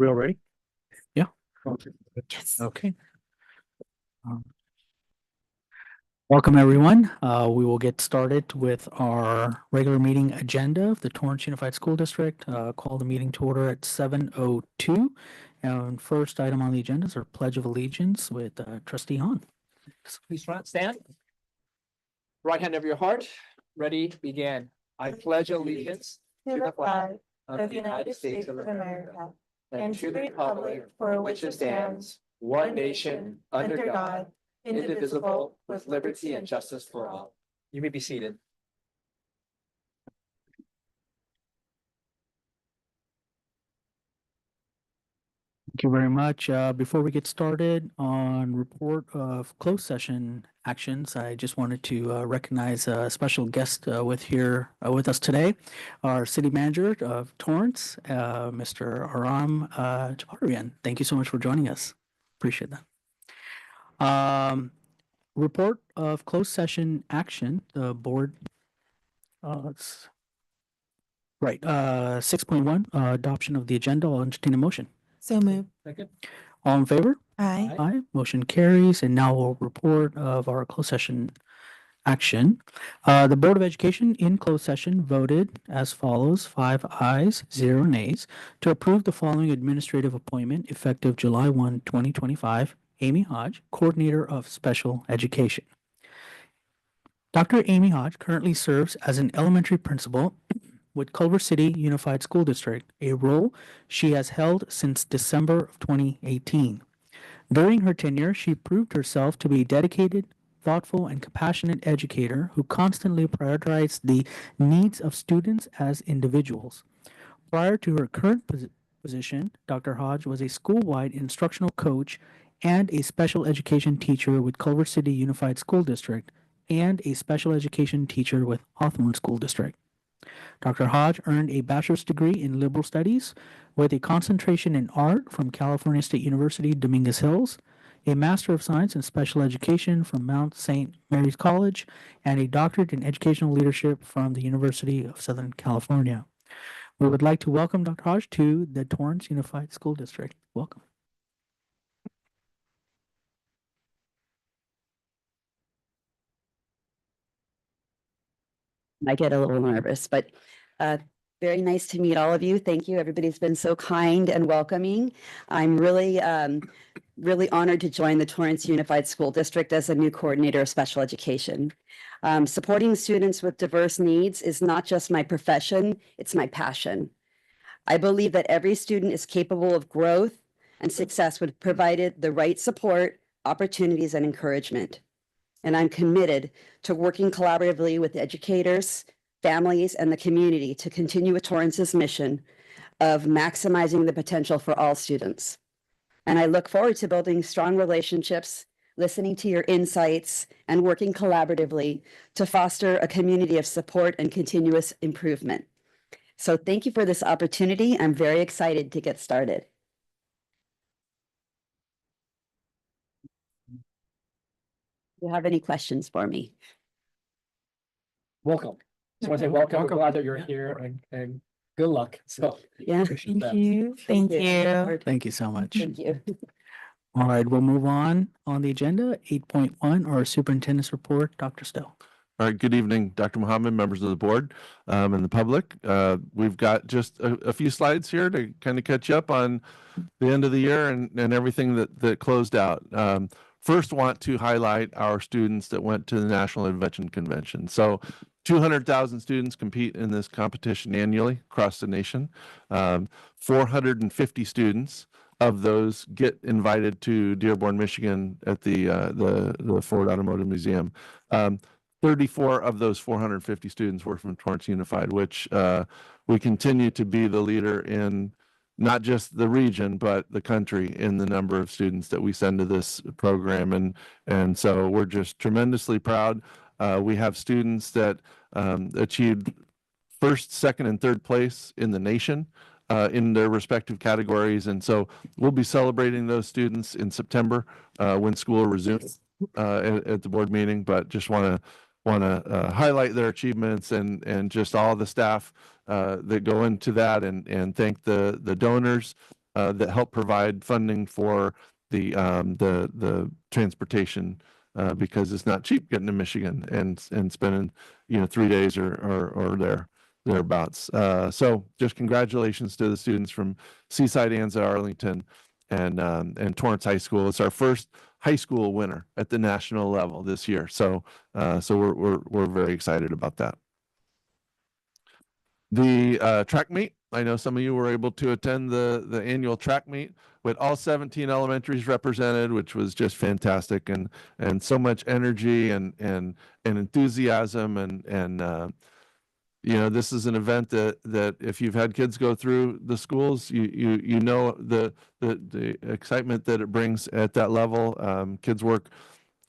We all ready? Yeah. Yes. Okay. Welcome, everyone. We will get started with our regular meeting agenda of the Torrance Unified School District. Call the meeting to order at 7:02. And first item on the agenda is our Pledge of Allegiance with Trustee Hahn. Please stand. Right hand over your heart. Ready, begin. I pledge allegiance to the flag of the United States of America and to the republic for which it stands, one nation, under God, indivisible, with liberty and justice for all. You may be seated. Thank you very much. Before we get started on report of closed session actions, I just wanted to recognize a special guest with us today, our city manager of Torrance, Mr. Aram Jabarian. Thank you so much for joining us. Appreciate that. Report of closed session action, the board. It's right. 6.1, adoption of the agenda. I'll entertain a motion. So moved. Second. All in favor? Aye. Aye. Motion carries. And now we'll report of our closed session action. The Board of Education in closed session voted as follows: 5 ayes, 0 nays, to approve the following administrative appointment effective July 1, 2025. Amy Hodge, Coordinator of Special Education. Dr. Amy Hodge currently serves as an elementary principal with Culver City Unified School District, a role she has held since December of 2018. During her tenure, she proved herself to be a dedicated, thoughtful, and compassionate educator who constantly prioritized the needs of students as individuals. Prior to her current position, Dr. Hodge was a school-wide instructional coach and a special education teacher with Culver City Unified School District and a special education teacher with Hawthorne School District. Dr. Hodge earned a bachelor's degree in liberal studies with a concentration in art from California State University, Dominguez Hills, a Master of Science in Special Education from Mount St. Mary's College, and a doctorate in educational leadership from the University of Southern California. We would like to welcome Dr. Hodge to the Torrance Unified School District. Welcome. I get a little nervous, but very nice to meet all of you. Thank you. Everybody's been so kind and welcoming. I'm really honored to join the Torrance Unified School District as a new coordinator of special education. Supporting students with diverse needs is not just my profession, it's my passion. I believe that every student is capable of growth and success when provided the right support, opportunities, and encouragement. And I'm committed to working collaboratively with educators, families, and the community to continue with Torrance's mission of maximizing the potential for all students. And I look forward to building strong relationships, listening to your insights, and working collaboratively to foster a community of support and continuous improvement. So thank you for this opportunity. I'm very excited to get started. Do you have any questions for me? Welcome. Just want to say welcome. We're glad that you're here and good luck. So Yeah. Thank you. Thank you. Thank you so much. Thank you. All right, we'll move on the agenda. 8.1, our superintendent's report. Dr. Stowe. All right, good evening, Dr. Muhammad, members of the board, and the public. We've got just a few slides here to kind of catch up on the end of the year and everything that closed out. First, want to highlight our students that went to the National Invention Convention. So 200,000 students compete in this competition annually across the nation. 450 students of those get invited to Dearborn, Michigan at the Ford Automotive Museum. 34 of those 450 students were from Torrance Unified, which we continue to be the leader in not just the region, but the country in the number of students that we send to this program. And so we're just tremendously proud. We have students that achieved first, second, and third place in the nation in their respective categories. And so we'll be celebrating those students in September when school resumes at the board meeting, but just want to highlight their achievements and just all the staff that go into that and thank the donors that help provide funding for the transportation, because it's not cheap getting to Michigan and spending 3 days or thereabouts. So just congratulations to the students from Seaside, Anza, Arlington, and Torrance High School. It's our first high school winner at the national level this year. So we're very excited about that. The track meet, I know some of you were able to attend the annual track meet with all 17 elementaries represented, which was just fantastic, and so much energy and enthusiasm, and this is an event that if you've had kids go through the schools, you know the excitement that it brings at that level. Kids work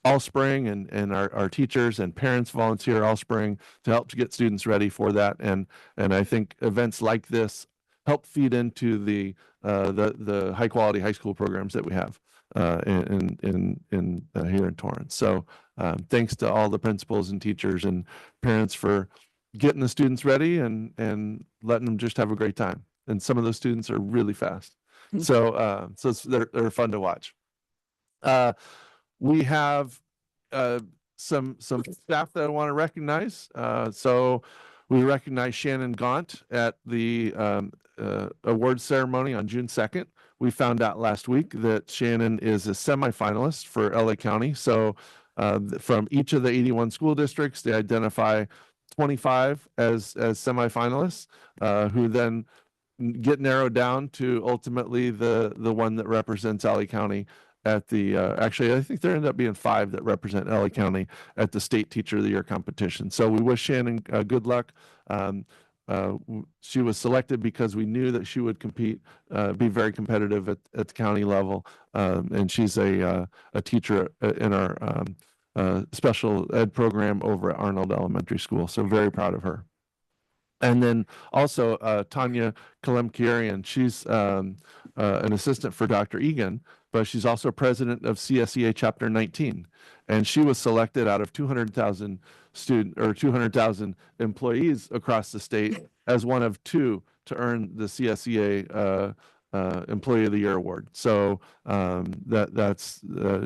all spring, and our teachers and parents volunteer all spring to help to get students ready for that. And I think events like this help feed into the high quality high school programs that we have here in Torrance. So thanks to all the principals and teachers and parents for getting the students ready and letting them just have a great time. And some of those students are really fast. So they're fun to watch. We have some staff that I want to recognize. So we recognize Shannon Gaunt at the award ceremony on June 2nd. We found out last week that Shannon is a semifinalist for LA County. So from each of the 81 school districts, they identify 25 as semifinalists, who then get narrowed down to ultimately the one that represents LA County at the actually I think there ended up being 5 that represent LA County at the state teacher of the year competition. So we wish Shannon good luck. She was selected because we knew that she would compete, be very competitive at the county level, and she's a teacher in our special ed program over at Arnold Elementary School. So very proud of her. And then also Tanya Kalemkiarian, she's an assistant for Dr. Egan, but she's also president of CSEA Chapter 19. And she was selected out of 200,000 employees across the state as one of 2 to earn the CSEA Employee of the Year award. So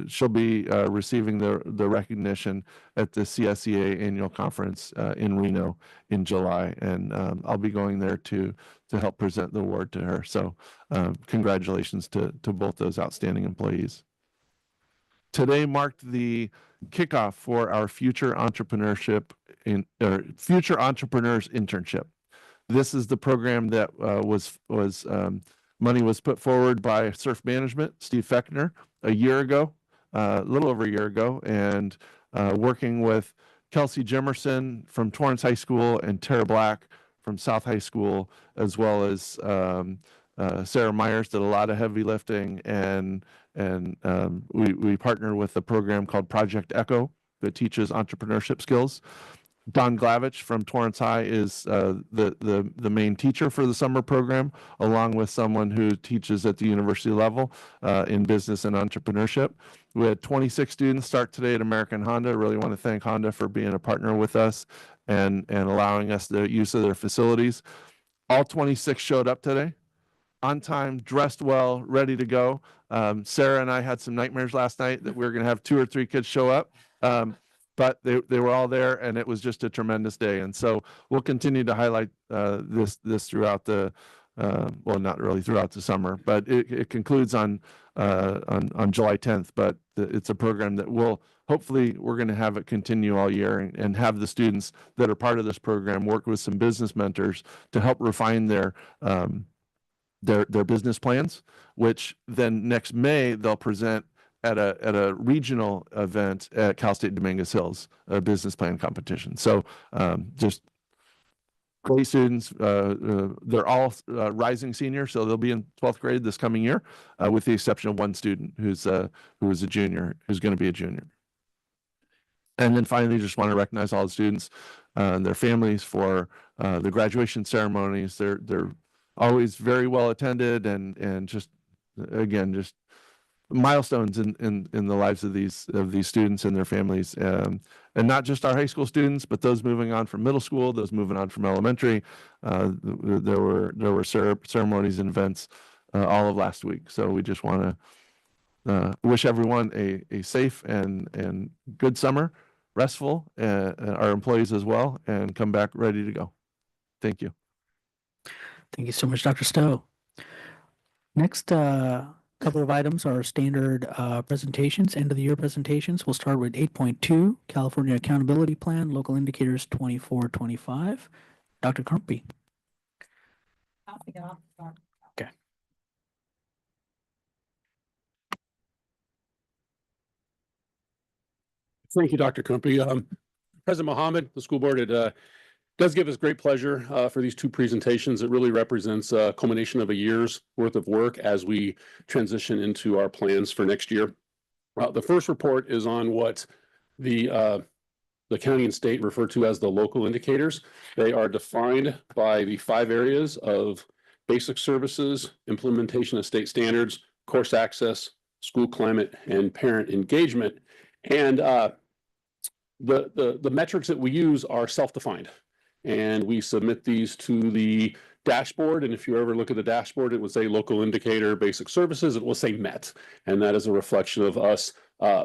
she'll be receiving the recognition at the CSEA annual conference in Reno in July, and I'll be going there to help present the award to her. So congratulations to both those outstanding employees. Today marked the kickoff for our Future Entrepreneurs Internship. This is the program that money was put forward by Surf Management, Steve Fechner, a little over a year ago, and working with Kelsey Jimerson from Torrance High School and Tara Black from South High School, as well as Sarah Myers did a lot of heavy lifting, and we partner with a program called Project Echo that teaches entrepreneurship skills. Don Glavich from Torrance High is the main teacher for the summer program, along with someone who teaches at the university level in business and entrepreneurship. We had 26 students start today at American Honda. I really want to thank Honda for being a partner with us and allowing us the use of their facilities. All 26 showed up today, on time, dressed well, ready to go. Sarah and I had some nightmares last night that we were going to have 2 or 3 kids show up. But they were all there, and it was just a tremendous day. And so we'll continue to highlight this throughout the well, not really throughout the summer, but it concludes on July 10th. But it's a program that hopefully we're going to have it continue all year, and have the students that are part of this program work with some business mentors to help refine their business plans, which then next May they'll present at a regional event at Cal State Dominguez Hills, a business plan competition. So just great students. They're all rising seniors, so they'll be in 12th grade this coming year, with the exception of one student who is a junior, who's going to be a junior. And then finally, just want to recognize all the students and their families for the graduation ceremonies. They're always very well attended, and just milestones in the lives of these students and their families, and not just our high school students, but those moving on from middle school, those moving on from elementary. There were ceremonies and events all of last week. So we just want to wish everyone a safe and good summer, restful, our employees as well, and come back ready to go. Thank you. Thank you so much, Dr. Stowe. Next, couple of items are standard presentations, end of the year presentations. We'll start with 8.2, California Accountability Plan, Local Indicators 24-25. Dr. Crumpy. Okay. Thank you, Dr. Crumpy. President Mohammed, the school board, it does give us great pleasure for these two presentations. It really represents a culmination of a year's worth of work as we transition into our plans for next year. The first report is on what the county and state refer to as the local indicators. They are defined by the 5 areas of basic services, implementation of state standards, course access, school climate, and parent engagement. And the metrics that we use are self-defined. And we submit these to the dashboard. And if you ever look at the dashboard, it would say local indicator, basic services, it will say met. And that is a reflection of us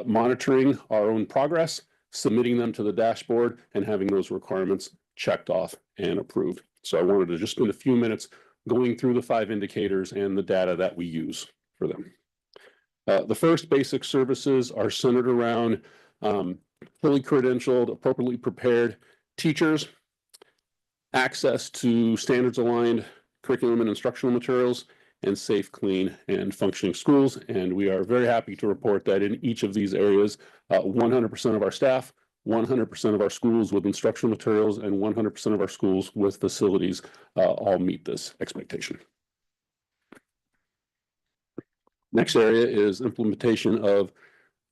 monitoring our own progress, submitting them to the dashboard, and having those requirements checked off and approved. So I wanted to just spend a few minutes going through the 5 indicators and the data that we use for them. The first, basic services, are centered around fully credentialed, appropriately prepared teachers, access to standards aligned curriculum and instructional materials, and safe, clean, and functioning schools. And we are very happy to report that in each of these areas, 100% of our staff, 100% of our schools with instructional materials, and 100% of our schools with facilities all meet this expectation. Next area is implementation of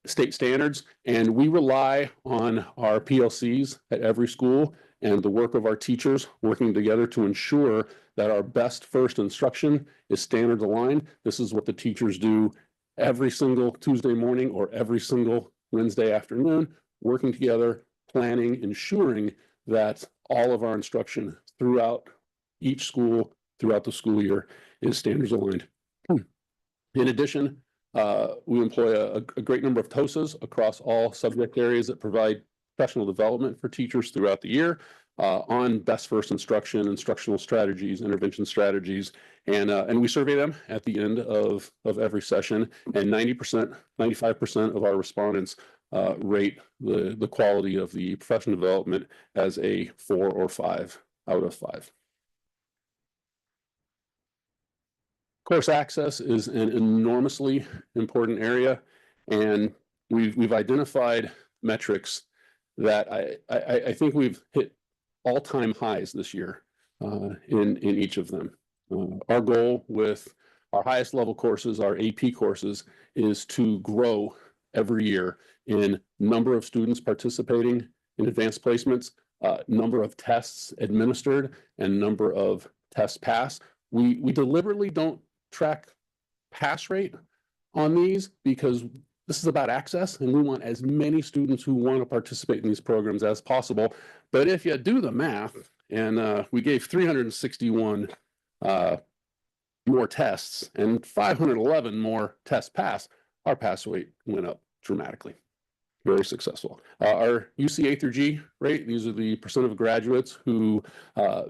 state standards, and we rely on our PLCs at every school and the work of our teachers working together to ensure that our best first instruction is standards aligned. This is what the teachers do every single Tuesday morning or every single Wednesday afternoon, working together, planning, ensuring that all of our instruction throughout each school, throughout the school year, is standards aligned. In addition, we employ a great number of TOSAs across all subject areas that provide professional development for teachers throughout the year on best first instruction, instructional strategies, intervention strategies, and we survey them at the end of every session. And 90%, 95% of our respondents rate the quality of the professional development as a 4 or 5 out of 5. Course access is an enormously important area, and we've identified metrics that I think we've hit all-time highs this year in each of them. Our goal with our highest level courses, our AP courses, is to grow every year in number of students participating in advanced placements, number of tests administered, and number of tests passed. We deliberately don't track pass rate on these because this is about access, and we want as many students who want to participate in these programs as possible. But if you do the math, and we gave 361 more tests and 511 more tests passed, our pass rate went up dramatically. Very successful. Our UC A through G rate, these are the percent of graduates who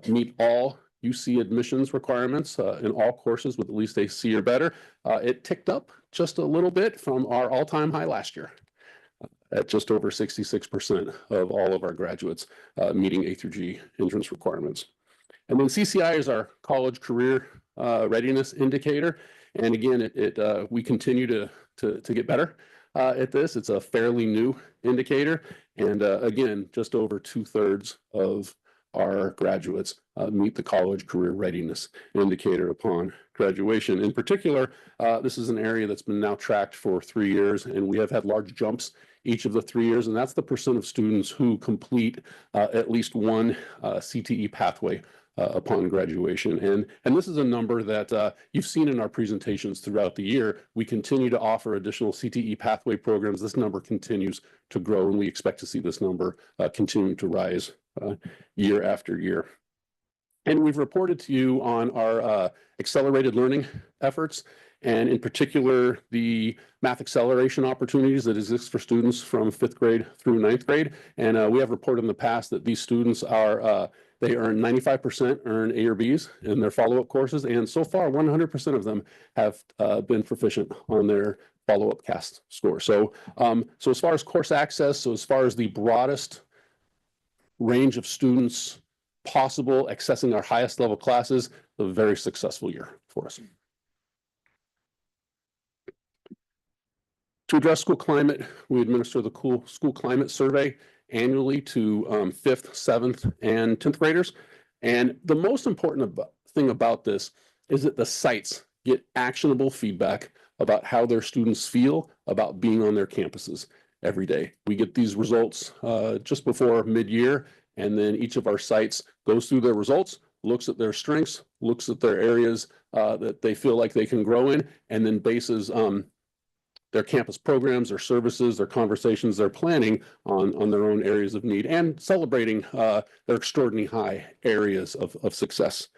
meet all UC admissions requirements in all courses with at least a C or better. It ticked up just a little bit from our all-time high last year at just over 66% of all of our graduates meeting A through G entrance requirements. And then CCI is our college career readiness indicator. And again, we continue to get better at this. It's a fairly new indicator. And again, just over 2/3 of our graduates meet the college career readiness indicator upon graduation. In particular, this is an area that's been now tracked for 3 years, and we have had large jumps each of the 3 years, and that's the percent of students who complete at least one CTE pathway upon graduation. And this is a number that you've seen in our presentations throughout the year. We continue to offer additional CTE pathway programs. This number continues to grow, and we expect to see this number continue to rise year after year. And we've reported to you on our accelerated learning efforts, and in particular, the math acceleration opportunities that exist for students from 5th grade through 9th grade. And we have reported in the past that these students are, they earn 95% earn A or Bs in their follow-up courses. And so far, 100% of them have been proficient on their follow-up CAST score. So as far as course access, so as far as the broadest range of students possible accessing our highest level classes, a very successful year for us. To address school climate, we administer the school climate survey annually to 5th, 7th, and 10th graders. And the most important thing about this is that the sites get actionable feedback about how their students feel about being on their campuses every day. We get these results just before mid-year, and then each of our sites goes through their results, looks at their strengths, looks at their areas that they feel like they can grow in, and then bases their campus programs, their services, their conversations, their planning on their own areas of need, and celebrating their extraordinarily high areas of success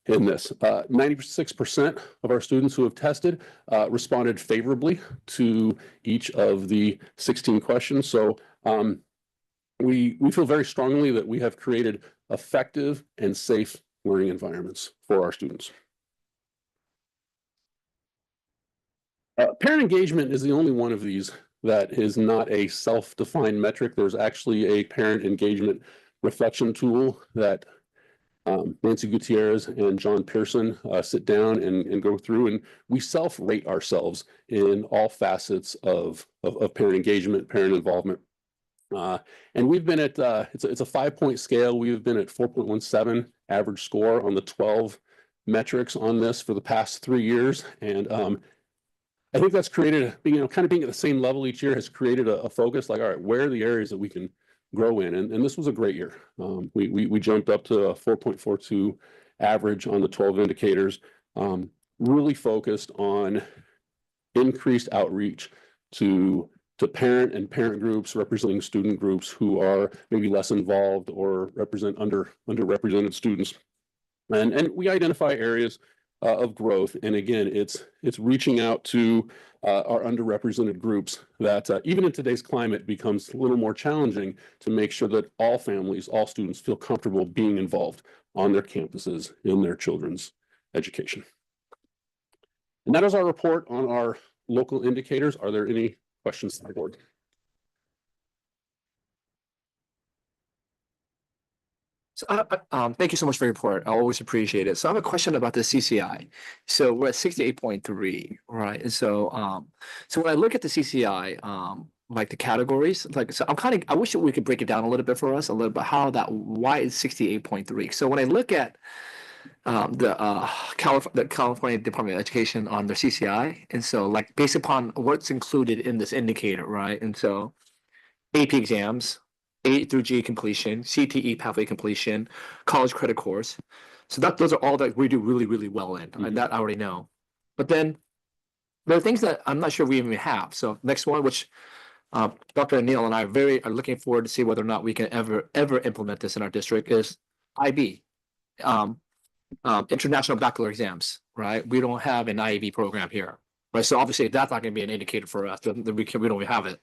in this. 96% of our students who have tested responded favorably to each of the 16 questions. So we feel very strongly that we have created effective and safe learning environments for our students. Parent engagement is the only one of these that is not a self-defined metric. There's actually a parent engagement reflection tool that Nancy Gutierrez and John Pearson sit down and go through, and we self-rate ourselves in all facets of parent engagement, parent involvement. And we've been at, it's a 5-point scale. We've been at 4.17 average score on the 12 metrics on this for the past 3 years. And I think that's created, kind of being at the same level each year has created a focus, like, all right, where are the areas that we can grow in? And this was a great year. We jumped up to a 4.42 average on the 12 indicators, really focused on increased outreach to parent and parent groups representing student groups who are maybe less involved or represent underrepresented students. And we identify areas of growth. And again, it's reaching out to our underrepresented groups that even in today's climate becomes a little more challenging to make sure that all families, all students feel comfortable being involved on their campuses in their children's education. And that is our report on our local indicators. Are there any questions on the board? So, thank you so much for your report. I always appreciate it. So I have a question about the CCI. So we're at 68.3, right? And so, so when I look at the CCI, like the categories, like, so I wish we could break it down a little bit for us, why is 68.3? So when I look at the California Department of Education on their CCI, and so like based upon what's included in this indicator, right? And so AP exams, A through G completion, CTE pathway completion, college credit course. So those are all that we do really, really well in. And that I already know. But then there are things that I'm not sure we even have. So next one, which Dr. Neal and I are looking forward to see whether or not we can ever implement this in our district, is IB. International baccalaureate exams, right? We don't have an IAB program here, right? So obviously that's not going to be an indicator for us that we don't have it.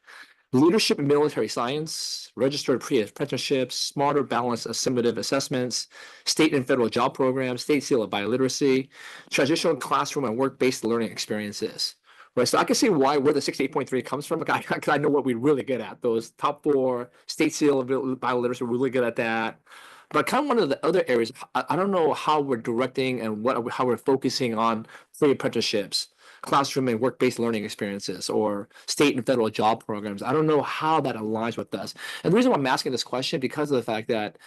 Leadership in military science, registered pre-apprenticeships, smarter balanced assimilative assessments, state and federal job programs, state seal of bioliteracy, traditional classroom and work-based learning experiences. Right, so I can see where the 68.3 comes from, because I know what we're really good at. Those top 4, state seal of bioliteracy, we're really good at that. But kind of one of the other areas, I don't know how we're directing and how we're focusing on free apprenticeships, classroom and work-based learning experiences, or state and federal job programs. I don't know how that aligns with us. And the reason why I'm asking this question, because of the fact that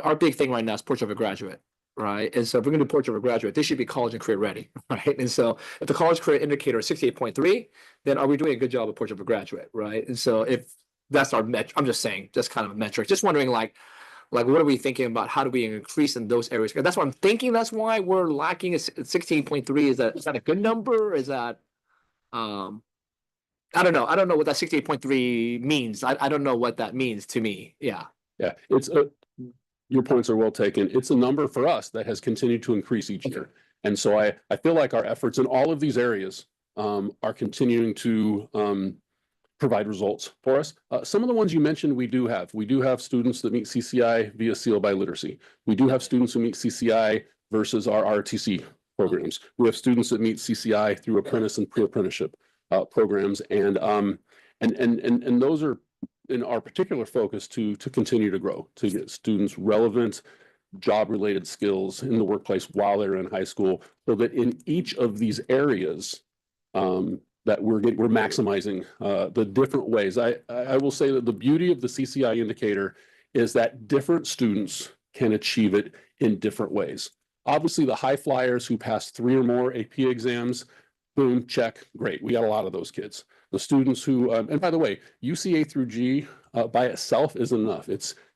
our big thing right now is portrait of a graduate, right? And so if we're going to do portrait of a graduate, they should be college and career ready, right? And so if the college career indicator is 68.3, then are we doing a good job of portrait of a graduate, right? And so if that's our metric, I'm just saying, just kind of a metric, just wondering like what are we thinking about? How do we increase in those areas? That's what I'm thinking. That's why we're lacking at 16.3. Is that a good number? Is that, I don't know. I don't know what that 68.3 means. I don't know what that means to me. Yeah. Yeah, it's your points are well taken. It's a number for us that has continued to increase each year. And so I feel like our efforts in all of these areas are continuing to provide results for us. Some of the ones you mentioned, we do have students that meet CCI via seal by literacy. We do have students who meet CCI versus our RTC programs. We have students that meet CCI through apprentice and pre-apprenticeship programs. And those are in our particular focus to continue to grow, to get students relevant job-related skills in the workplace while they're in high school, so that in each of these areas that we're maximizing the different ways. I will say that the beauty of the CCI indicator is that different students can achieve it in different ways. Obviously, the high flyers who pass 3 or more AP exams, boom, check, great. We got a lot of those kids. The students who, and by the way, UCA through G by itself is enough.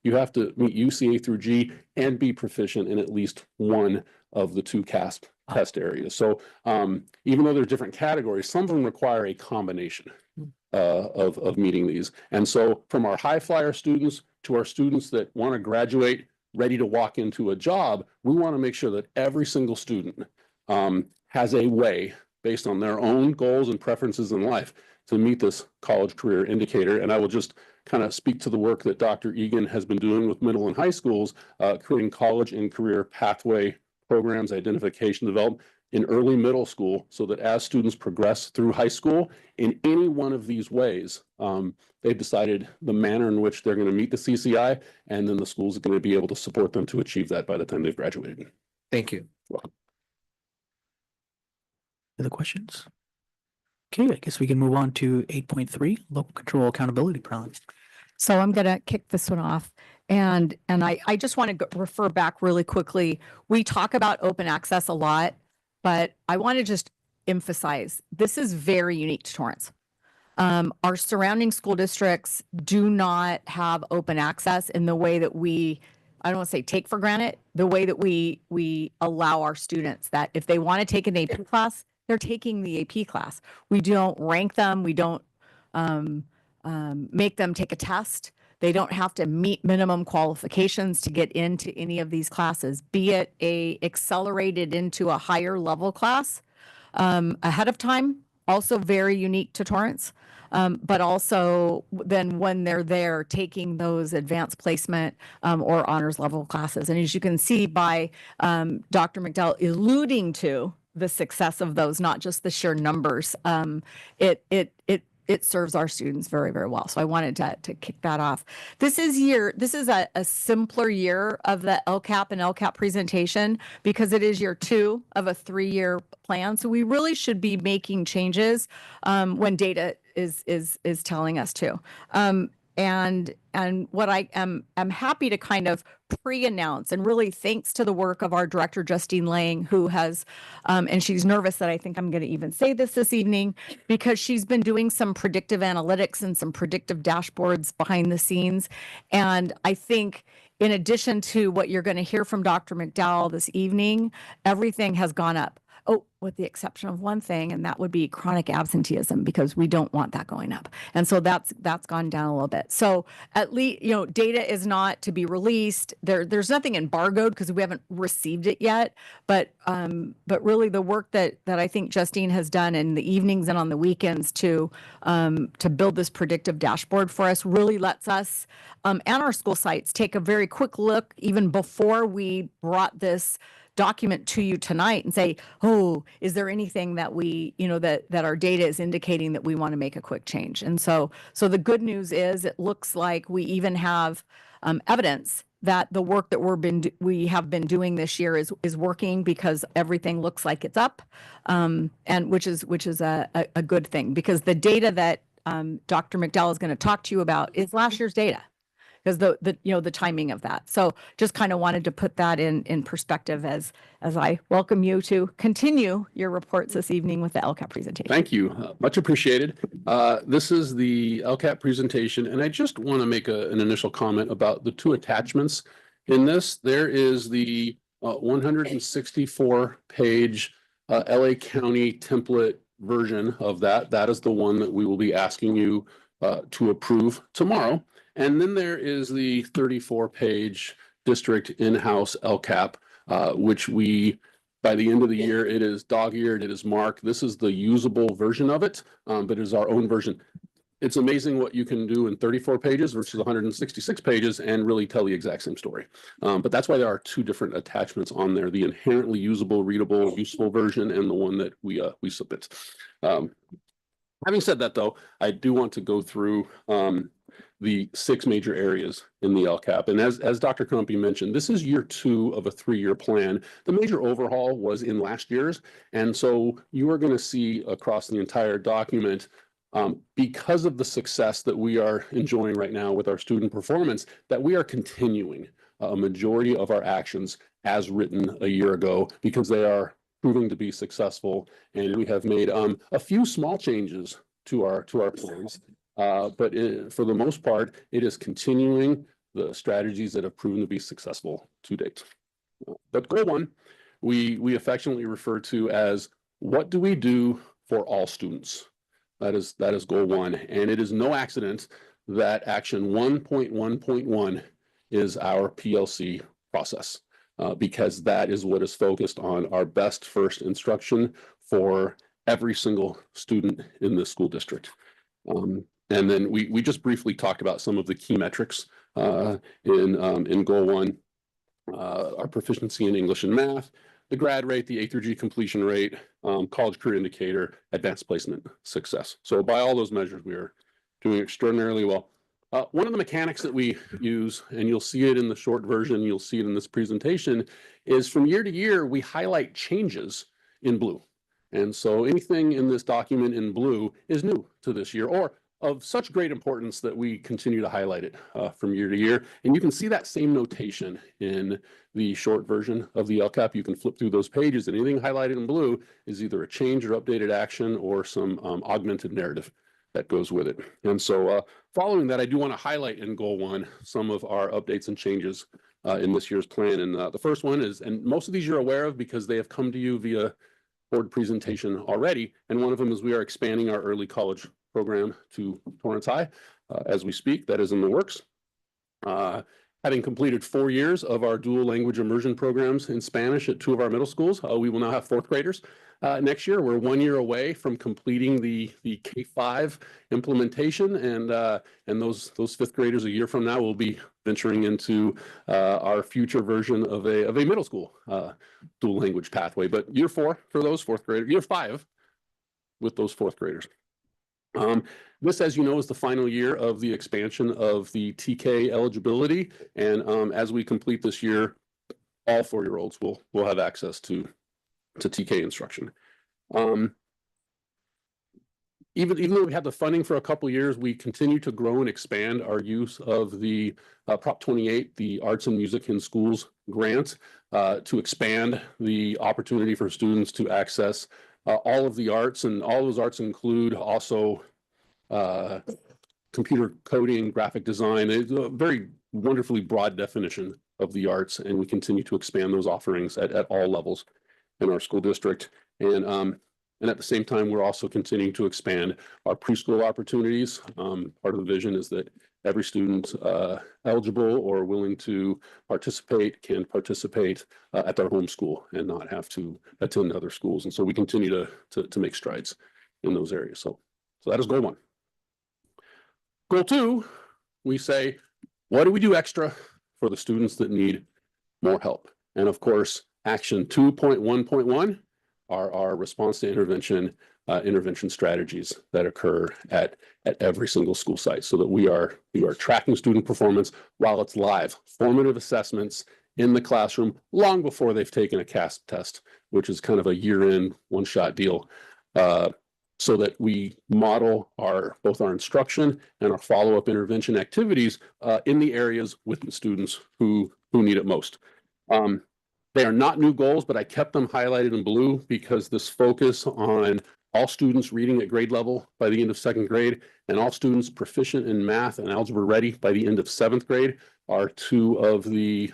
You have to meet UCA through G and be proficient in at least one of the 2 CASP test areas. So even though there's different categories, some of them require a combination of meeting these. And so from our high flyer students to our students that want to graduate ready to walk into a job, we want to make sure that every single student has a way based on their own goals and preferences in life to meet this college career indicator. And I will just kind of speak to the work that Dr. Egan has been doing with middle and high schools, creating college and career pathway programs, identification development in early middle school, so that as students progress through high school in any one of these ways, they've decided the manner in which they're going to meet the CCI, and then the school's going to be able to support them to achieve that by the time they've graduated. Thank you. Other questions? Okay, I guess we can move on to 8.3, local control accountability plan. So I'm going to kick this one off. And I just want to refer back really quickly. We talk about open access a lot, but I want to just emphasize this is very unique to Torrance. Our surrounding school districts do not have open access in the way that I don't want to say take for granted, the way that we allow our students that if they want to take an AP class, they're taking the AP class. We don't rank them. We don't make them take a test. They don't have to meet minimum qualifications to get into any of these classes, be it accelerated into a higher level class ahead of time, also very unique to Torrance. But also then when they're there taking those advanced placement or honors level classes. And as you can see by Dr. McDowell alluding to the success of those, not just the sheer numbers, it serves our students very, very well. So I wanted to kick that off. This is a simpler year of the LCAP and LCAP presentation because it is year 2 of a 3-year plan. So we really should be making changes when data is telling us to. And what I'm happy to kind of pre-announce, and really thanks to the work of our director, Justine Lang, who has, and she's nervous that I think I'm going to even say this evening, because she's been doing some predictive analytics and some predictive dashboards behind the scenes. And I think in addition to what you're going to hear from Dr. McDowell this evening, everything has gone up. Oh, with the exception of one thing, and that would be chronic absenteeism, because we don't want that going up. And so that's gone down a little bit. So at least, data is not to be released. There's nothing embargoed because we haven't received it yet. But really the work that I think Justine has done in the evenings and on the weekends to build this predictive dashboard for us really lets us and our school sites take a very quick look even before we brought this document to you tonight and say, oh, is there anything that we, that our data is indicating that we want to make a quick change? And so the good news is it looks like we even have evidence that the work that we have been doing this year is working, because everything looks like it's up, and which is a good thing, because the data that Dr. McDowell is going to talk to you about is last year's data, because the timing of that. So just kind of wanted to put that in perspective as I welcome you to continue your reports this evening with the LCAP presentation. Thank you. Much appreciated. This is the LCAP presentation, and I just want to make an initial comment about the 2 attachments in this. There is the 164-page LA County template version of that. That is the one that we will be asking you to approve tomorrow. And then there is the 34-page district in-house LCAP, which we, by the end of the year, it is dog-eared, it is marked. This is the usable version of it, but it is our own version. It's amazing what you can do in 34 pages versus 166 pages and really tell the exact same story. But that's why there are two different attachments on there, the inherently usable, readable, useful version and the one that we submit. Having said that, though, I do want to go through the 6 major areas in the LCAP. And as Dr. Crumpy mentioned, this is year 2 of a 3-year plan. The major overhaul was in last year's. And so you are going to see across the entire document, because of the success that we are enjoying right now with our student performance, that we are continuing a majority of our actions as written a year ago because they are proving to be successful. And we have made a few small changes to our plans. But for the most part, it is continuing the strategies that have proven to be successful to date. But goal 1, we affectionately refer to as, what do we do for all students? That is goal 1. And it is no accident that action 1.1.1 is our PLC process, because that is what is focused on our best first instruction for every single student in the school district. And then we just briefly talked about some of the key metrics in goal 1, our proficiency in English and math, the grad rate, the A through G completion rate, college career indicator, advanced placement success. So by all those measures, we are doing extraordinarily well. One of the mechanics that we use, and you'll see it in the short version, you'll see it in this presentation, is from year to year, we highlight changes in blue. And so anything in this document in blue is new to this year, or of such great importance that we continue to highlight it from year to year. And you can see that same notation in the short version of the LCAP. You can flip through those pages, and anything highlighted in blue is either a change or updated action or some augmented narrative that goes with it. And so following that, I do want to highlight in goal 1 some of our updates and changes in this year's plan. And the first one is, and most of these you're aware of because they have come to you via board presentation already. And one of them is we are expanding our early college program to Torrance High as we speak. That is in the works. Having completed 4 years of our dual language immersion programs in Spanish at 2 of our middle schools, we will now have 4th graders. Next year, we're 1 year away from completing the K-5 implementation, and those 5th graders a year from now will be venturing into our future version of a middle school dual language pathway. But year 4 for those 4th graders, year 5 with those 4th graders. This, as you know, is the final year of the expansion of the TK eligibility. And as we complete this year, all 4-year-olds will have access to TK instruction. Even though we had the funding for a couple of years, we continue to grow and expand our use of the Prop 28, the Arts and Music in Schools grant, to expand the opportunity for students to access all of the arts, and all those arts include also computer coding, graphic design. It's a very wonderfully broad definition of the arts, and we continue to expand those offerings at all levels in our school district. And at the same time, we're also continuing to expand our preschool opportunities. Part of the vision is that every student eligible or willing to participate can participate at their home school and not have to attend other schools. And so we continue to make strides in those areas. So that is goal 1. Goal 2, we say, what do we do extra for the students that need more help? And of course, action 2.1.1 are our response to intervention strategies that occur at every single school site, so that we are tracking student performance while it's live, formative assessments in the classroom long before they've taken a CASP test, which is kind of a year-in, one-shot deal, so that we model both our instruction and our follow-up intervention activities in the areas with the students who need it most. They are not new goals, but I kept them highlighted in blue because this focus on all students reading at grade level by the end of 2nd grade and all students proficient in math and algebra ready by the end of 7th grade are 2 of the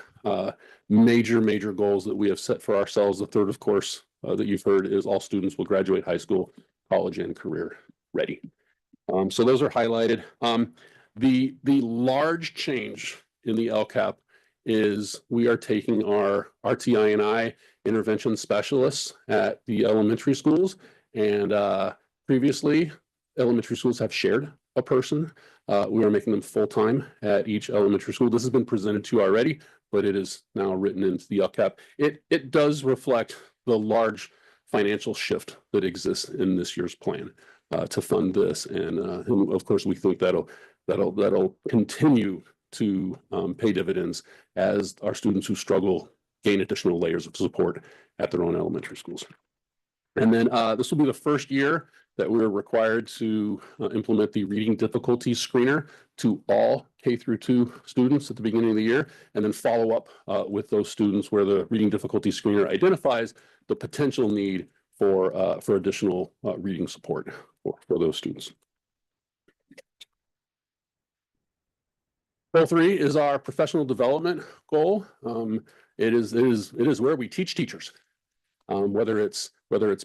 major goals that we have set for ourselves. The third, of course, that you've heard is all students will graduate high school, college, and career ready. So those are highlighted. The large change in the LCAP is we are taking our RTI&I intervention specialists at the elementary schools, and previously elementary schools have shared a person. We are making them full-time at each elementary school. This has been presented to you already, but it is now written into the LCAP. It does reflect the large financial shift that exists in this year's plan to fund this, and of course we think that'll continue to pay dividends as our students who struggle gain additional layers of support at their own elementary schools. And then this will be the first year that we're required to implement the reading difficulty screener to all K-2 students at the beginning of the year, and then follow up with those students where the reading difficulty screener identifies the potential need for additional reading support for those students. Goal 3 is our professional development goal. It is where we teach teachers, whether it's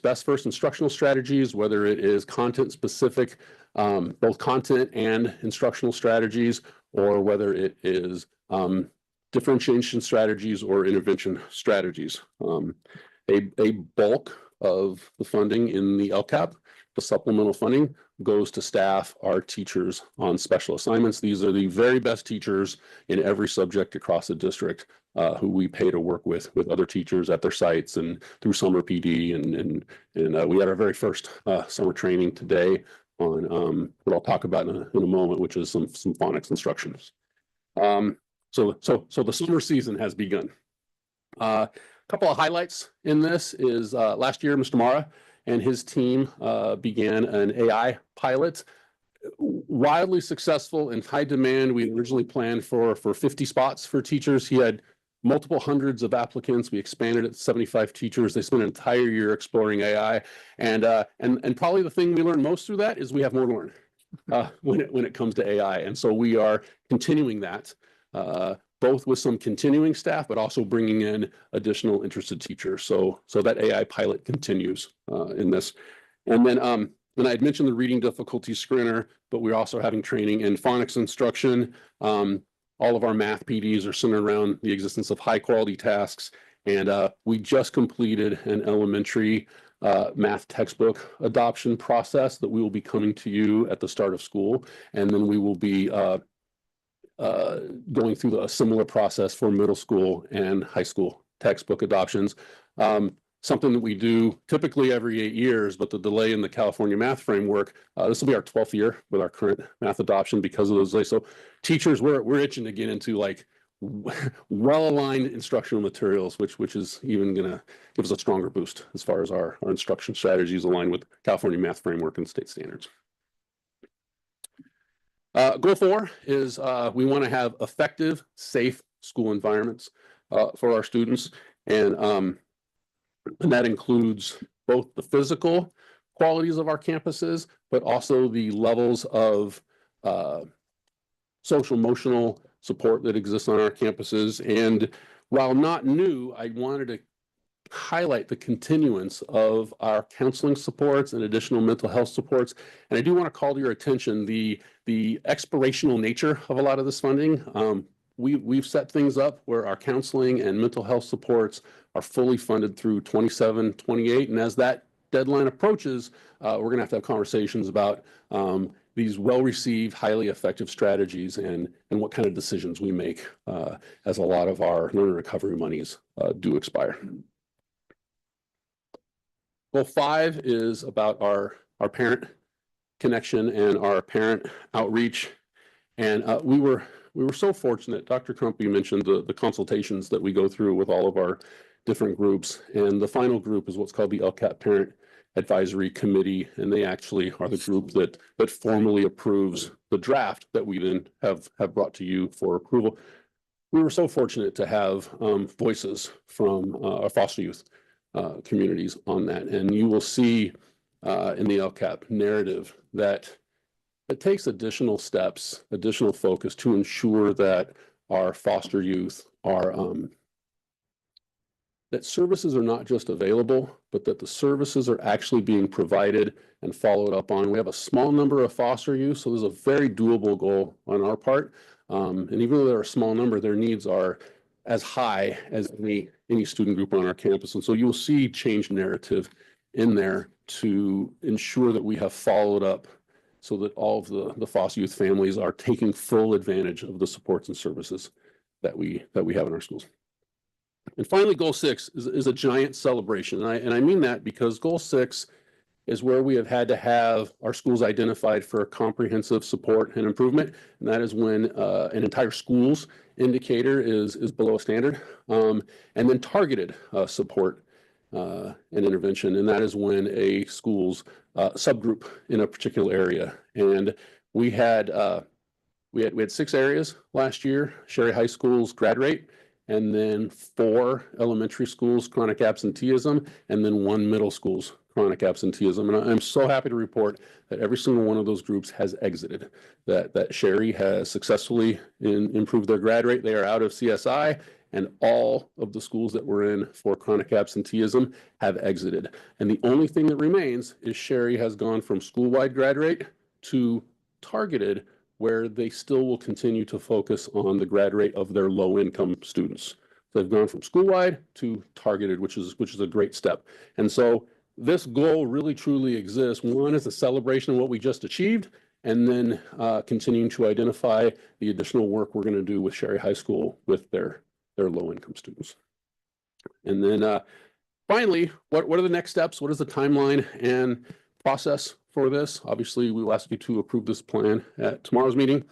best first instructional strategies, whether it is content specific, both content and instructional strategies, or whether it is differentiation strategies or intervention strategies. A bulk of the funding in the LCAP, the supplemental funding, goes to staff our teachers on special assignments. These are the very best teachers in every subject across the district who we pay to work with other teachers at their sites and through summer PD. And we had our very first summer training today on what I'll talk about in a moment, which is some phonics instructions. So the summer season has begun. A couple of highlights in this is last year, Mr. Mara and his team began an AI pilot, wildly successful and high demand. We originally planned for 50 spots for teachers. He had multiple hundreds of applicants. We expanded it to 75 teachers. They spent an entire year exploring AI, and probably the thing we learned most through that is we have more to learn when it comes to AI, and so we are continuing that. Both with some continuing staff, but also bringing in additional interested teachers. So that AI pilot continues in this. And then I had mentioned the reading difficulty screener, but we're also having training in phonics instruction. All of our math PDs are centered around the existence of high quality tasks. And we just completed an elementary math textbook adoption process that we will be coming to you at the start of school. And then we will be going through a similar process for middle school and high school textbook adoptions. Something that we do typically every 8 years, but the delay in the California math framework, this will be our 12th year with our current math adoption because of those delays. So teachers, we're itching to get into like well-aligned instructional materials, which is even going to give us a stronger boost as far as our instruction strategies aligned with California math framework and state standards. Goal 4 is we want to have effective, safe school environments for our students, and that includes both the physical qualities of our campuses, but also the levels of social emotional support that exists on our campuses. And while not new, I wanted to highlight the continuance of our counseling supports and additional mental health supports. And I do want to call to your attention the expirational nature of a lot of this funding. We've set things up where our counseling and mental health supports are fully funded through 27, 28. And as that deadline approaches, we're going to have conversations about these well-received, highly effective strategies and what kind of decisions we make as a lot of our learner recovery monies do expire. Goal 5 is about our parent connection and our parent outreach. And we were so fortunate. Dr. Crumpy mentioned the consultations that we go through with all of our different groups. And the final group is what's called the LCAP Parent Advisory Committee. And they actually are the group that formally approves the draft that we then have brought to you for approval. We were so fortunate to have voices from our foster youth communities on that. And you will see in the LCAP narrative that it takes additional steps, additional focus to ensure that our foster youth are, that services are not just available, but that the services are actually being provided and followed up on. We have a small number of foster youth, so there's a very doable goal on our part. And even though they're a small number, their needs are as high as any student group on our campus. And so you'll see change narrative in there to ensure that we have followed up so that all of the foster youth families are taking full advantage of the supports and services that we have in our schools. And finally, goal 6 is a giant celebration. And I mean that because goal 6 is where we have had to have our schools identified for comprehensive support and improvement. And that is when an entire school's indicator is below a standard, and then targeted support and intervention. And that is when a school's subgroup in a particular area. And we had 6 areas last year: Sherry High School's grad rate, and then 4 elementary schools chronic absenteeism, and then 1 middle school's chronic absenteeism. And I'm so happy to report that every single one of those groups has exited, that Sherry has successfully improved their grad rate. They are out of CSI, and all of the schools that were in for chronic absenteeism have exited. And the only thing that remains is Sherry has gone from school-wide grad rate to targeted, where they still will continue to focus on the grad rate of their low-income students. So they've gone from school-wide to targeted, which is a great step. And so this goal really truly exists. One is a celebration of what we just achieved, and then continuing to identify the additional work we're going to do with Sherry High School with their low-income students. And then finally, what are the next steps? What is the timeline and process for this? Obviously, we will ask you to approve this plan at tomorrow's meeting.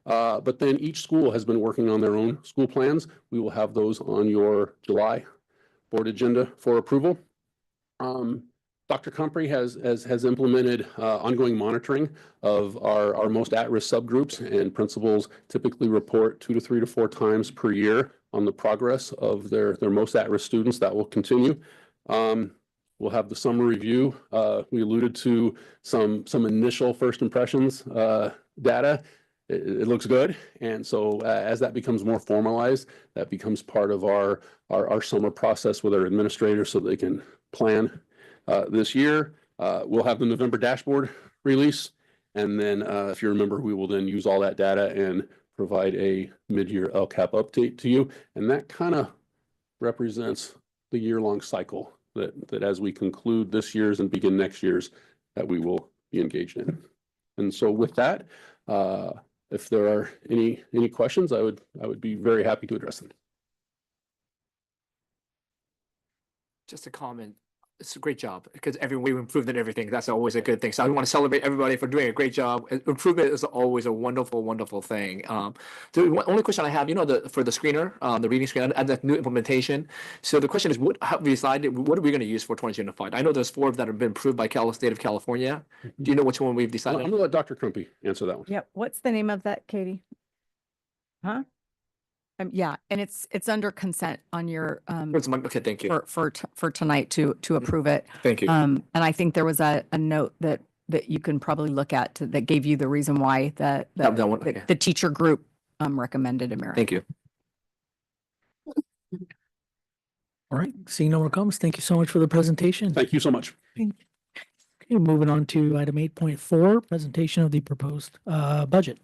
But then each school has been working on their own school plans. We will have those on your July board agenda for approval. Dr. Comrie has implemented ongoing monitoring of our most at-risk subgroups, and principals typically report 2 to 3 to 4 times per year on the progress of their most at-risk students. That will continue. We'll have the summer review. We alluded to some initial first impressions data. It looks good. And so as that becomes more formalized, that becomes part of our summer process with our administrators so they can plan this year. We'll have the November dashboard release. And then if you remember, we will then use all that data and provide a mid-year LCAP update to you. And that kind of represents the year-long cycle that as we conclude this year's and begin next year's, that we will be engaged in. And so with that, if there are any questions, I would be very happy to address them. Just a comment. It's a great job because we improved in everything. That's always a good thing. So I want to celebrate everybody for doing a great job. Improvement is always a wonderful, wonderful thing. The only question I have, for the screener, the reading screener and the new implementation. So the question is, what have we decided? What are we going to use for Torrance Unified? I know there's 4 that have been approved by State of California. Do you know which one we've decided? I'm going to let Dr. Crumpy answer that one. Yep. What's the name of that, Katie? Huh? Yeah, and it's under consent on your Okay, thank you. for tonight to approve it. Thank you. And I think there was a note that you can probably look at that gave you the reason why That one, okay. the teacher group recommended America. Thank you. All right, seeing no more comments, thank you so much for the presentation. Thank you so much. Okay, moving on to item 8.4, presentation of the proposed budget.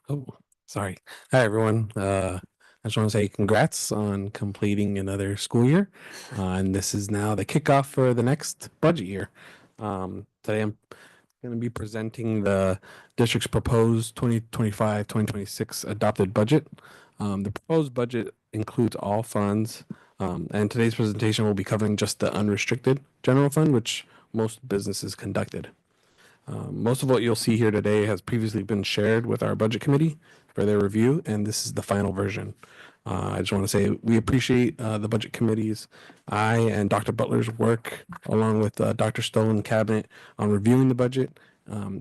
Oh, sorry. Hi, everyone. I just want to say congrats on completing another school year. And this is now the kickoff for the next budget year. Today I'm going to be presenting the district's proposed 2025-2026 adopted budget. The proposed budget includes all funds. And today's presentation will be covering just the unrestricted general fund, which most businesses conducted. Most of what you'll see here today has previously been shared with our budget committee for their review, and this is the final version. I just want to say we appreciate the budget committee's, I and Dr. Butler's work, along with Dr. Stoll and cabinet on reviewing the budget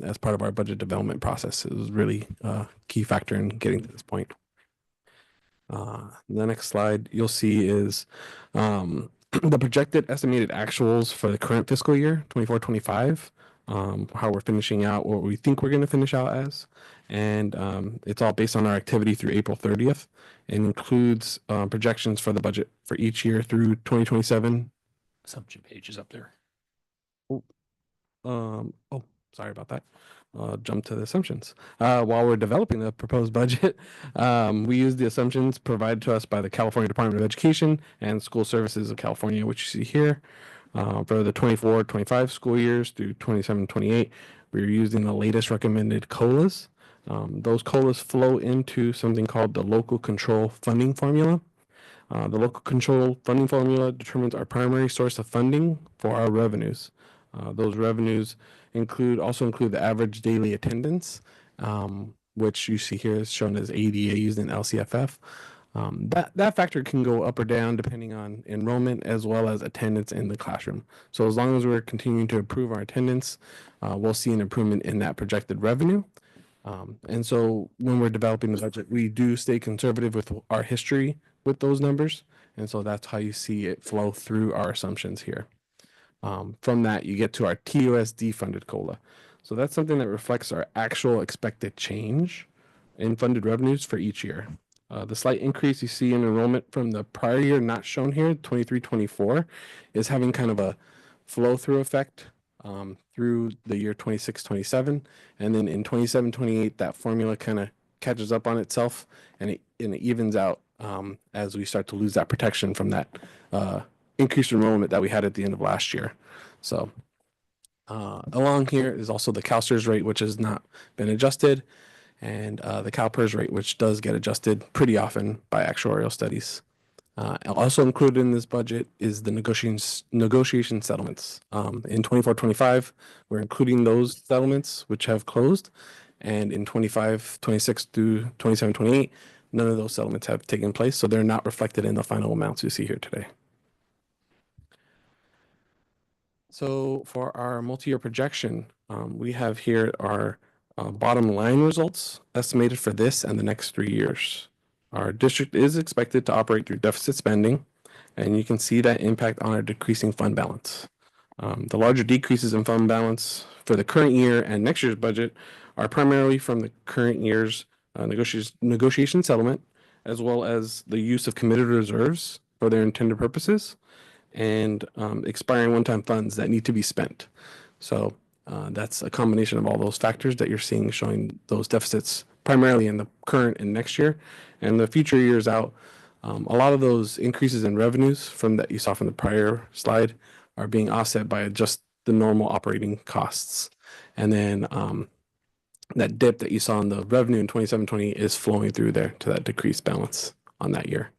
as part of our budget development process. It was really a key factor in getting to this point. The next slide you'll see is the projected estimated actuals for the current fiscal year, 24-25. How we're finishing out, what we think we're going to finish out as. And it's all based on our activity through April 30th. It includes projections for the budget for each year through 2027. Assumption page is up there. Oh, sorry about that. I'll jump to the assumptions. While we're developing the proposed budget, we use the assumptions provided to us by the California Department of Education and School Services of California, which you see here. For the 24-25 school years through 27-28, we're using the latest recommended COLAs. Those COLAs flow into something called the local control funding formula. The local control funding formula determines our primary source of funding for our revenues. Those revenues also include the average daily attendance, which you see here is shown as ADA used in LCFF. That factor can go up or down depending on enrollment as well as attendance in the classroom. So as long as we're continuing to improve our attendance, we'll see an improvement in that projected revenue. And so when we're developing the budget, we do stay conservative with our history with those numbers. And so that's how you see it flow through our assumptions here. From that, you get to our TUSD funded COLA. So that's something that reflects our actual expected change in funded revenues for each year. The slight increase you see in enrollment from the prior year, not shown here, 23-24, is having kind of a flow through effect through the year 26-27. And then in 27-28, that formula kind of catches up on itself and it evens out as we start to lose that protection from that increased enrollment that we had at the end of last year. So along here is also the CalSTRS rate, which has not been adjusted, and the CalPERS rate, which does get adjusted pretty often by actuarial studies. Also included in this budget is the negotiation settlements. In 24-25, we're including those settlements which have closed, and in 25-26 through 27-28, none of those settlements have taken place, so they're not reflected in the final amounts you see here today. So for our multi-year projection, we have here our bottom line results estimated for this and the next 3 years. Our district is expected to operate through deficit spending, and you can see that impact on our decreasing fund balance. The larger decreases in fund balance for the current year and next year's budget are primarily from the current year's negotiation settlement, as well as the use of committed reserves for their intended purposes, and expiring one-time funds that need to be spent. So that's a combination of all those factors that you're seeing showing those deficits primarily in the current and next year. And the future years out, a lot of those increases in revenues from that you saw from the prior slide are being offset by just the normal operating costs. And then that dip that you saw in the revenue in 27-28 is flowing through there to that decreased balance on that year.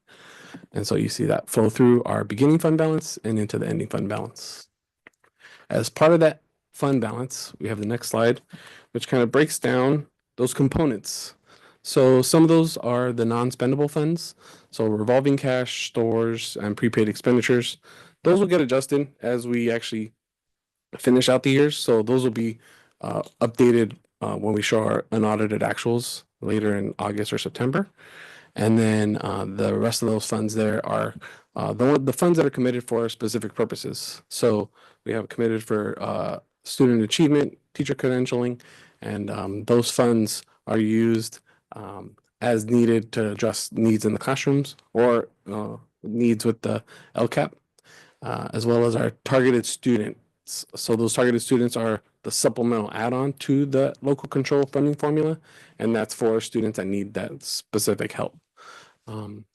And so you see that flow through our beginning fund balance and into the ending fund balance. As part of that fund balance, we have the next slide, which kind of breaks down those components. So some of those are the non-spendable funds. So revolving cash, stores, and prepaid expenditures. Those will get adjusted as we actually finish out the years. So those will be updated when we show our unaudited actuals later in August or September. And then the rest of those funds there are the funds that are committed for specific purposes. So we have committed for student achievement, teacher credentialing, and those funds are used as needed to address needs in the classrooms or needs with the LCAP, as well as our targeted students. So those targeted students are the supplemental add-on to the local control funding formula, and that's for students that need that specific help.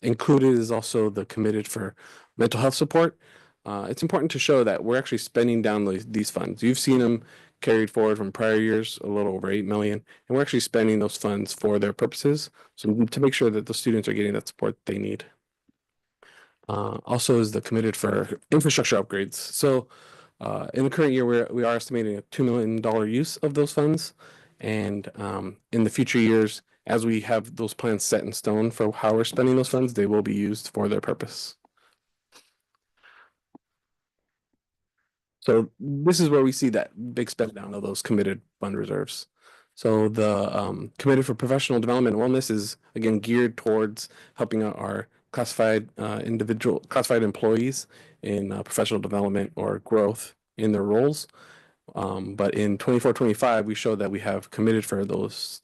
Included is also the committed for mental health support. It's important to show that we're actually spending down these funds. You've seen them carried forward from prior years, a little over 8 million, and we're actually spending those funds for their purposes. So to make sure that the students are getting that support they need. Also is the committed for infrastructure upgrades. So in the current year, we are estimating a $2 million use of those funds. And in the future years, as we have those plans set in stone for how we're spending those funds, they will be used for their purpose. So this is where we see that big spend down of those committed fund reserves. So the committed for professional development and wellness is again geared towards helping out our classified employees in professional development or growth in their roles. But in 24-25, we show that we have committed for those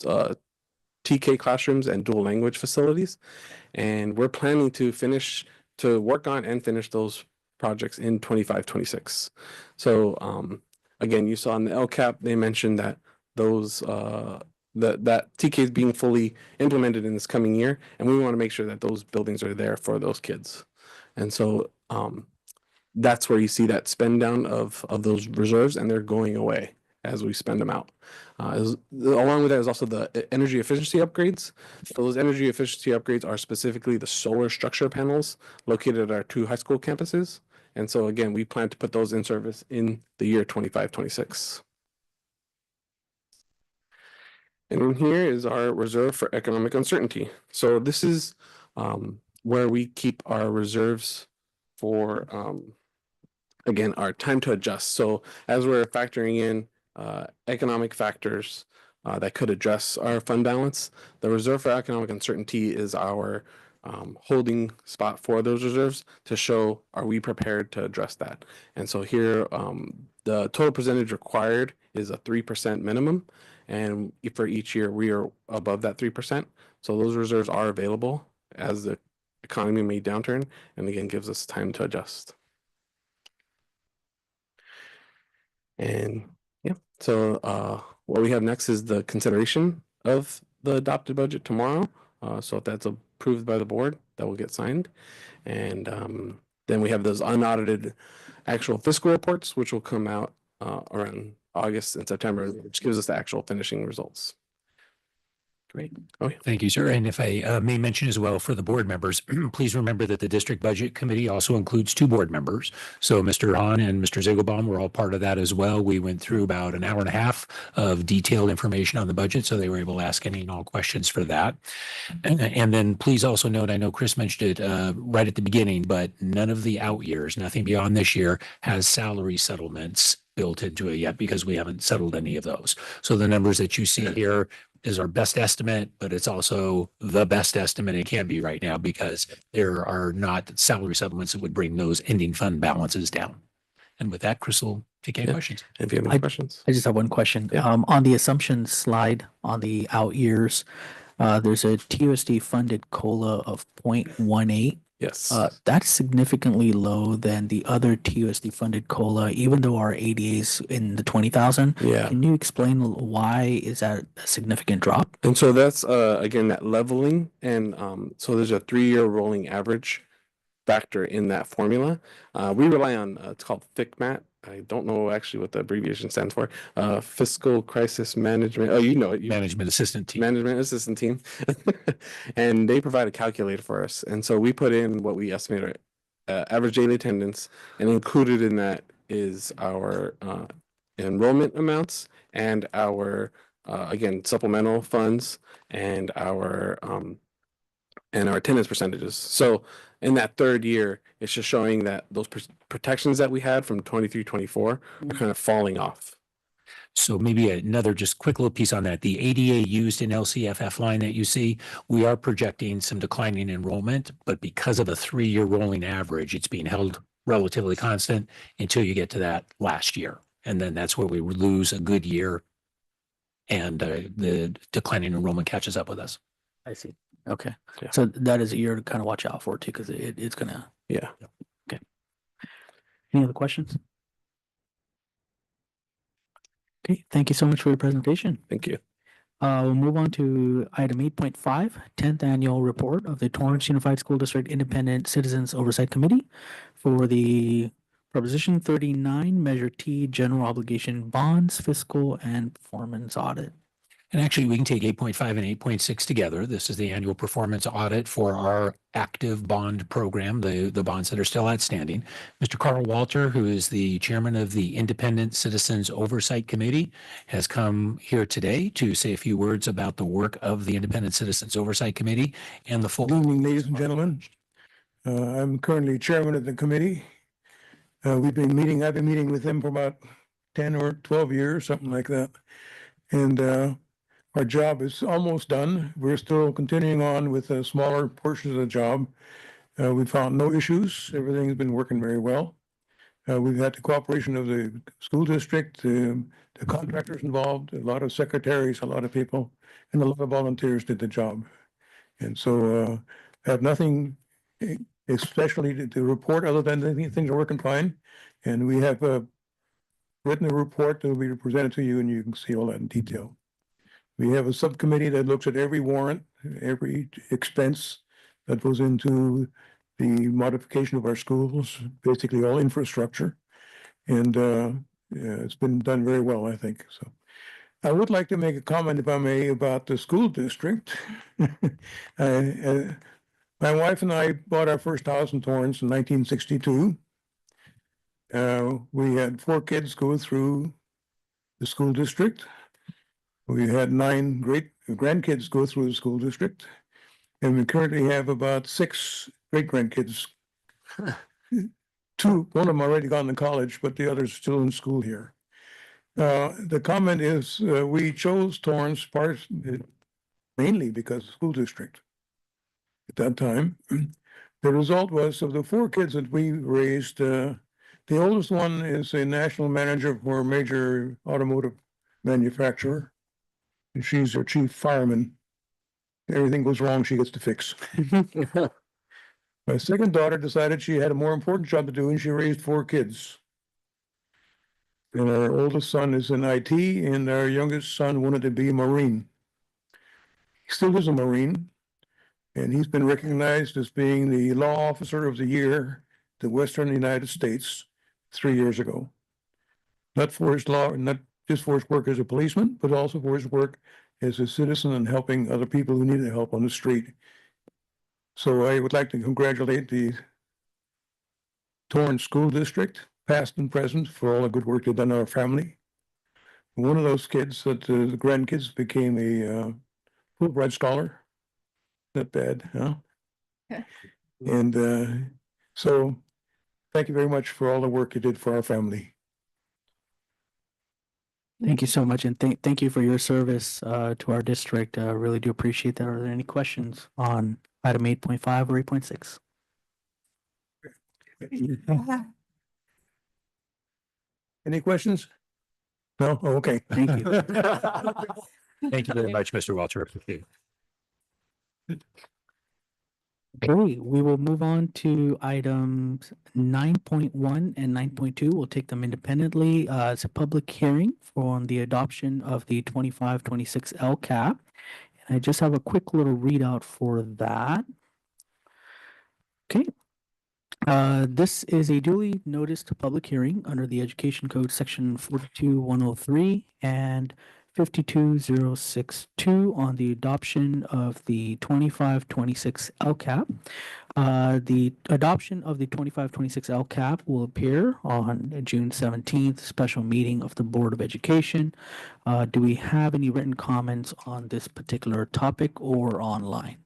TK classrooms and dual language facilities. And we're planning to work on and finish those projects in 25-26. So again, you saw in the LCAP, they mentioned that those that TK is being fully implemented in this coming year, and we want to make sure that those buildings are there for those kids. And so that's where you see that spend down of those reserves, and they're going away as we spend them out. Along with that is also the energy efficiency upgrades. So those energy efficiency upgrades are specifically the solar structure panels located at our 2 high school campuses. And so again, we plan to put those in service in the year 25-26. And in here is our reserve for economic uncertainty. So this is where we keep our reserves for, again, our time to adjust. So as we're factoring in economic factors that could address our fund balance, the reserve for economic uncertainty is our holding spot for those reserves to show, are we prepared to address that? And so here, the total percentage required is a 3% minimum. And for each year, we are above that 3%. So those reserves are available as the economy may downturn, and again, gives us time to adjust. And yeah, so what we have next is the consideration of the adopted budget tomorrow. So if that's approved by the board, that will get signed. And then we have those unaudited actual fiscal reports, which will come out around August and September, which gives us the actual finishing results. Great. Oh, yeah. Thank you, sir. And if I may mention as well for the board members, please remember that the district budget committee also includes 2 board members. So Mr. Hahn and Mr. Zigelbaum were all part of that as well. We went through about an hour and a half of detailed information on the budget, so they were able to ask any and all questions for that. And then please also note, I know Chris mentioned it right at the beginning, but none of the out years, nothing beyond this year, has salary settlements built into it yet because we haven't settled any of those. So the numbers that you see here is our best estimate, but it's also the best estimate it can be right now because there are not salary settlements that would bring those ending fund balances down. And with that, Chris will take any questions. If you have any questions. I just have one question. Yeah. On the assumption slide on the out years, there's a TUSD funded COLA of 0.18. Yes. That's significantly low than the other TUSD funded COLA, even though our ADA's in the 20,000. Yeah. Can you explain why is that a significant drop? And so that's again that leveling, and so there's a 3-year rolling average factor in that formula. We rely on it's called FICMAT. I don't know actually what the abbreviation stands for. Fiscal Crisis Management. Oh, you know it. Management assistant team. Management assistant team. And they provide a calculator for us. And so we put in what we estimate our average daily attendance, and included in that is our enrollment amounts and our again supplemental funds and our attendance percentages. So in that 3rd year, it's just showing that those protections that we had from 23-24 are kind of falling off. So maybe another just quick little piece on that. The ADA used in LCFF line that you see, we are projecting some declining enrollment, but because of a 3-year rolling average, it's being held relatively constant until you get to that last year. And then that's where we lose a good year and the declining enrollment catches up with us. I see. Okay. Yeah. So that is a year to kind of watch out for too, because it's gonna. Yeah. Okay. Any other questions? Okay, thank you so much for your presentation. Thank you. We'll move on to item 8.5, 10th annual report of the Torrance Unified School District Independent Citizens Oversight Committee for the Proposition 39, Measure T, General Obligation Bonds, Fiscal and Performance Audit. And actually, we can take 8.5 and 8.6 together. This is the annual performance audit for our active bond program, the bonds that are still outstanding. Mr. Carl Walter, who is the chairman of the Independent Citizens Oversight Committee, has come here today to say a few words about the work of the Independent Citizens Oversight Committee and the full. Good evening, ladies and gentlemen. I'm currently chairman of the committee. I've been meeting with them for about 10 or 12 years, something like that. And our job is almost done. We're still continuing on with smaller portions of the job. We found no issues. Everything's been working very well. We've had the cooperation of the school district, the contractors involved, a lot of secretaries, a lot of people, and a lot of volunteers did the job. And so I have nothing especially to report other than things are working fine. And we have written a report that will be presented to you and you can see all that in detail. We have a subcommittee that looks at every warrant, every expense that goes into the modification of our schools, basically all infrastructure. And it's been done very well, I think. So I would like to make a comment, if I may, about the school district. My wife and I bought our first house in Torrance in 1962. We had 4 kids go through the school district. We had 9 great grandkids go through the school district. And we currently have about 6 great grandkids. 2, one of them already gone to college, but the other's still in school here. The comment is we chose Torrance mainly because of the school district at that time. The result was of the 4 kids that we raised, the oldest one is a national manager for a major automotive manufacturer. And she's their chief fireman. Everything goes wrong, she gets to fix. My second daughter decided she had a more important job to do, and she raised 4 kids. And our oldest son is in IT, and our youngest son wanted to be a Marine. He still is a Marine, and he's been recognized as being the Law Officer of the Year to Western United States 3 years ago. Not just for his work as a policeman, but also for his work as a citizen and helping other people who needed help on the street. So I would like to congratulate the Torrance School District, past and present, for all the good work they've done in our family. One of those kids, the grandkids, became a Fulbright scholar. Not bad, huh? Yeah. And so thank you very much for all the work you did for our family. Thank you so much, and thank you for your service to our district. Really do appreciate that. Are there any questions on item 8.5 or 8.6? Any questions? No? Oh, okay. Thank you. Thank you very much, Mr. Walter. Okay, we will move on to items 9.1 and 9.2. We'll take them independently. It's a public hearing on the adoption of the 25-26 LCAP. And I just have a quick little readout for that. Okay. This is a duly noticed public hearing under the Education Code Section 42103 and 52062 on the adoption of the 25-26 LCAP. The adoption of the 25-26 LCAP will appear on June 17th, special meeting of the Board of Education. Do we have any written comments on this particular topic or online?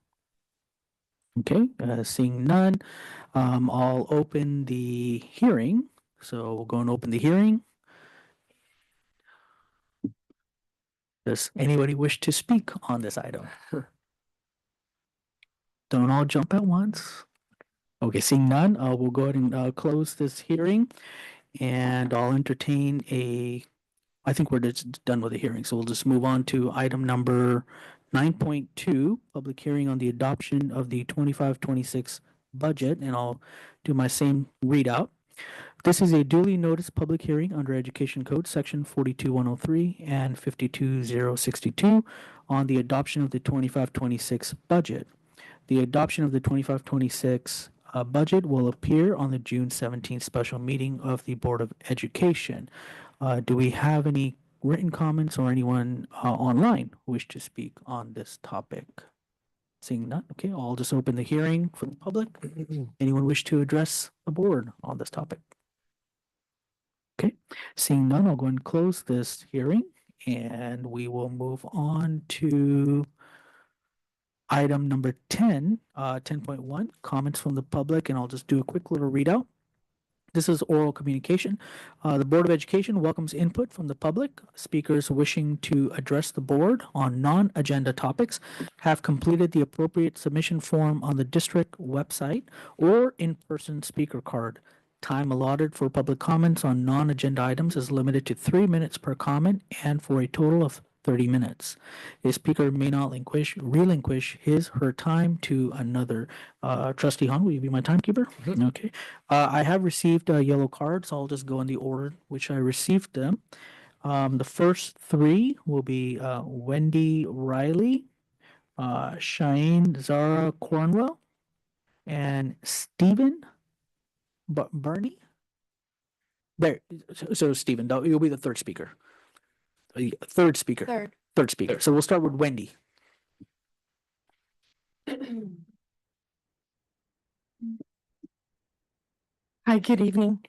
Okay, seeing none, I'll open the hearing. So we'll go and open the hearing. Does anybody wish to speak on this item? Don't all jump at once. Okay, seeing none, we'll go ahead and close this hearing, and I'll entertain I think we're just done with the hearing, so we'll just move on to item number 9.2, public hearing on the adoption of the 25-26 budget, and I'll do my same readout. This is a duly noticed public hearing under Education Code Section 42103 and 52062 on the adoption of the 25-26 budget. The adoption of the 25-26 budget will appear on the June 17th special meeting of the Board of Education. Do we have any written comments or anyone online who wish to speak on this topic? Seeing none, okay, I'll just open the hearing for the public. Anyone wish to address the board on this topic? Okay, seeing none, I'll go and close this hearing, and we will move on to item number 10, 10.1, comments from the public, and I'll just do a quick little readout. This is oral communication. The Board of Education welcomes input from the public. Speakers wishing to address the board on non-agenda topics have completed the appropriate submission form on the district website or in-person speaker card. Time allotted for public comments on non-agenda items is limited to 3 minutes per comment and for a total of 30 minutes. A speaker may not relinquish her time to another. Trustee Han, will you be my timekeeper? Mhm. Okay. I have received yellow cards. So I'll just go in the order which I received them. The first three will be Wendy Riley, Shane Zara Cornwell, and Stephen Barney. There. So Stephen, you'll be the third speaker. Third speaker. Third speaker. So we'll start with Wendy. Hi, good evening.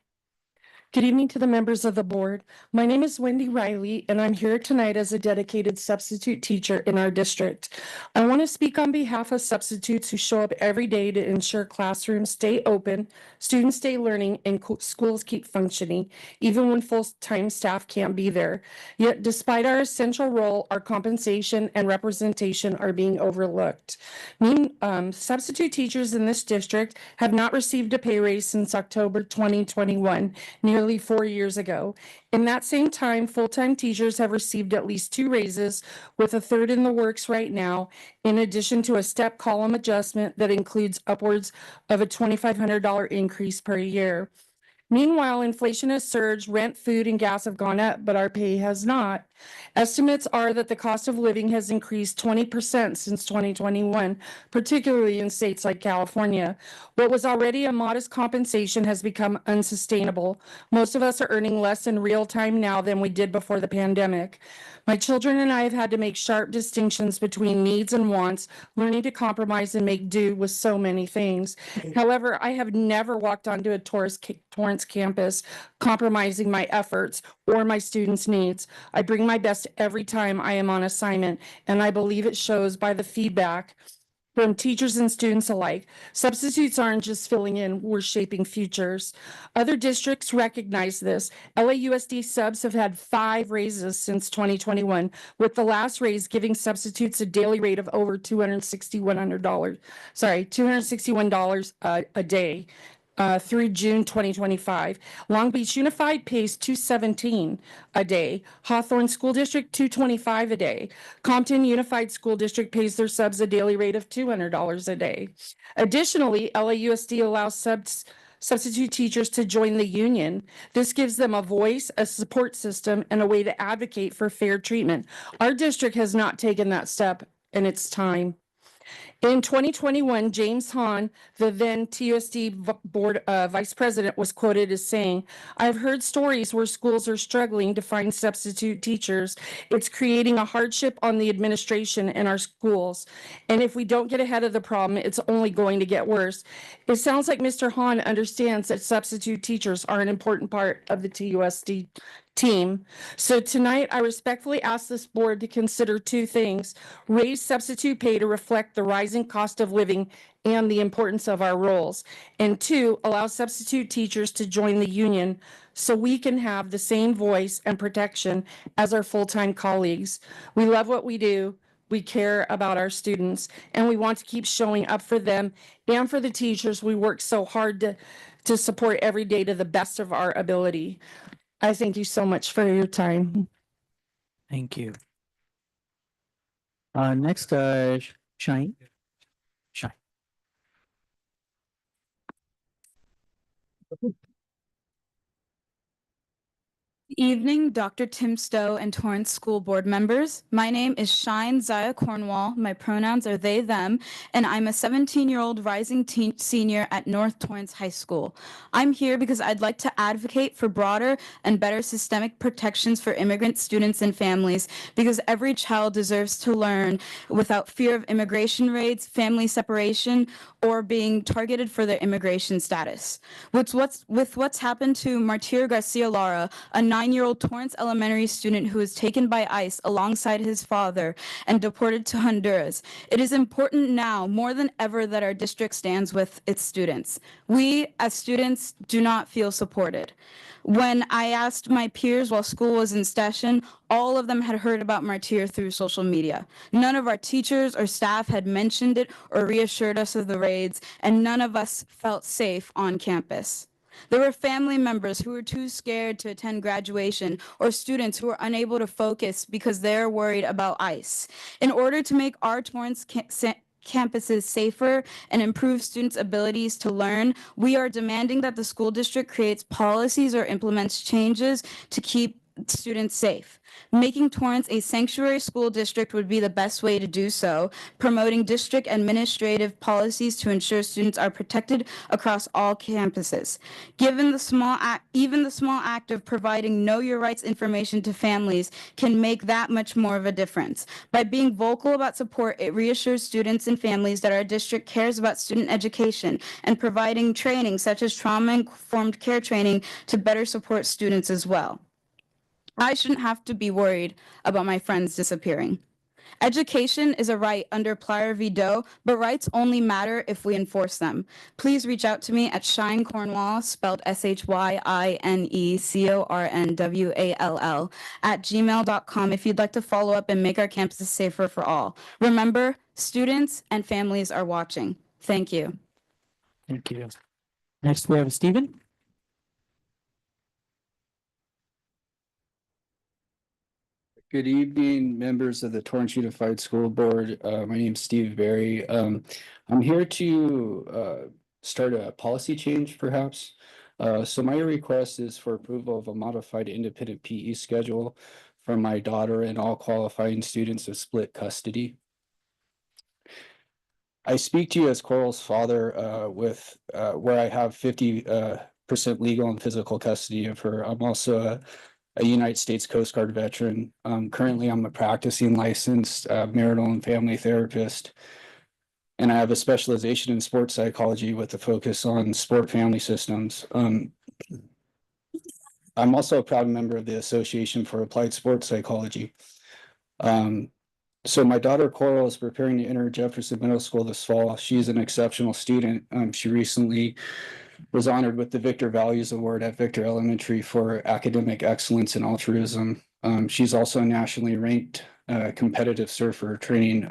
Good evening to the members of the board. My name is Wendy Riley, and I'm here tonight as a dedicated substitute teacher in our district. I want to speak on behalf of substitutes who show up every day to ensure classrooms stay open, students stay learning, and schools keep functioning, even when full-time staff can't be there. Yet despite our essential role, our compensation and representation are being overlooked. Substitute teachers in this district have not received a pay raise since October 2021, nearly 4 years ago. In that same time, full-time teachers have received at least 2 raises, with a third in the works right now, in addition to a step column adjustment that includes upwards of a $2,500 increase per year. Meanwhile, inflation has surged, rent, food, and gas have gone up, but our pay has not. Estimates are that the cost of living has increased 20% since 2021, particularly in states like California. What was already a modest compensation has become unsustainable. Most of us are earning less in real time now than we did before the pandemic. My children and I have had to make sharp distinctions between needs and wants, learning to compromise and make do with so many things. However, I have never walked onto a Torrance campus compromising my efforts or my students' needs. I bring my best every time I am on assignment, and I believe it shows by the feedback from teachers and students alike. Substitutes aren't just filling in, we're shaping futures. Other districts recognize this. LAUSD subs have had 5 raises since 2021, with the last raise giving substitutes a daily rate of over $261 a day. Through June 2025. Long Beach Unified pays $217 a day. Hawthorne School District $225 a day. Compton Unified School District pays their subs a daily rate of $200 a day. Additionally, LAUSD allows substitute teachers to join the union. This gives them a voice, a support system, and a way to advocate for fair treatment. Our district has not taken that step, and it's time. In 2021, James Hahn, the then TUSD board vice president, was quoted as saying, "I've heard stories where schools are struggling to find substitute teachers. It's creating a hardship on the administration in our schools. And if we don't get ahead of the problem, it's only going to get worse." It sounds like Mr. Hahn understands that substitute teachers are an important part of the TUSD team. So tonight, I respectfully ask this board to consider 2 things: raise substitute pay to reflect the rising cost of living and the importance of our roles, and 2, allow substitute teachers to join the union so we can have the same voice and protection as our full-time colleagues. We love what we do. We care about our students, and we want to keep showing up for them and for the teachers we work so hard to support every day to the best of our ability. I thank you so much for your time. Thank you. Next, Shine. Shine. Evening, Dr. Tim Stowe and Torrance School Board members. My name is Shine Zaya Cornwall. My pronouns are they, them, and I'm a 17-year-old rising senior at North Torrance High School. I'm here because I'd like to advocate for broader and better systemic protections for immigrant students and families, because every child deserves to learn without fear of immigration raids, family separation, or being targeted for their immigration status. With what's happened to Martir Garcia Lara, a 9-year-old Torrance Elementary student who was taken by ICE alongside his father and deported to Honduras, it is important now more than ever that our district stands with its students. We, as students, do not feel supported. When I asked my peers while school was in session, all of them had heard about Martir through social media. None of our teachers or staff had mentioned it or reassured us of the raids, and none of us felt safe on campus. There were family members who were too scared to attend graduation, or students who were unable to focus because they're worried about ICE. In order to make our Torrance campuses safer and improve students' abilities to learn, we are demanding that the school district creates policies or implements changes to keep students safe. Making Torrance a sanctuary school district would be the best way to do so, promoting district administrative policies to ensure students are protected across all campuses. Even the small act of providing know your rights information to families can make that much more of a difference. By being vocal about support, it reassures students and families that our district cares about student education and providing training such as trauma-informed care training to better support students as well. I shouldn't have to be worried about my friends disappearing. Education is a right under Plyer v. Doe, but rights only matter if we enforce them. Please reach out to me at Shine Cornwall, spelled SHYINECORNWALL, at gmail.com if you'd like to follow up and make our campuses safer for all. Remember, students and families are watching. Thank you. Thank you. Next, we have Stephen. Good evening, members of the Torrance Unified School Board. My name is Steve Berry. I'm here to start a policy change, perhaps. So my request is for approval of a modified independent PE schedule for my daughter and all qualifying students of split custody. I speak to you as Coral's father with where I have 50% legal and physical custody of her. I'm also a United States Coast Guard veteran. Currently, I'm a practicing licensed marital and family therapist, and I have a specialization in sports psychology with a focus on sport family systems. I'm also a proud member of the Association for Applied Sports Psychology. So my daughter Coral is preparing to enter Jefferson Middle School this fall. She's an exceptional student. She recently was honored with the Victor Values Award at Victor Elementary for academic excellence and altruism. She's also a nationally ranked competitive surfer, training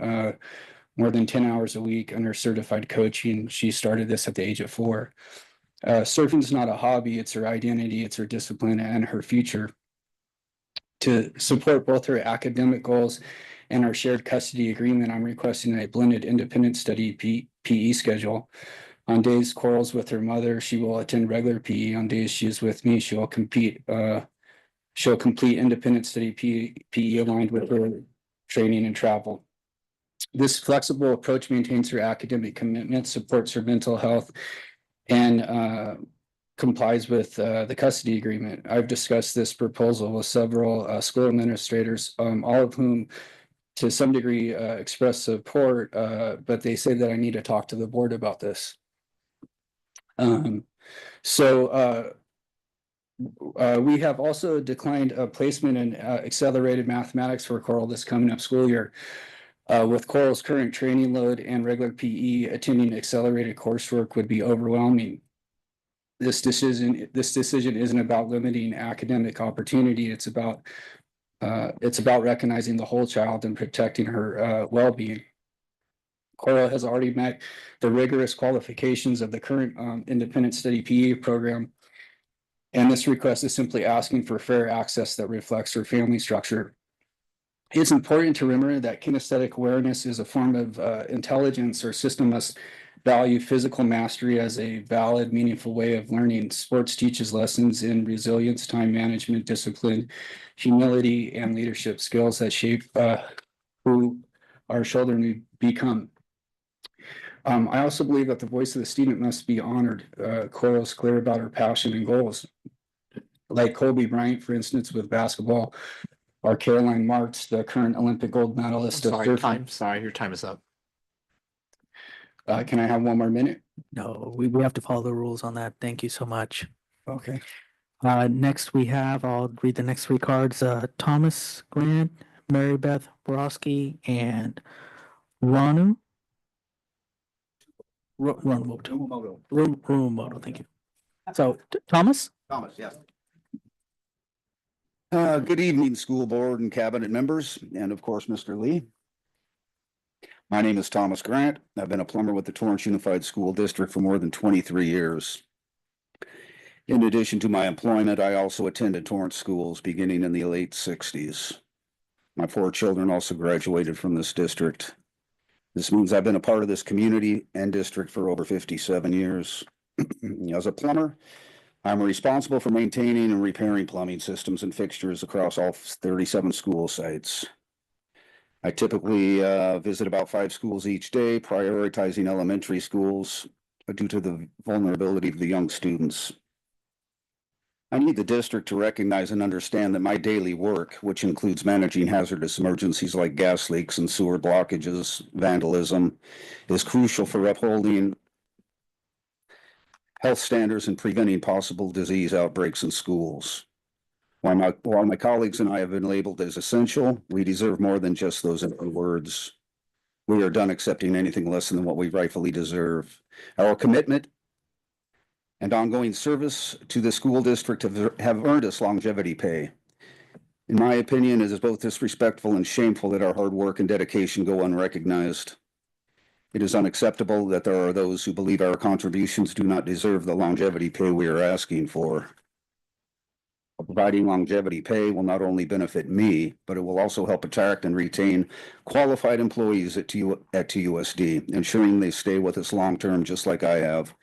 more than 10 hours a week under certified coaching. She started this at the age of 4. Surfing is not a hobby, it's her identity, it's her discipline and her future. To support both her academic goals and our shared custody agreement, I'm requesting a blended independent study PE schedule. On days Coral's with her mother, she will attend regular PE. On days she is with me, she'll complete independent study PE aligned with her training and travel. This flexible approach maintains her academic commitment, supports her mental health, and complies with the custody agreement. I've discussed this proposal with several school administrators, all of whom to some degree express support, but they say that I need to talk to the board about this. We have also declined a placement in accelerated mathematics for Coral this coming up school year. With Coral's current training load and regular PE, attending accelerated coursework would be overwhelming. This decision isn't about limiting academic opportunity. It's about recognizing the whole child and protecting her well-being. Coral has already met the rigorous qualifications of the current independent study PE program, and this request is simply asking for fair access that reflects her family structure. It's important to remember that kinesthetic awareness is a form of intelligence. Our system must value physical mastery as a valid, meaningful way of learning. Sports teaches lessons in resilience, time management, discipline, humility, and leadership skills that shape who our children become. I also believe that the voice of the student must be honored. Coral's clear about her passion and goals. Like Kobe Bryant, for instance, with basketball, or Caroline Marks, the current Olympic gold medalist. Sorry, your time is up. Can I have one more minute? No, we have to follow the rules on that. Thank you so much. Okay. Next we have, I'll read the next 3 cards, Thomas Grant, Mary Beth Borowski, and Ranu. Rumoto, thank you. So, Thomas? Thomas, yes. Good evening, school board and cabinet members, and of course, Mr. Lee. My name is Thomas Grant. I've been a plumber with the Torrance Unified School District for more than 23 years. In addition to my employment, I also attended Torrance schools beginning in the late 60s. My 4 children also graduated from this district. This means I've been a part of this community and district for over 57 years. As a plumber, I'm responsible for maintaining and repairing plumbing systems and fixtures across all 37 school sites. I typically visit about 5 schools each day, prioritizing elementary schools due to the vulnerability of the young students. I need the district to recognize and understand that my daily work, which includes managing hazardous emergencies like gas leaks and sewer blockages, vandalism, is crucial for upholding health standards and preventing possible disease outbreaks in schools. While my colleagues and I have been labeled as essential, we deserve more than just those empty words. We are done accepting anything less than what we rightfully deserve. Our commitment and ongoing service to the school district have earned us longevity pay. In my opinion, it is both disrespectful and shameful that our hard work and dedication go unrecognized. It is unacceptable that there are those who believe our contributions do not deserve the longevity pay we are asking for. Providing longevity pay will not only benefit me, but it will also help attract and retain qualified employees at TUSD, ensuring they stay with us long-term just like I have.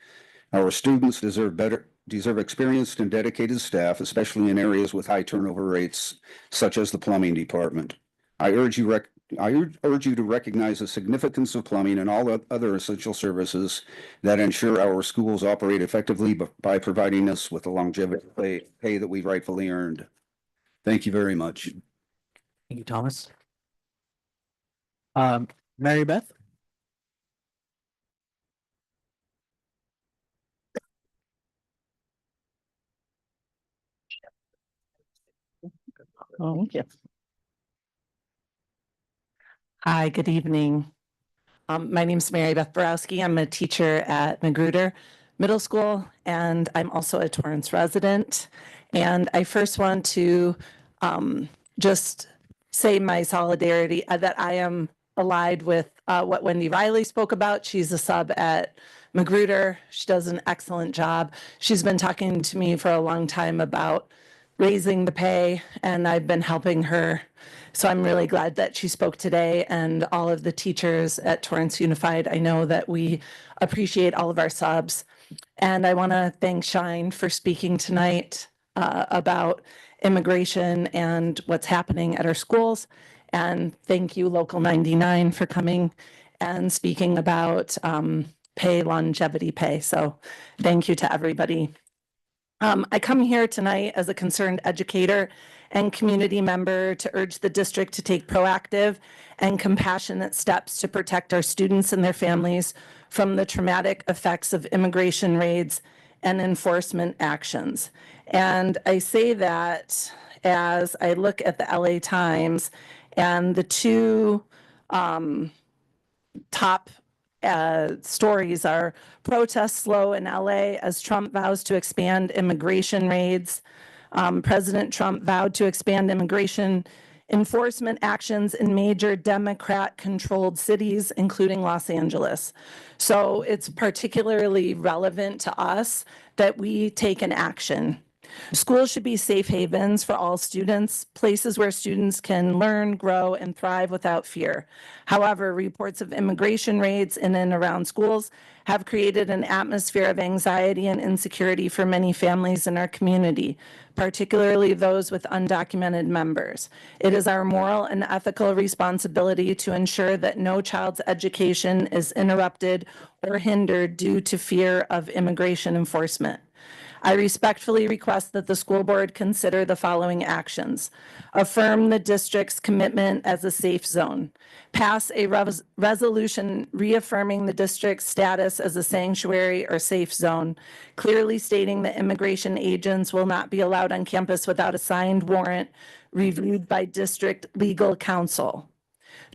Our students deserve experienced and dedicated staff, especially in areas with high turnover rates, such as the plumbing department. I urge you to recognize the significance of plumbing and all other essential services that ensure our schools operate effectively by providing us with the longevity pay that we rightfully earned. Thank you very much. Thank you, Thomas. Mary Beth? Oh, yes. Hi, good evening. My name is Mary Beth Borowski. I'm a teacher at Magruder Middle School, and I'm also a Torrance resident. And I first want to just say my solidarity that I am allied with what Wendy Riley spoke about. She's a sub at Magruder. She does an excellent job. She's been talking to me for a long time about raising the pay, and I've been helping her. So I'm really glad that she spoke today, and all of the teachers at Torrance Unified. I know that we appreciate all of our subs. And I want to thank Shine for speaking tonight about immigration and what's happening at our schools. And thank you, Local 99, for coming and speaking about longevity pay. So thank you to everybody. I come here tonight as a concerned educator and community member to urge the district to take proactive and compassionate steps to protect our students and their families from the traumatic effects of immigration raids and enforcement actions. And I say that as I look at the LA Times and the two top stories are protests slow in LA as Trump vows to expand immigration raids. President Trump vowed to expand immigration enforcement actions in major Democrat-controlled cities, including Los Angeles. So it's particularly relevant to us that we take an action. Schools should be safe havens for all students, places where students can learn, grow, and thrive without fear. However, reports of immigration raids in and around schools have created an atmosphere of anxiety and insecurity for many families in our community, particularly those with undocumented members. It is our moral and ethical responsibility to ensure that no child's education is interrupted or hindered due to fear of immigration enforcement. I respectfully request that the school board consider the following actions. Affirm the district's commitment as a safe zone. Pass a resolution reaffirming the district's status as a sanctuary or safe zone, clearly stating that immigration agents will not be allowed on campus without a signed warrant reviewed by district legal counsel.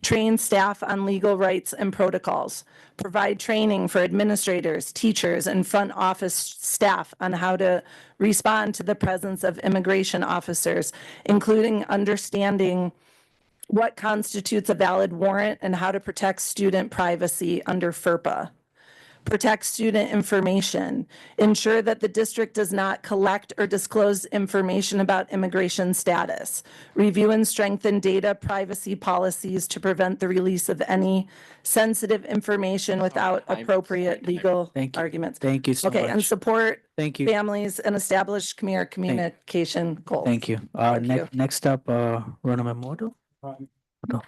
Train staff on legal rights and protocols. Provide training for administrators, teachers, and front office staff on how to respond to the presence of immigration officers, including understanding what constitutes a valid warrant and how to protect student privacy under FERPA. protect student information, ensure that the district does not collect or disclose information about immigration status, review and strengthen data privacy policies to prevent the release of any sensitive information without appropriate legal Thank you. arguments. Thank you so Okay, and much. support Thank you. families and establish communication goals. Thank you. Thank you. Next up, Rona Mamoto. No.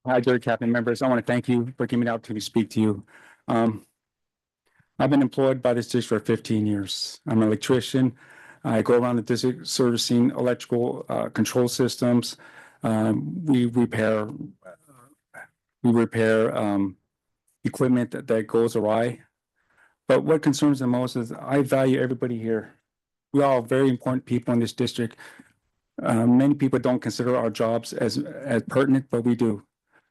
Hi, Board of Cabinet members. I want to thank you for giving me the opportunity to speak to you. I've been employed by this district for 15 years. I'm an electrician. I go around the district servicing electrical control systems. We repair equipment that goes awry. But what concerns me most is I value everybody here. We all are very important people in this district. Many people don't consider our jobs as pertinent, but we do.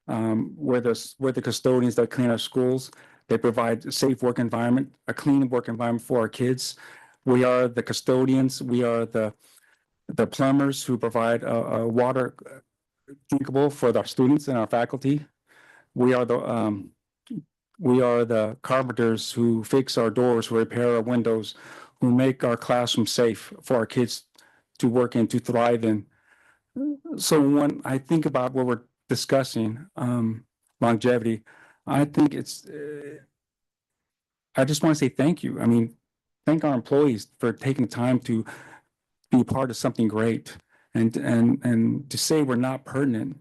We're the custodians that clean our schools. They provide a safe work environment, a clean work environment for our kids. We are the custodians. We are the plumbers who provide water drinkable for our students and our faculty. We are the carpenters who fix our doors, who repair our windows, who make our classroom safe for our kids to work in, to thrive in. So when I think about what we're discussing, longevity, I think I just want to say thank you. I mean, thank our employees for taking time to be part of something great, and to say we're not pertinent.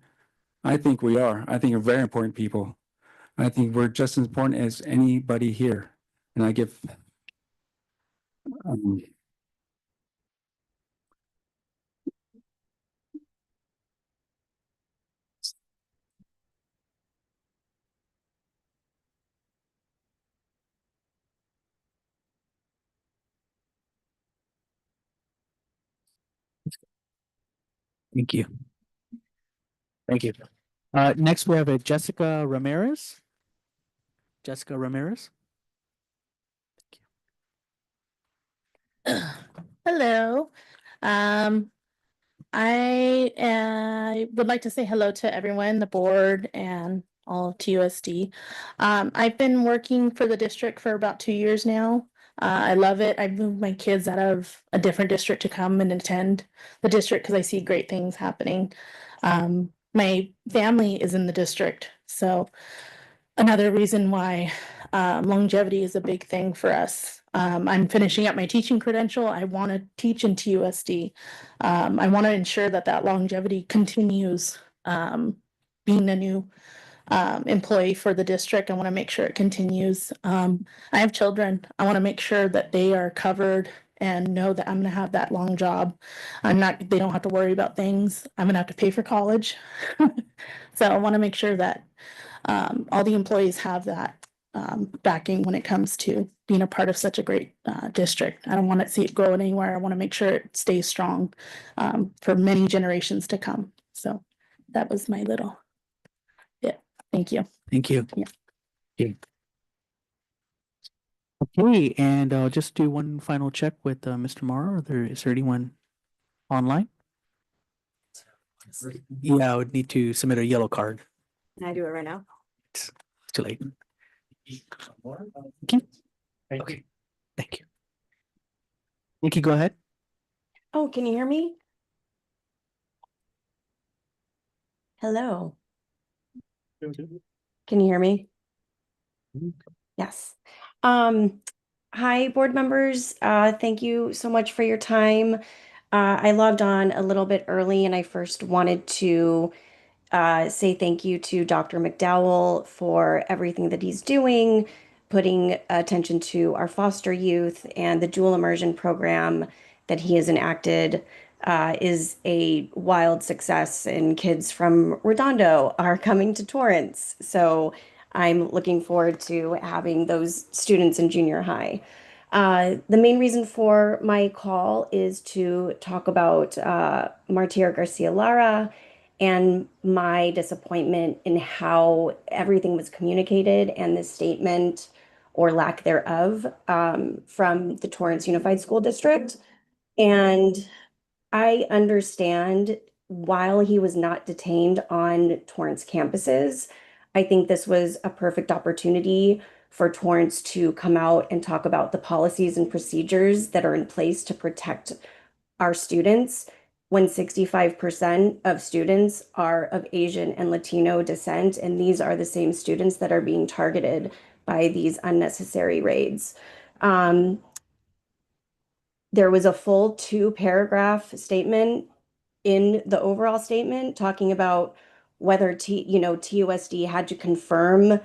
I think we are. I think we're very important people. I think we're just as important as anybody here. And I give Thank you. Thank you. Next we have Jessica Ramirez. Jessica Ramirez. Hello. I would like to say hello to everyone, the board and all of TUSD. I've been working for the district for about 2 years now. I love it. I've moved my kids out of a different district to come and attend the district because I see great things happening. My family is in the district, so another reason why longevity is a big thing for us. I'm finishing up my teaching credential. I want to teach in TUSD. I want to ensure that longevity continues. Being a new employee for the district, I want to make sure it continues. I have children. I want to make sure that they are covered and know that I'm going to have that long job. They don't have to worry about things. I'm going to have to pay for college. So I want to make sure that all the employees have that backing when it comes to being a part of such a great district. I don't want to see it go anywhere. I want to make sure it stays strong for many generations to come. So that was my little, thank you. Thank you. Yeah. Okay, and I'll just do one final check with Mr. Morrow. Is there anyone online? Yeah, I would need to submit a yellow card. Can I do it right now? It's too late. Okay. Okay. Thank you. Nikki, go ahead. Oh, can you hear me? Hello. Can you hear me? Yes. Hi, board members. Thank you so much for your time. I logged on a little bit early and I first wanted to say thank you to Dr. McDowell for everything that he's doing, putting attention to our foster youth, and the dual immersion program that he has enacted is a wild success, and kids from Redondo are coming to Torrance. So I'm looking forward to having those students in junior high. The main reason for my call is to talk about Martier Garcia Lara and my disappointment in how everything was communicated and the statement or lack thereof from the Torrance Unified School District. And I understand while he was not detained on Torrance campuses, I think this was a perfect opportunity for Torrance to come out and talk about the policies and procedures that are in place to protect our students when 65% of students are of Asian and Latino descent, and these are the same students that are being targeted by these unnecessary raids. There was a full 2-paragraph statement in the overall statement talking about whether TUSD had to confirm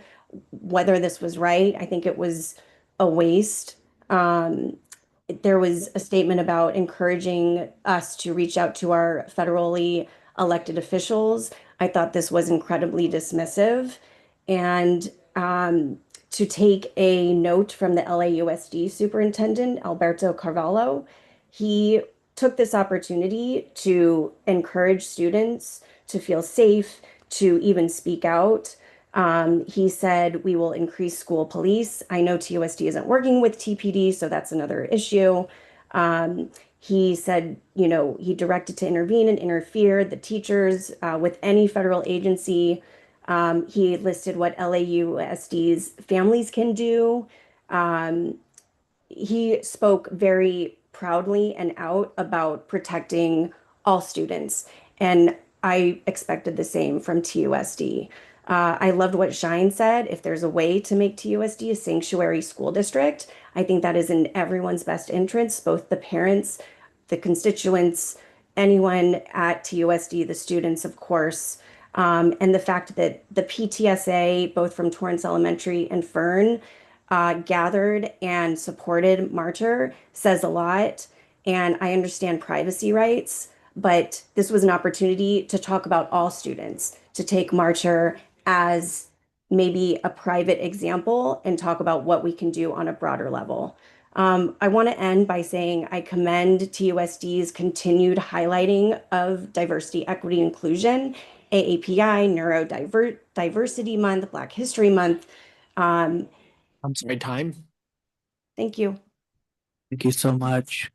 whether this was right. I think it was a waste. There was a statement about encouraging us to reach out to our federally elected officials. I thought this was incredibly dismissive. And to take a note from the LAUSD superintendent, Alberto Carvalho, he took this opportunity to encourage students to feel safe, to even speak out. He said, we will increase school police. I know TUSD isn't working with TPD, so that's another issue. He said, he directed to intervene and interfere the teachers with any federal agency. He listed what LAUSD's families can do. He spoke very proudly and out about protecting all students. And I expected the same from TUSD. I loved what Shine said. If there's a way to make TUSD a sanctuary school district, I think that is in everyone's best interest, both the parents, the constituents, anyone at TUSD, the students, of course. And the fact that the PTSA, both from Torrance Elementary and Fern, gathered and supported Martyr says a lot. And I understand privacy rights, but this was an opportunity to talk about all students, to take Martyr as maybe a private example and talk about what we can do on a broader level. I want to end by saying I commend TUSD's continued highlighting of diversity, equity, inclusion, AAPI, Neurodiversity Month, Black History Month. I'm sorry, time. Thank you. Thank you so much.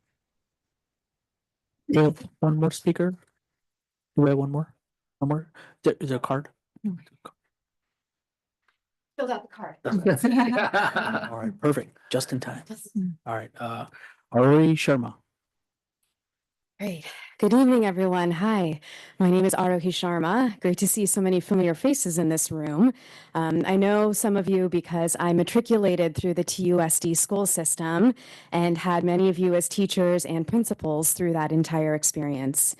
We have one more speaker. Do we have one more? One more? Is there a card? Filled out the card. All right, perfect. Just in time. All right, Ari Sharma. Great. Good evening, everyone. Hi, my name is Arohi Sharma. Great to see so many familiar faces in this room. I know some of you because I matriculated through the TUSD school system and had many of you as teachers and principals through that entire experience.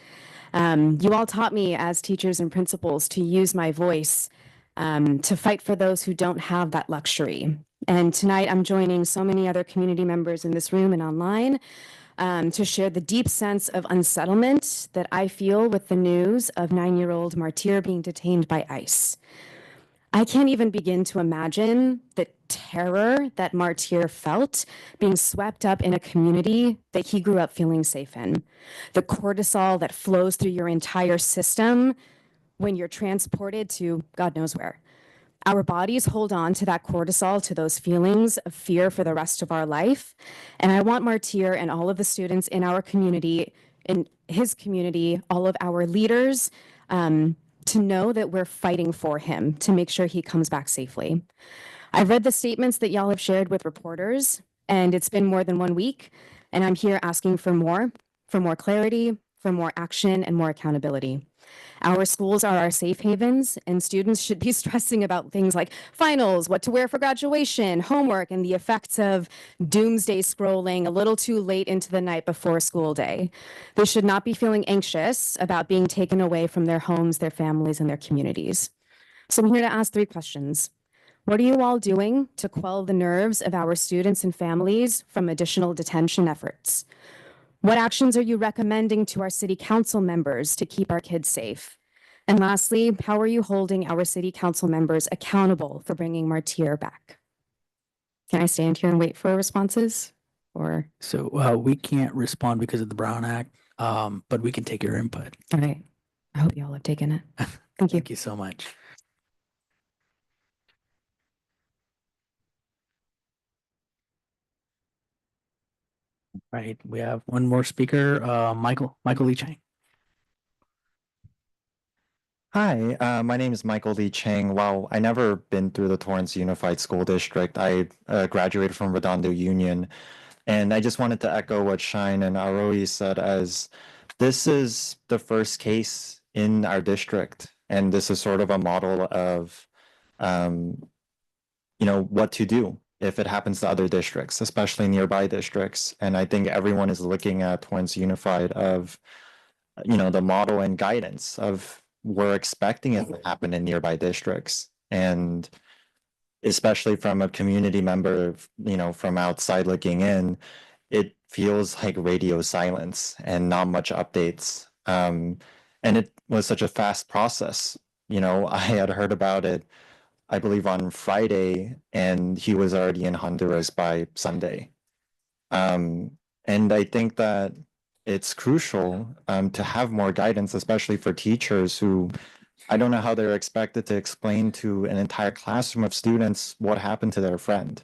You all taught me as teachers and principals to use my voice to fight for those who don't have that luxury. And tonight I'm joining so many other community members in this room and online to share the deep sense of unsettlement that I feel with the news of 9-year-old Martyr being detained by ICE. I can't even begin to imagine the terror that Martyr felt being swept up in a community that he grew up feeling safe in. The cortisol that flows through your entire system when you're transported to God knows where. Our bodies hold on to that cortisol, to those feelings of fear for the rest of our life. And I want Martyr and all of the students in our community, in his community, all of our leaders, to know that we're fighting for him to make sure he comes back safely. I've read the statements that y'all have shared with reporters, and it's been more than 1 week, and I'm here asking for more clarity, for more action, and more accountability. Our schools are our safe havens, and students should be stressing about things like finals, what to wear for graduation, homework, and the effects of doomsday scrolling a little too late into the night before school day. They should not be feeling anxious about being taken away from their homes, their families, and their communities. So I'm here to ask 3 questions. What are you all doing to quell the nerves of our students and families from additional detention efforts? What actions are you recommending to our city council members to keep our kids safe? And lastly, how are you holding our city council members accountable for bringing Martyr back? Can I stand here and wait for responses? Or So we can't respond because of the Brown Act, but we can take your input. all right, I hope you all have taken it. Thank you. Thank you so much. Right, we have one more speaker, Michael Lee Chang. Hi, my name is Michael Lee Chang. Wow, I never been through the Torrance Unified School District. I graduated from Redondo Union, and I just wanted to echo what Shine and Aroi said, as this is the first case in our district, and this is sort of a model of, what to do if it happens to other districts, especially nearby districts. And I think everyone is looking at Torrance Unified of, the model and guidance of we're expecting it to happen in nearby districts. And especially from a community member, from outside looking in, it feels like radio silence and not much updates. And it was such a fast process. I had heard about it, I believe, on Friday, and he was already in Honduras by Sunday. And I think that it's crucial to have more guidance, especially for teachers who, I don't know how they're expected to explain to an entire classroom of students what happened to their friend.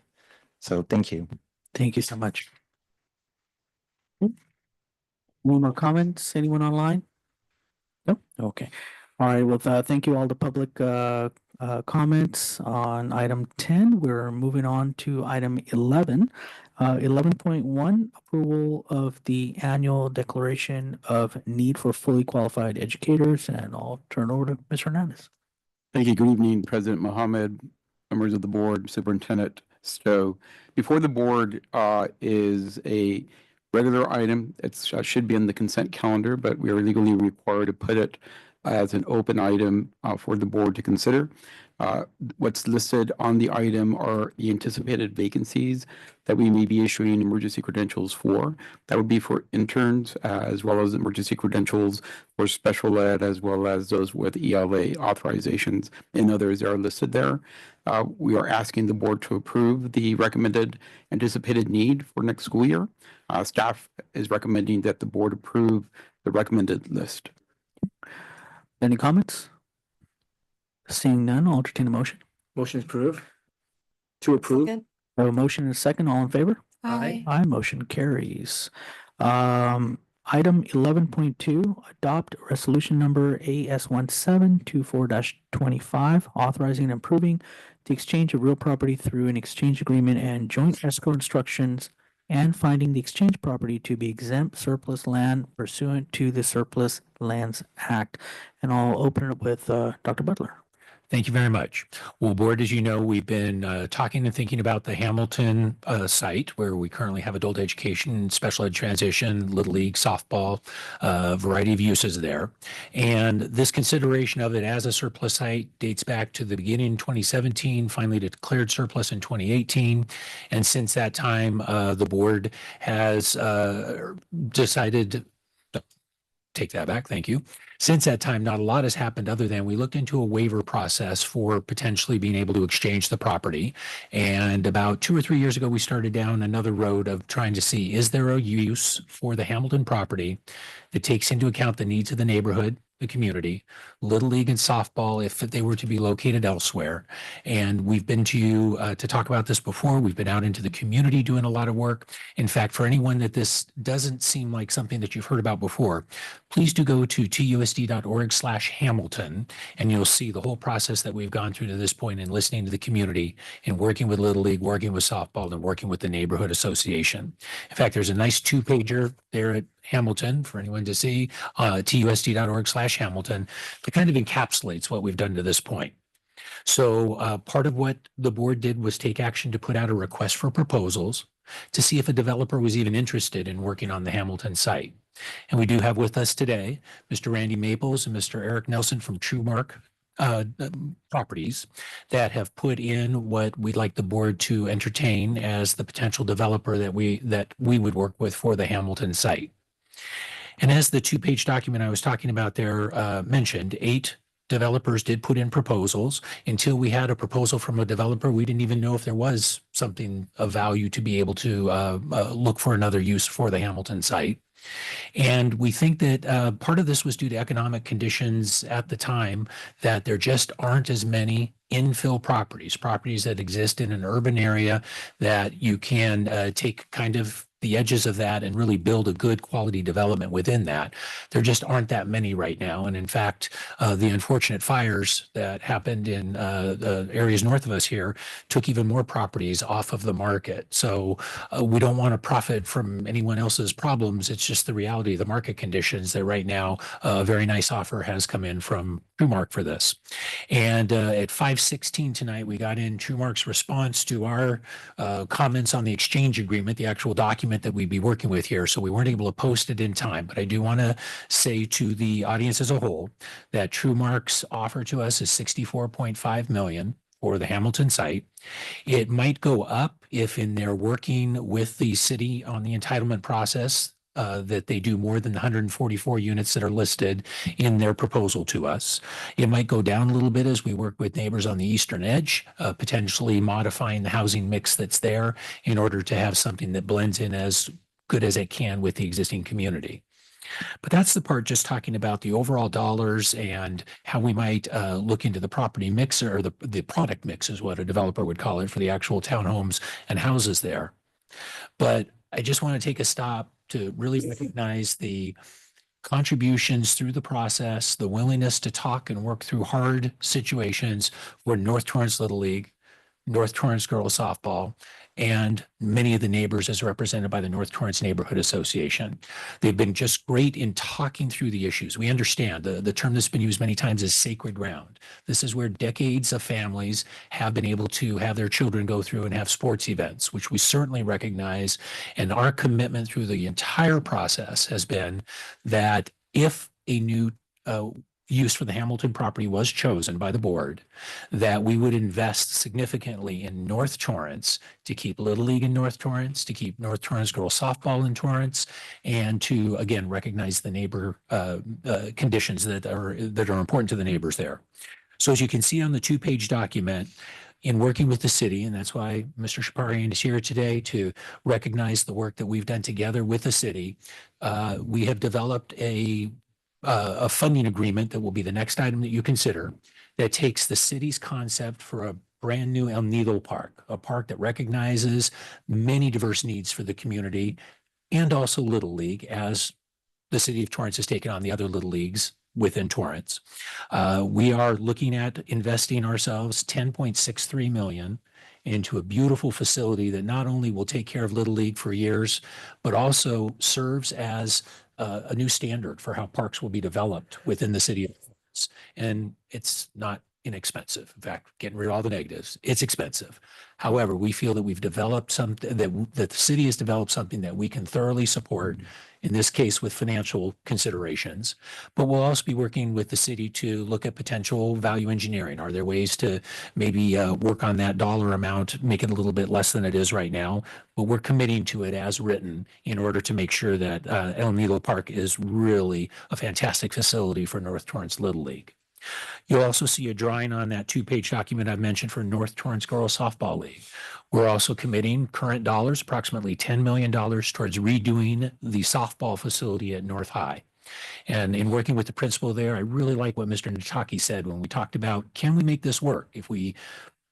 So thank you. Thank you so much. Any more comments? Anyone online? Nope. Okay. All right. Well, thank you all the public comments on item 10. We're moving on to item 11. 11.1, approval of the annual declaration of need for fully qualified educators. And I'll turn over to Ms. Hernandez. Thank you. Good evening, President Mohammed, members of the board, Superintendent Stowe. Before the board is a regular item. It should be in the consent calendar, but we are legally required to put it as an open item for the board to consider. What's listed on the item are the anticipated vacancies that we may be issuing emergency credentials for. That would be for interns as well as emergency credentials for special ed, as well as those with ELA authorizations and others are listed there. We are asking the board to approve the recommended anticipated need for next school year. Staff is recommending that the board approve the recommended list. Any comments? Seeing none, I'll entertain a motion. Motion approved. To approve. I have a motion and a second. All in favor? Aye. Aye, motion carries. Item 11.2, adopt resolution number AS1724-25, authorizing and approving the exchange of real property through an exchange agreement and joint escrow instructions, and finding the exchange property to be exempt surplus land pursuant to the Surplus Lands Act. And I'll open it with Dr. Butler. Thank you very much. Well, board, as you know, we've been talking and thinking about the Hamilton site where we currently have adult education, special ed transition, Little League, softball, a variety of uses there. And this consideration of it as a surplus site dates back to the beginning in 2017, finally declared surplus in 2018. And since that time, the board has decided, take that back, thank you. Since that time, not a lot has happened other than we looked into a waiver process for potentially being able to exchange the property. And about 2 or 3 years ago, we started down another road of trying to see, is there a use for the Hamilton property that takes into account the needs of the neighborhood, the community, Little League and softball, if they were to be located elsewhere. And we've been to you to talk about this before. We've been out into the community doing a lot of work. In fact, for anyone that this doesn't seem like something that you've heard about before, please do go to TUSD.org/Hamilton, and you'll see the whole process that we've gone through to this point in listening to the community and working with Little League, working with softball, and working with the neighborhood association. In fact, there's a nice 2-pager there at Hamilton for anyone to see, TUSD.org/Hamilton, that kind of encapsulates what we've done to this point. So part of what the board did was take action to put out a request for proposals to see if a developer was even interested in working on the Hamilton site. And we do have with us today Mr. Randy Maples and Mr. Eric Nelson from Truemark Properties that have put in what we'd like the board to entertain as the potential developer that we would work with for the Hamilton site. And as the 2-page document I was talking about there mentioned, 8 developers did put in proposals. Until we had a proposal from a developer, we didn't even know if there was something of value to be able to look for another use for the Hamilton site. And we think that part of this was due to economic conditions at the time, that there just aren't as many infill properties that exist in an urban area that you can take kind of the edges of that and really build a good quality development within that. There just aren't that many right now. And in fact, the unfortunate fires that happened in the areas north of us here took even more properties off of the market. So we don't want to profit from anyone else's problems. It's just the reality of the market conditions that right now a very nice offer has come in from TrueMark for this. And at 5:16 tonight, we got in TrueMark's response to our comments on the exchange agreement, the actual document that we'd be working with here. So we weren't able to post it in time, but I do want to say to the audience as a whole that TrueMark's offer to us is $64.5 million for the Hamilton site. It might go up if in their working with the city on the entitlement process, that they do more than the 144 units that are listed in their proposal to us. It might go down a little bit as we work with neighbors on the eastern edge, potentially modifying the housing mix that's there in order to have something that blends in as good as it can with the existing community. But that's the part just talking about the overall dollars and how we might look into the property mix, or the product mix is what a developer would call it, for the actual townhomes and houses there. But I just want to take a stop to really recognize the contributions through the process, the willingness to talk and work through hard situations for North Torrance Little League, North Torrance Girls Softball, and many of the neighbors as represented by the North Torrance Neighborhood Association. They've been just great in talking through the issues. We understand the term that's been used many times is sacred ground. This is where decades of families have been able to have their children go through and have sports events, which we certainly recognize. And our commitment through the entire process has been that if a new use for the Hamilton property was chosen by the board, that we would invest significantly in North Torrance to keep Little League in North Torrance, to keep North Torrance Girls Softball in Torrance, and to, again, recognize the neighbor conditions that are important to the neighbors there. So as you can see on the two-page document, in working with the city, and that's why Mr. Shaparian is here today to recognize the work that we've done together with the city, we have developed a funding agreement that will be the next item that you consider, that takes the city's concept for a brand new El Nido Park, a park that recognizes many diverse needs for the community and also Little League, as the city of Torrance has taken on the other Little Leagues within Torrance. We are looking at investing ourselves $10.63 million into a beautiful facility that not only will take care of Little League for years, but also serves as a new standard for how parks will be developed within the city of Torrance. And it's not inexpensive. In fact, getting rid of all the negatives, it's expensive. However, we feel that we've developed something, that the city has developed something that we can thoroughly support, in this case with financial considerations, but we'll also be working with the city to look at potential value engineering. Are there ways to maybe work on that dollar amount, make it a little bit less than it is right now, but we're committing to it as written in order to make sure that El Nido Park is really a fantastic facility for North Torrance Little League. You'll also see a drawing on that two-page document I've mentioned for North Torrance Girls Softball League. We're also committing current dollars, approximately $10 million, towards redoing the softball facility at North High. And in working with the principal there, I really like what Mr. Nataki said when we talked about, can we make this work? If we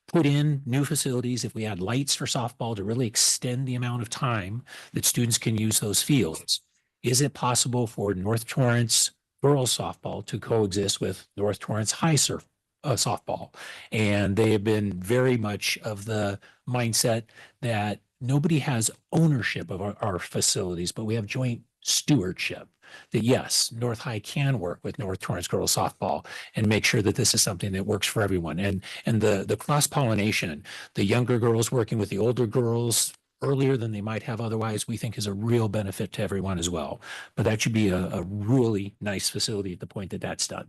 put in new facilities, if we add lights for softball to really extend the amount of time that students can use those fields, is it possible for North Torrance girls softball to coexist with North Torrance high softball? And they have been very much of the mindset that nobody has ownership of our facilities, but we have joint stewardship. That yes, North High can work with North Torrance girls softball and make sure that this is something that works for everyone. And the cross-pollination, the younger girls working with the older girls earlier than they might have otherwise, we think is a real benefit to everyone as well. But that should be a really nice facility at the point that that's done.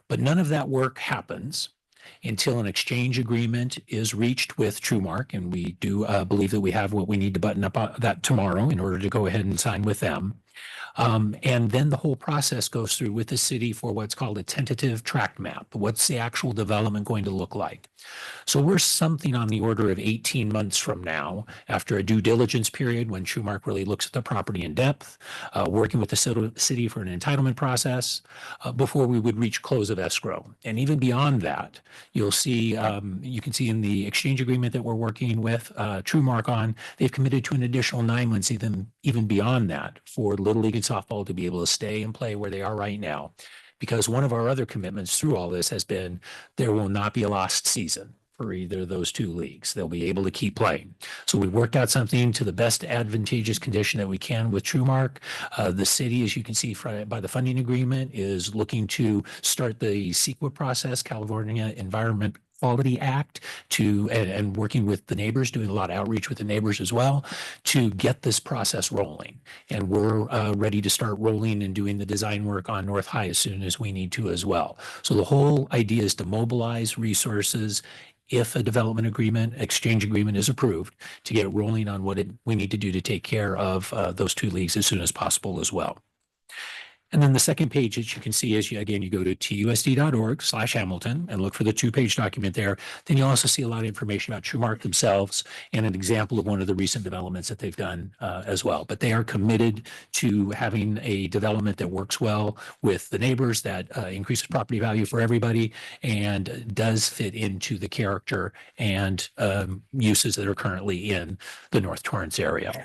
But none of that work happens until an exchange agreement is reached with TrueMark, and we do believe that we have what we need to button up that tomorrow in order to go ahead and sign with them. And then the whole process goes through with the city for what's called a tentative track map. What's the actual development going to look like? So we're something on the order of 18 months from now, after a due diligence period when TrueMark really looks at the property in depth, working with the city for an entitlement process, before we would reach close of escrow. And even beyond that, you'll see, you can see in the exchange agreement that we're working with TrueMark on, they've committed to an additional 9 months, even beyond that, for Little League and softball to be able to stay and play where they are right now. Because one of our other commitments through all this has been there will not be a lost season for either of those two leagues. They'll be able to keep playing. So we worked out something to the best advantageous condition that we can with TrueMark. The city, as you can see by the funding agreement, is looking to start the CEQA process, California Environment Quality Act, and working with the neighbors, doing a lot of outreach with the neighbors as well, to get this process rolling. And we're ready to start rolling and doing the design work on North High as soon as we need to as well. So the whole idea is to mobilize resources if a development agreement, exchange agreement is approved, to get rolling on what we need to do to take care of those two leagues as soon as possible as well. And then the second page that you can see is, again, you go to TUSD.org/Hamilton and look for the 2-page document there. Then you'll also see a lot of information about TrueMark themselves and an example of one of the recent developments that they've done as well. But they are committed to having a development that works well with the neighbors, that increases property value for everybody, and does fit into the character and uses that are currently in the North Torrance area.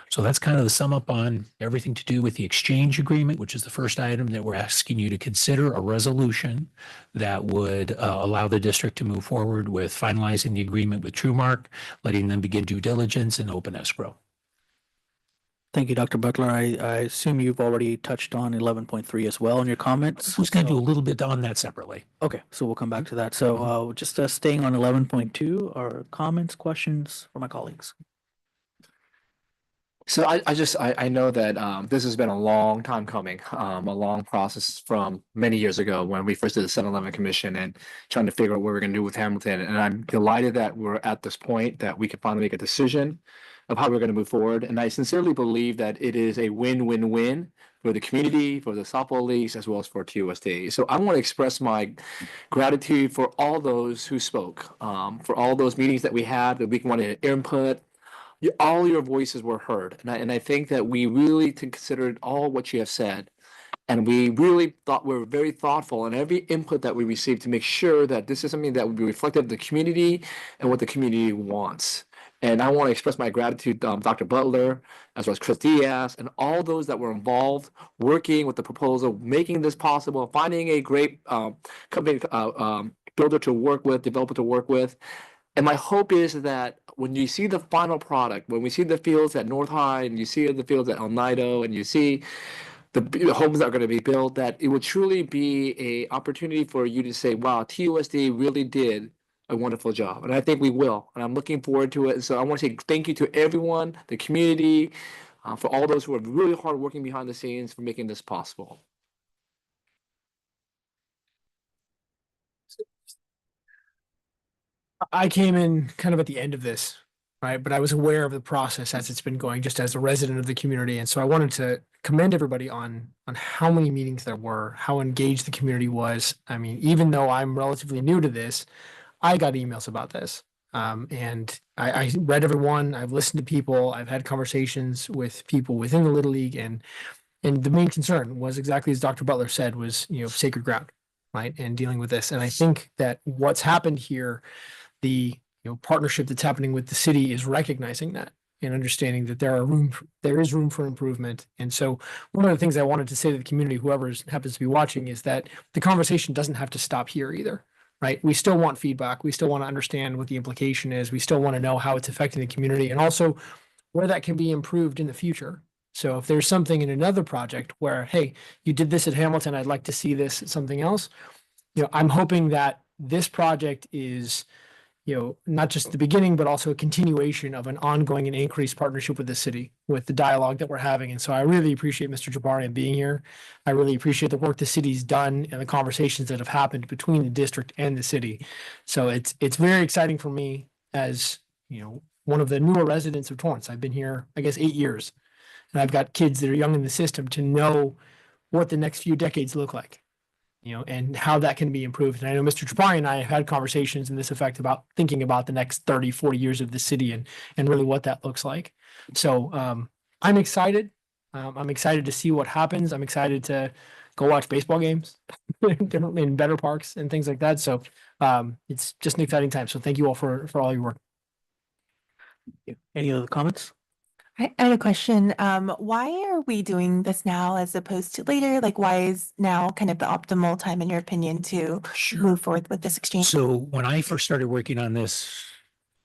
So that's kind of the sum up on everything to do with the exchange agreement, which is the first item that we're asking you to consider, a resolution that would allow the district to move forward with finalizing the agreement with TrueMark, letting them begin due diligence and open escrow. Thank you, Dr. Butler. I assume you've already touched on 11.3 as well in your comments. I was going to do a little bit on that separately. Okay, so we'll come back to that. So just staying on 11.2, are comments, questions from my colleagues? So I know that this has been a long time coming, a long process from many years ago when we first did the 7-Eleven Commission and trying to figure out what we're going to do with Hamilton. And I'm delighted that we're at this point that we can finally make a decision of how we're going to move forward. And I sincerely believe that it is a win-win-win for the community, for the softball leagues, as well as for TUSD. So I want to express my gratitude for all those who spoke, for all those meetings that we had, that we wanted input. All your voices were heard. And I think that we really considered all what you have said. And we really thought we were very thoughtful in every input that we received to make sure that this is something that would be reflective of the community and what the community wants. And I want to express my gratitude to Dr. Butler, as well as Chris Diaz, and all those that were involved working with the proposal, making this possible, finding a great company, builder to work with, developer to work with. And my hope is that when you see the final product, when we see the fields at North High and you see the fields at El Nido and you see the homes that are going to be built, that it would truly be an opportunity for you to say, wow, TUSD really did a wonderful job. And I think we will. And I'm looking forward to it. And so I want to say thank you to everyone, the community, for all those who are really hard working behind the scenes for making this possible. I came in kind of at the end of this, right? But I was aware of the process as it's been going, just as a resident of the community. And so I wanted to commend everybody on how many meetings there were, how engaged the community was. I mean, even though I'm relatively new to this, I got emails about this. And I read every one. I've listened to people. I've had conversations with people within the Little League. And the main concern was exactly as Dr. Butler said, was, sacred ground, right? And dealing with this. And I think that what's happened here, the partnership that's happening with the city, is recognizing that and understanding that there is room for improvement. And so one of the things I wanted to say to the community, whoever happens to be watching, is that the conversation doesn't have to stop here either, right? We still want feedback. We still want to understand what the implication is. We still want to know how it's affecting the community and also where that can be improved in the future. So if there's something in another project where, hey, you did this at Hamilton, I'd like to see this at something else. I'm hoping that this project is, not just the beginning, but also a continuation of an ongoing and increased partnership with the city, with the dialogue that we're having. And so I really appreciate Mr. Jabarian being here. I really appreciate the work the city's done and the conversations that have happened between the district and the city. So it's very exciting for me as, one of the newer residents of Torrance. I've been here, I guess, 8 years. and I've got kids that are young in the system to know what the next few decades look like, and how that can be improved. And I know Mr. Trapani and I have had conversations in this effect about thinking about the next 30, 40 years of the city and really what that looks like. So I'm excited. I'm excited to see what happens. I'm excited to go watch baseball games in better parks and things like that. So it's just an exciting time. So thank you all for all your work. Any other comments? I have a question. Why are we doing this now as opposed to later? Like, why is now kind of the optimal time, in your opinion, to move forward with this exchange? So when I first started working on this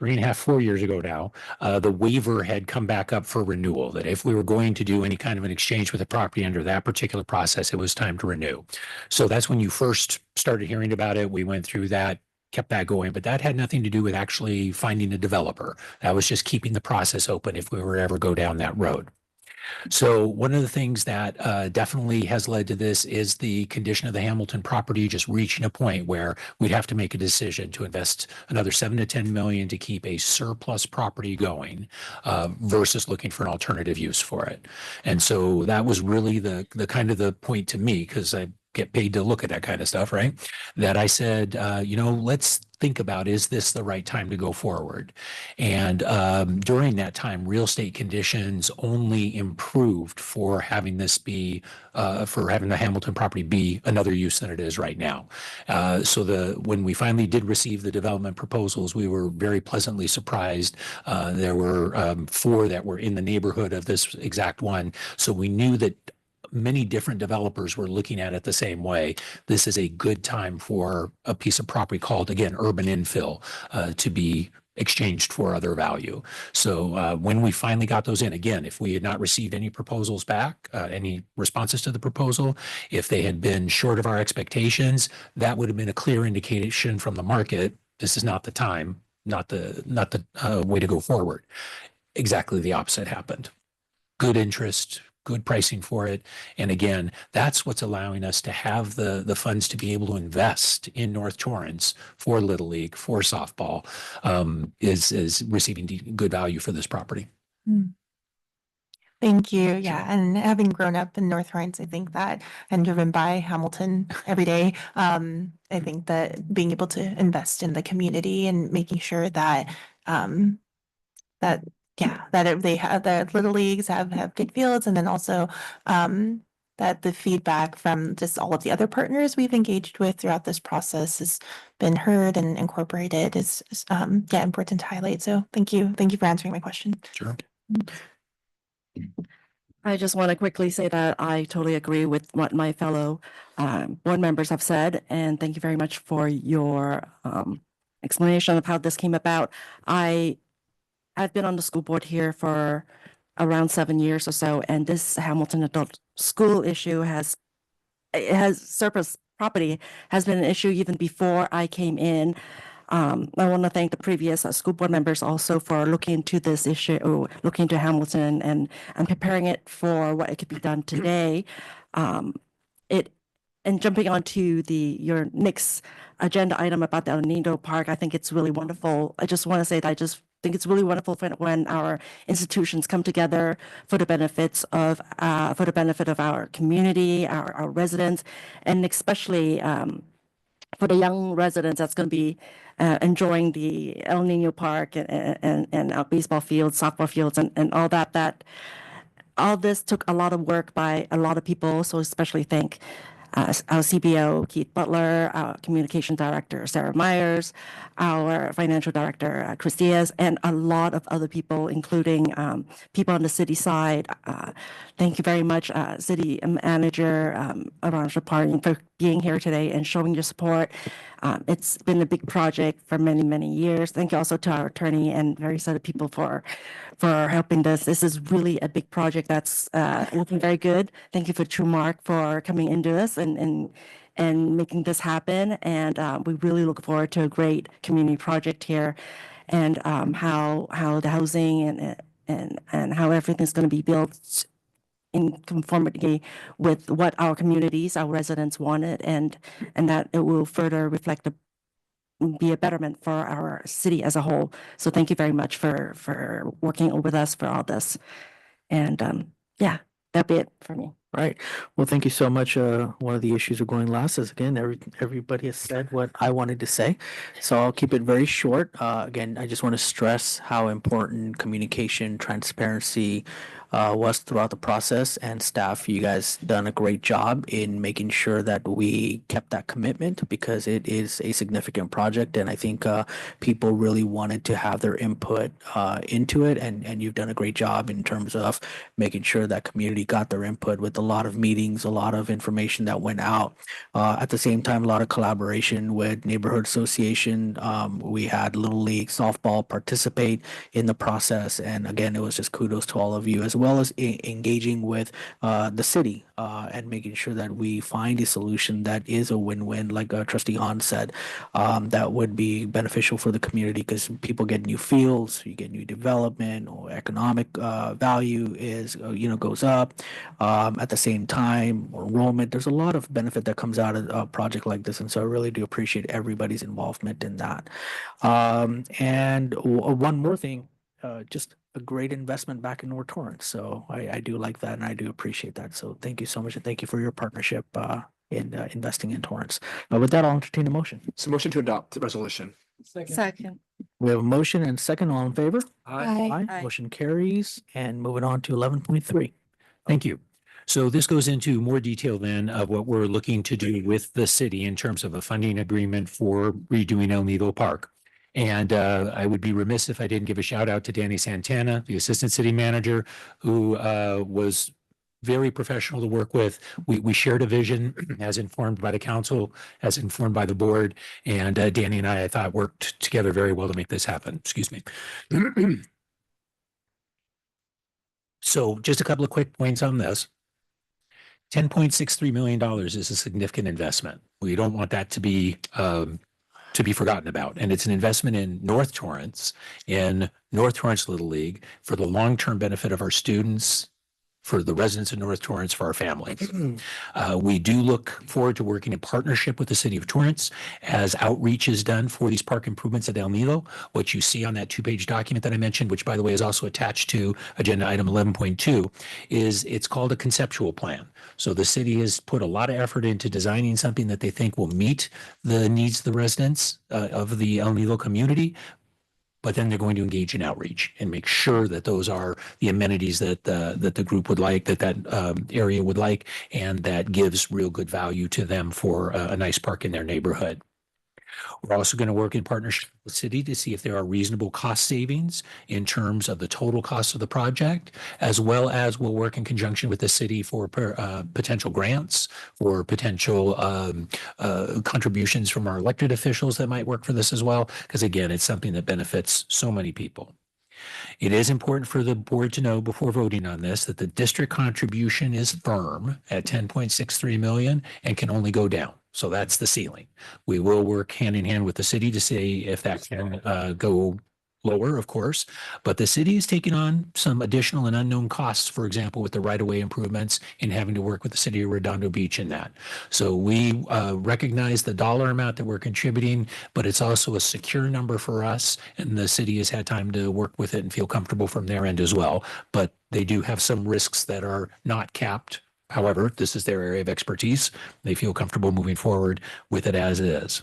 3.5, 4 years ago now, the waiver had come back up for renewal, that if we were going to do any kind of an exchange with a property under that particular process, it was time to renew. So that's when you first started hearing about it. We went through that, kept that going, but that had nothing to do with actually finding a developer. That was just keeping the process open if we were ever go down that road. So one of the things that definitely has led to this is the condition of the Hamilton property just reaching a point where we'd have to make a decision to invest another 7 to 10 million to keep a surplus property going versus looking for an alternative use for it. And so that was really the kind of the point to me, because I get paid to look at that kind of stuff, right? That I said, let's think about, is this the right time to go forward? And during that time, real estate conditions only improved for having this be, for having the Hamilton property be another use than it is right now. So when we finally did receive the development proposals, we were very pleasantly surprised. There were 4 that were in the neighborhood of this exact one. So we knew that many different developers were looking at it the same way. This is a good time for a piece of property called, again, urban infill, to be exchanged for other value. So when we finally got those in, again, if we had not received any proposals back, any responses to the proposal, if they had been short of our expectations, that would have been a clear indication from the market, this is not the time, not the way to go forward. Exactly the opposite happened. Good interest, good pricing for it. And again, that's what's allowing us to have the funds to be able to invest in North Torrance for Little League, for softball, is receiving good value for this property. Thank you. Yeah. And having grown up in North Torrance, I think that, and driven by Hamilton every day, I think that being able to invest in the community and making sure that, they have, the little leagues have good fields, and then also that the feedback from just all of the other partners we've engaged with throughout this process has been heard and incorporated is important to highlight. So thank you for answering my question. Sure. I just want to quickly say that I totally agree with what my fellow board members have said, and thank you very much for your explanation of how this came about. I've been on the school board here for around 7 years or so, and this Hamilton Adult School issue surplus property has been an issue even before I came in. I want to thank the previous school board members also for looking into this issue, looking into Hamilton and preparing it for what it could be done today. And jumping onto your next agenda item about the El Nido Park, I think it's really wonderful. I just want to say that I just think it's really wonderful when our institutions come together for the benefit of our community, our residents, and especially for the young residents that's going to be enjoying the El Nino Park and our baseball fields, softball fields, and all that. All this took a lot of work by a lot of people, so especially thank our CBO, Keith Butler, our communication director, Sarah Myers, our financial director, Chris Diaz, and a lot of other people, including people on the city side. Thank you very much, city manager, Aran Shapari, for being here today and showing your support. It's been a big project for many, many years. Thank you also to our attorney and various other people for helping this. This is really a big project that's looking very good. Thank you for TrueMark for coming into this and making this happen. And we really look forward to a great community project here, and how the housing and how everything's going to be built in conformity with what our communities, our residents wanted, and that it will further be a betterment for our city as a whole. So thank you very much for working with us for all this. And yeah, that'd be it for me. Right. Well, thank you so much. One of the issues of going last is again, everybody has said what I wanted to say. So I'll keep it very short. Again, I just want to stress how important communication, transparency, was throughout the process, and staff, you guys done a great job in making sure that we kept that commitment because it is a significant project. And I think, people really wanted to have their input, into it. And you've done a great job in terms of making sure that community got their input with a lot of meetings, a lot of information that went out. At the same time, a lot of collaboration with neighborhood association. We had Little League softball participate in the process. And again, it was just kudos to all of you, as well as engaging with the city and making sure that we find a solution that is a win-win, like Trustee Hahn said, that would be beneficial for the community because people get new fields, you get new development, or economic value is, goes up. At the same time, enrollment, there's a lot of benefit that comes out of a project like this. And so I really do appreciate everybody's involvement in that. And one more thing, just a great investment back in North Torrance. So I do like that and I do appreciate that. So thank you so much and thank you for your partnership in investing in Torrance. With that, I'll entertain a motion. So motion to adopt the resolution. Second. We have a motion and second. All in favor? Aye. Aye. Motion carries. And moving on to 11.3. Thank you. So this goes into more detail then of what we're looking to do with the city in terms of a funding agreement for redoing El Nido Park. And I would be remiss if I didn't give a shout out to Danny Santana, the Assistant City Manager, who was very professional to work with. We shared a vision as informed by the council, as informed by the board. And Danny and I thought, worked together very well to make this happen. Excuse me. So just a couple of quick points on this. $10.63 million is a significant investment. We don't want that to be forgotten about. And it's an investment in North Torrance, Little League, for the long-term benefit of our students, for the residents of North Torrance, for our families. We do look forward to working in partnership with the city of Torrance as outreach is done for these park improvements at El Nido. What you see on that 2-page document that I mentioned, which by the way is also attached to agenda item 11.2, is it's called a conceptual plan. So the city has put a lot of effort into designing something that they think will meet the needs of the residents of the El Nido community. But then they're going to engage in outreach and make sure that those are the amenities that the group would like, that area would like, and that gives real good value to them for a nice park in their neighborhood. We're also going to work in partnership with the city to see if there are reasonable cost savings in terms of the total cost of the project, as well as we'll work in conjunction with the city for potential grants or potential contributions from our elected officials that might work for this as well. Because again, it's something that benefits so many people. It is important for the board to know before voting on this that the district contribution is firm at 10.63 million and can only go down. So that's the ceiling. We will work hand in hand with the city to see if that can go lower, of course, but the city is taking on some additional and unknown costs, for example, with the right-of-way improvements and having to work with the city of Redondo Beach in that. So we recognize the dollar amount that we're contributing, but it's also a secure number for us, and the city has had time to work with it and feel comfortable from their end as well. But they do have some risks that are not capped. However, this is their area of expertise. They feel comfortable moving forward with it as is.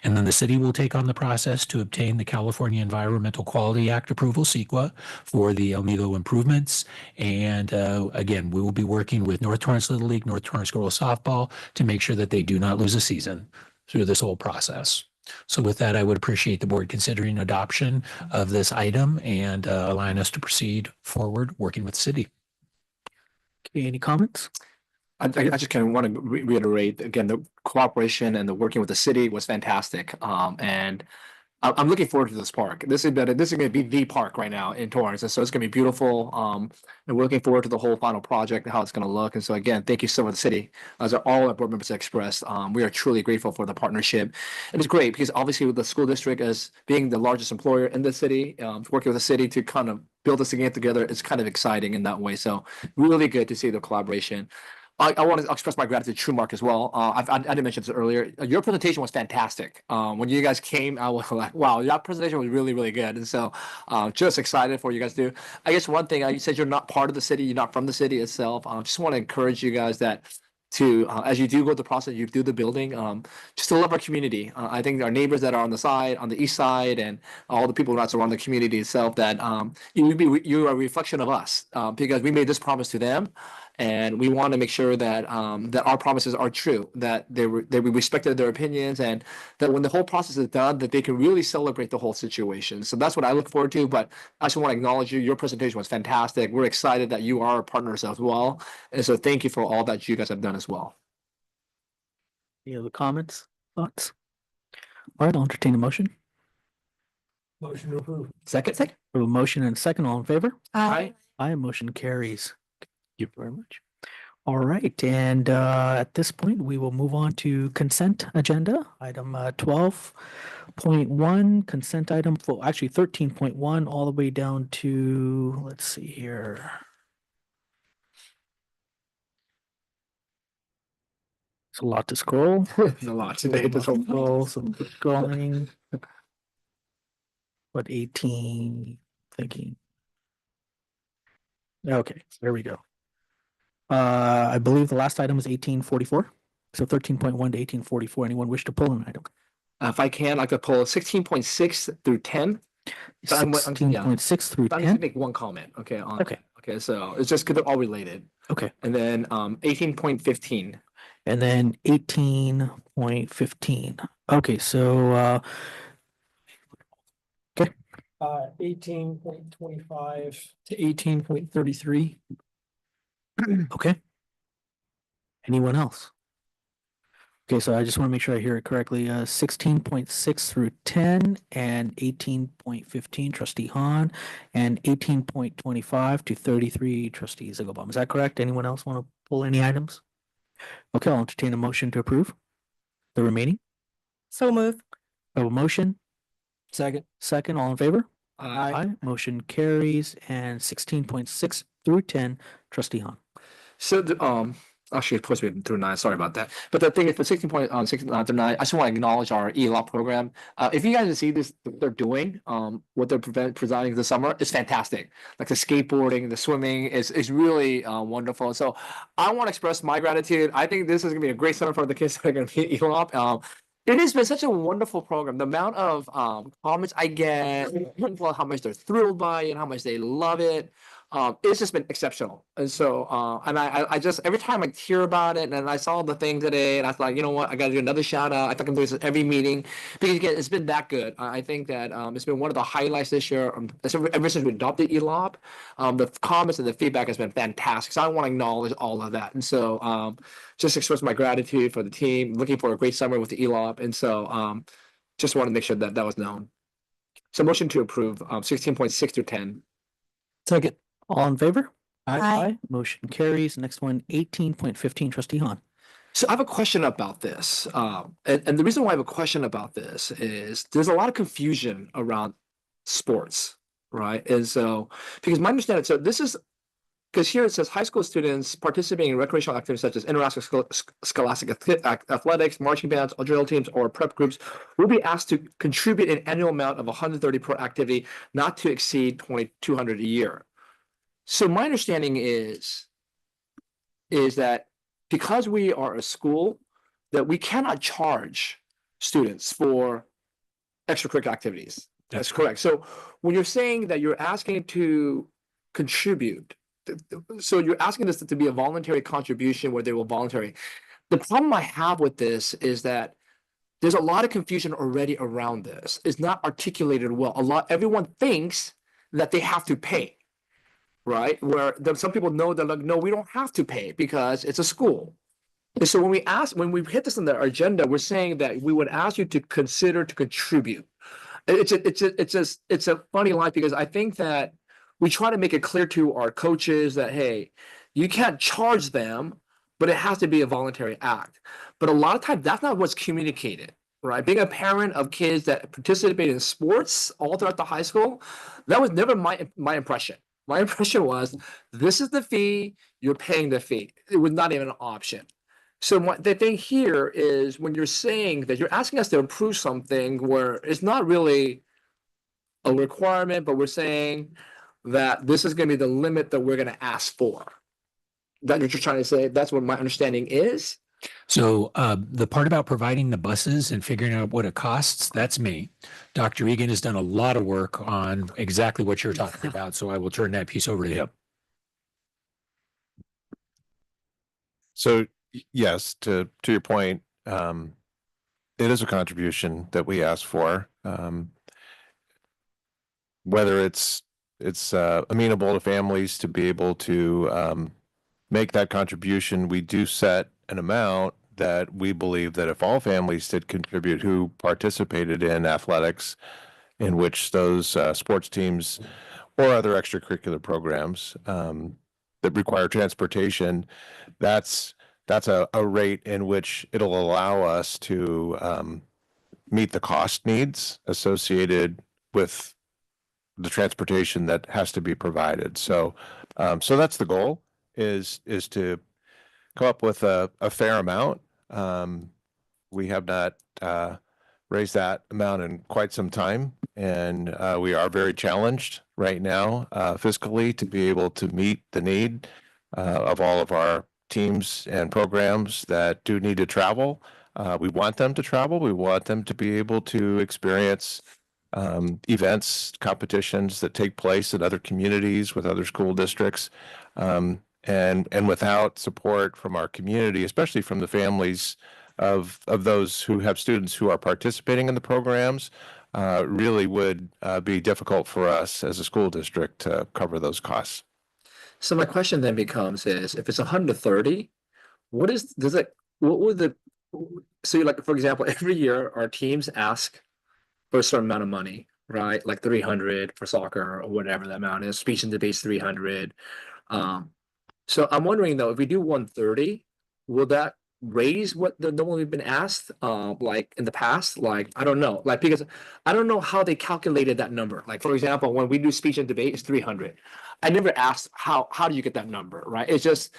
And then the city will take on the process to obtain the California Environmental Quality Act approval, CEQA, for the El Nido improvements. And again, we will be working with North Torrance Little League, North Torrance Girls Softball to make sure that they do not lose a season through this whole process. So with that, I would appreciate the board considering adoption of this item and allowing us to proceed forward working with the city. Okay, any comments? I just kind of want to reiterate again, the cooperation and the working with the city was fantastic. And I'm looking forward to this park. This is going to be the park right now in Torrance. And so it's going to be beautiful. And we're looking forward to the whole final project and how it's going to look. And so again, thank you so much, the city. As all our board members expressed, we are truly grateful for the partnership. And it's great because obviously with the school district as being the largest employer in the city, working with the city to kind of build this again together is kind of exciting in that way. So really good to see the collaboration. I want to express my gratitude to Trumark as well. I didn't mention this earlier. Your presentation was fantastic. When you guys came, I was like, wow, that presentation was really, really good. And so just excited for you guys to do. I guess one thing, you said you're not part of the city, you're not from the city itself. Just want to encourage you guys that to, as you do go through the process, you do the building, just to love our community. I think our neighbors that are on the side, on the east side, and all the people that surround the community itself, that you are a reflection of us, because we made this promise to them. And we want to make sure that that our promises are true, that we respected their opinions, and that when the whole process is done, that they can really celebrate the whole situation. So that's what I look forward to. But I just want to acknowledge you. Your presentation was fantastic. We're excited that you are our partners as well. And so thank you for all that you guys have done as well. Any other comments, thoughts? All right, I'll entertain a motion. Motion to approve. Second. We have a motion and a second. All in favor? Aye. Aye, motion carries. Thank you very much. All right, and at this point, we will move on to consent agenda, item 12.1, consent item for actually 13.1, all the way down to, let's see here. It's a lot to scroll. There's a lot today. Scroll, some scrolling. What, 18, thinking. Okay, there we go. I believe the last item was 1844. So 13.1 to 1844. Anyone wish to pull an item? If I can, I could pull 16.6 through 10. 16.6 through I'm 10. gonna make one comment. Okay. Okay. So it's just because they're all related. Okay. And then 18.15. And then 18.15. Okay, so 18.25 to 18.33. okay. Anyone else? Okay, so I just want to make sure I hear it correctly. 16.6 through 10 and 18.15, Trustee Hahn, and 18.25 to 33, Trustee Ziegelbaum. Is that correct? Anyone else want to pull any items? Okay, I'll entertain a motion to approve the remaining. So move. I have a motion. Second. Second, all in favor? Aye. Motion carries. And 16.6 through 10, Trustee Hahn. So actually it's supposed to be through 9. Sorry about that. But the thing is, for 16.6 through 9, I just want to acknowledge our ELOP program. If you guys see this, what they're doing, what they're presenting this summer is fantastic. Like the skateboarding, the swimming is really wonderful. So I want to express my gratitude. I think this is going to be a great summer for the kids that are going to be at ELOP. It has been such a wonderful program. The amount of comments I get, how much they're thrilled by it, how much they love it. It's just been exceptional. And so, and I just, every time I hear about it, and I saw the thing today, and I thought, you know what, I got to do another shout out. I think I'm doing this at every meeting because again, it's been that good. I think that it's been one of the highlights this year. Ever since we adopted ELOP, the comments and the feedback has been fantastic. So I want to acknowledge all of that. And so, just express my gratitude for the team. Looking for a great summer with the ELOP, and so, just want to make sure that that was known. So, motion to approve 16.6 through 10. Second. All in favor? Aye. Motion carries. Next one, 18.15, Trustee Hahn. So I have a question about this. And the reason why I have a question about this is there's a lot of confusion around sports, right? And so, because my understanding, so this is, because here it says high school students participating in recreational activities such as interscholastic athletics, marching bands, drill teams, or prep groups will be asked to contribute an annual amount of 130 per activity, not to exceed 2,200 a year. So my understanding is that because we are a school, that we cannot charge students for extracurricular activities. That's correct. So when you're saying that you're asking to contribute, so you're asking this to be a voluntary contribution where they will voluntary. The problem I have with this is that there's a lot of confusion already around this. It's not articulated well. Everyone thinks that they have to pay. Right, where some people know that, like, no, we don't have to pay because it's a school. And so when we hit this on the agenda, we're saying that we would ask you to consider to contribute. It's a funny line because I think that we try to make it clear to our coaches that, hey, you can't charge them, but it has to be a voluntary act. But a lot of times that's not what's communicated. Right, being a parent of kids that participate in sports all throughout the high school, that was never my impression. My impression was, this is the fee, you're paying the fee. It was not even an option. So what the thing here is when you're saying that you're asking us to approve something where it's not really a requirement, but we're saying that this is gonna be the limit that we're gonna ask for. That's what you're trying to say? That's what my understanding is? So the part about providing the buses and figuring out what it costs, that's me. Dr. Egan has done a lot of work on exactly what you're talking about. So I will turn that piece over to him. So yes, to your point, it is a contribution that we ask for. Whether it's amenable to families to be able to make that contribution, we do set an amount that we believe that if all families did contribute who participated in athletics, in which those sports teams or other extracurricular programs that require transportation, that's a rate in which it'll allow us to meet the cost needs associated with the transportation that has to be provided. So that's the goal, is to come up with a fair amount. We have not raised that amount in quite some time, and we are very challenged right now fiscally to be able to meet the need of all of our teams and programs that do need to travel. We want them to travel. We want them to be able to experience events, competitions that take place in other communities with other school districts. And without support from our community, especially from the families of those who have students who are participating in the programs, really would be difficult for us as a school district to cover those costs. So my question then becomes is, if it's 130, what would so like, for example, every year our teams ask for a certain amount of money, right? Like 300 for soccer or whatever that amount is, speech and debates 300. So I'm wondering though, if we do 130, will that raise what the normally been asked like in the past? Like, I don't know, like, because I don't know how they calculated that number. Like, for example, when we do speech and debate, it's 300. I never asked how do you get that number, right? It's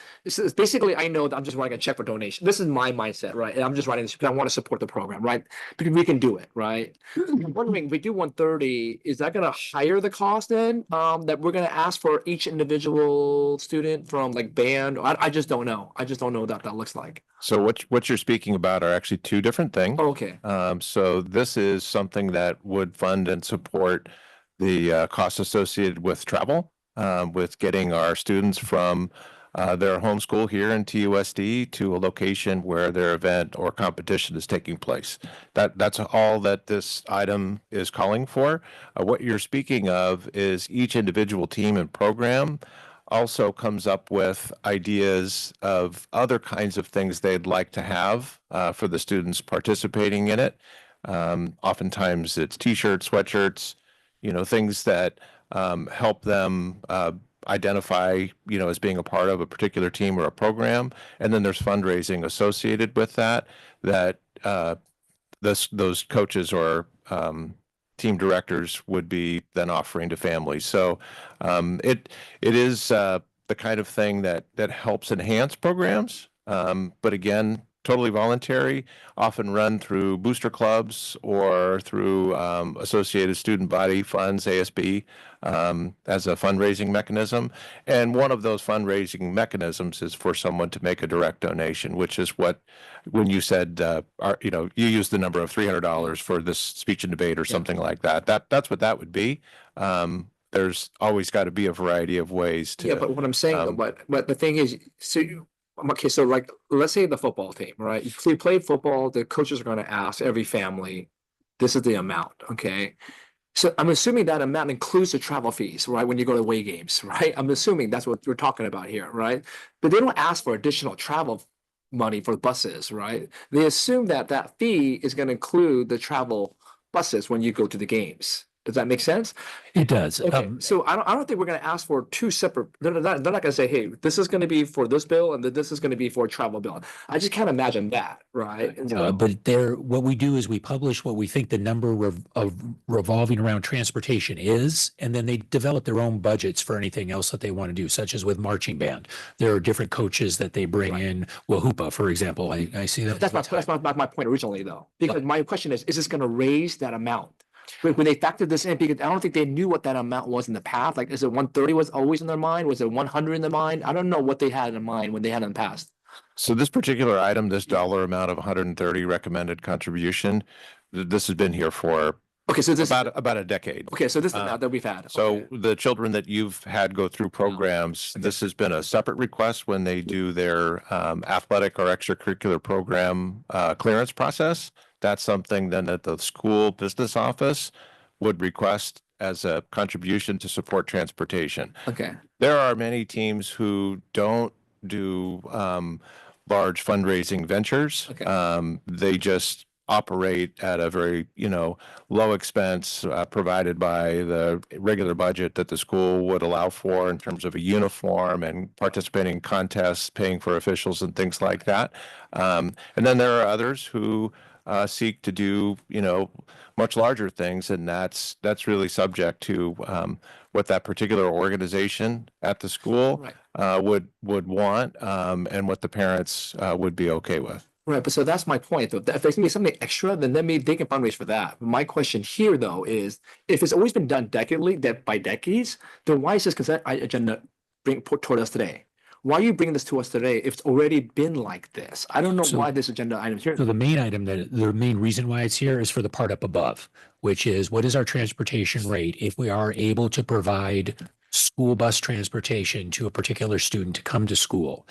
basically, I know that I'm just writing a check for donation. This is my mindset, right? And I'm just writing this because I want to support the program, right? Because we can do it, right? I'm wondering, if we do 130, is that going to higher the cost then that we're going to ask for each individual student from like band? I just don't know. I just don't know what that looks like. So what you're speaking about are actually two different things. Okay. So this is something that would fund and support the costs associated with travel, with getting our students from their home school here in TUSD to a location where their event or competition is taking place. That's all that this item is calling for. What you're speaking of is each individual team and program also comes up with ideas of other kinds of things they'd like to have for the students participating in it. Oftentimes it's t-shirts, sweatshirts, things that help them identify, as being a part of a particular team or a program. And then there's fundraising associated with that those coaches or team directors would be then offering to families. So it is the kind of thing that helps enhance programs, but again, totally voluntary, often run through booster clubs or through associated student body funds, ASB, as a fundraising mechanism. And one of those fundraising mechanisms is for someone to make a direct donation, which is what, when you said, you used the number of $300 for this speech and debate or something like that. That's what that would be. There's always got to be a variety of ways to. Yeah, but what I'm saying, but the thing is, so like, let's say the football team, right? If they play football, the coaches are going to ask every family, this is the amount, okay? So I'm assuming that amount includes the travel fees, right? When you go to away games, right? I'm assuming that's what we're talking about here, right? But they don't ask for additional travel money for buses, right? They assume that that fee is going to include the travel buses when you go to the games. Does that make sense? It does. Okay, so I don't think we're gonna ask for two separate, they're not gonna say, hey, this is gonna be for this bill and then this is gonna be for travel bill. I just can't imagine that, right? And so- But there, what we do is we publish what we think the number of revolving around transportation is, and then they develop their own budgets for anything else that they want to do, such as with marching band. There are different coaches that they bring in. Well, Hoopa, for example, I see that. That's my point originally, though, because my question is this gonna raise that amount? When they factored this in, because I don't think they knew what that amount was in the past. Like, is it 130 was always in their mind? Was it 100 in their mind? I don't know what they had in mind when they had it in the past. So this particular item, this dollar amount of 130 recommended contribution, this has been here for Okay, so this about a decade. Okay, so this is the amount that we've had. So the children that you've had go through programs, this has been a separate request when they do their athletic or extracurricular program clearance process. That's something then that the school business office would request as a contribution to support transportation. Okay. There are many teams who don't do large fundraising ventures. They just operate at a very, low expense provided by the regular budget that the school would allow for in terms of a uniform and participating in contests, paying for officials and things like that. And then there are others who seek to do, much larger things, and that's really subject to what that particular organization at the school would want, and what the parents would be okay with. Right, but so that's my point, though. If there's gonna be something extra, then maybe they can fundraise for that. My question here, though, is if it's always been done by decades, then why is this consent agenda put toward us today? Why are you bringing this to us today if it's already been like this? I don't know why this agenda item is here. So the main reason why it's here is for the part up above, which is what is our transportation rate if we are able to provide school bus transportation to a particular student to come to school.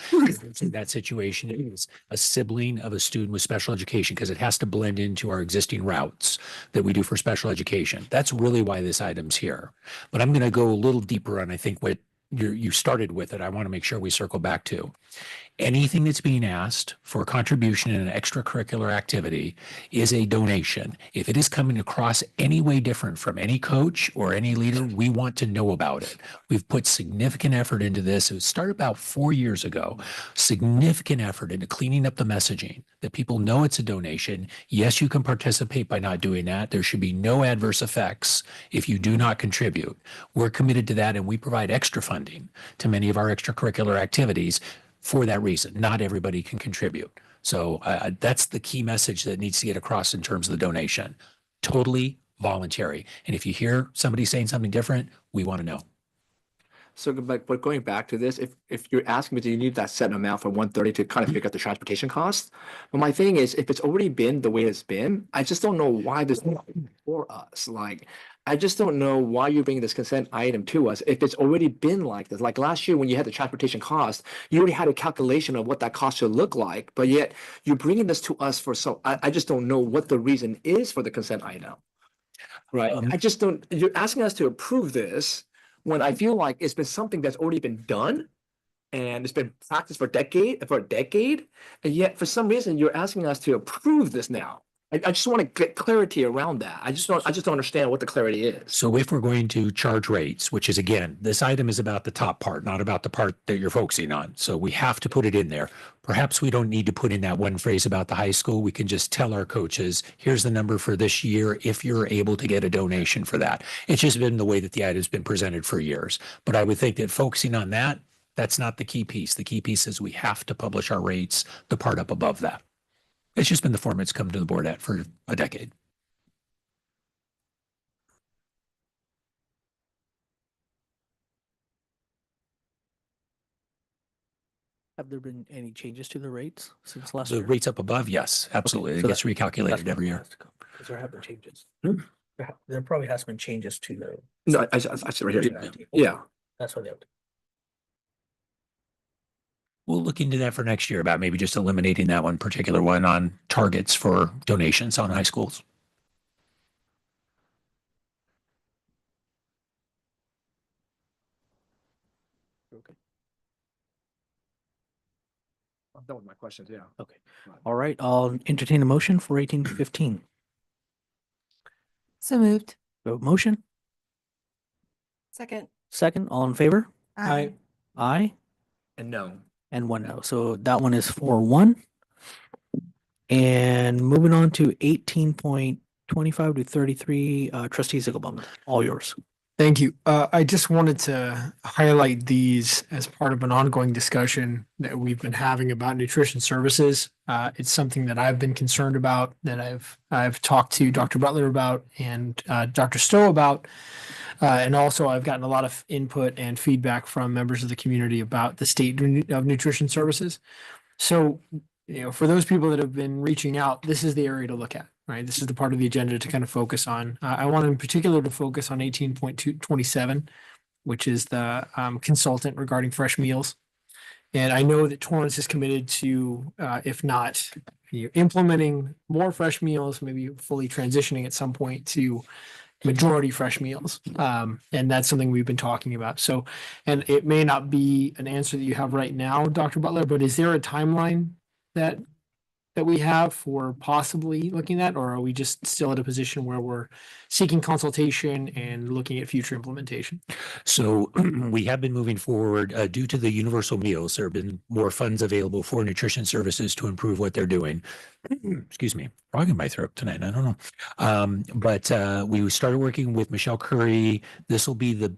In that situation is a sibling of a student with special education because it has to blend into our existing routes that we do for special education. That's really why this item's here. But I'm going to go a little deeper on, I think, what you started with it. I want to make sure we circle back to. Anything that's being asked for a contribution in an extracurricular activity is a donation. If it is coming across any way different from any coach or any leader, we want to know about it. We've put significant effort into this. It started about 4 years ago. Significant effort into cleaning up the messaging that people know it's a donation. Yes, you can participate by not doing that. There should be no adverse effects if you do not contribute. We're committed to that, and we provide extra funding to many of our extracurricular activities. For that reason, not everybody can contribute. So that's the key message that needs to get across in terms of the donation. Totally voluntary. And if you hear somebody saying something different, we want to know. So, but going back to this, if you're asking me, do you need that set amount for 130 to kind of pick up the transportation costs? But my thing is, if it's already been the way it's been, I just don't know why this is for us. Like, I just don't know why you're bringing this consent item to us if it's already been like this. Like last year when you had the transportation cost, you already had a calculation of what that cost should look like, but yet you're bringing this to us for I just don't know what the reason is for the consent item. Right? I just don't, you're asking us to approve this when I feel like it's been something that's already been done and it's been practiced for a decade, and yet for some reason you're asking us to approve this now. I just want to get clarity around that. I just don't understand what the clarity is. So if we're going to charge rates, which is again, this item is about the top part, not about the part that you're focusing on. So we have to put it in there. Perhaps we don't need to put in that one phrase about the high school. We can just tell our coaches, here's the number for this year if you're able to get a donation for that. It's just been the way that the item's been presented for years. But I would think that focusing on that, that's not the key piece. The key piece is we have to publish our rates, the part up above that. It's just been the form it's come to the board at for a decade. Have there been any changes to the rates since last The year? rates up above, yes, absolutely. Okay, It so gets that's recalculated what every I year. asked, 'cause there have been changes. There probably has been changes to the. No, I see right here. Yeah. That's what they have. We'll look into that for next year about maybe just eliminating that one particular one on targets for donations on high schools. Okay. I'm done with my questions, yeah. Okay. All right, I'll entertain a motion for 18 to 15. So moved. Vote motion, Second. Second, all in favor? Aye. Aye, And no. and one no. So that one is 4-1. And moving on to 18.25 to 33, trustee Zigglebum, all yours. Thank you. I just wanted to highlight these as part of an ongoing discussion that we've been having about nutrition services. It's something that I've been concerned about, that I've talked to Dr. Butler about and Dr. Stowe about. And also I've gotten a lot of input and feedback from members of the community about the state of nutrition services. So, for those people that have been reaching out, this is the area to look at. Right, this is the part of the agenda to kind of focus on. I want in particular to focus on 18.27, which is the consultant regarding fresh meals. And I know that Torrance is committed to, if not implementing more fresh meals, maybe fully transitioning at some point to majority fresh meals. And that's something we've been talking about. So, and it may not be an answer that you have right now, Dr. Butler, but is there a timeline that we have for possibly looking at, or are we just still at a position where we're seeking consultation and looking at future implementation? So we have been moving forward due to the universal meals. There have been more funds available for nutrition services to improve what they're doing. Excuse me, frog in my throat tonight. I don't know. But we started working with Michelle Curry. This will be the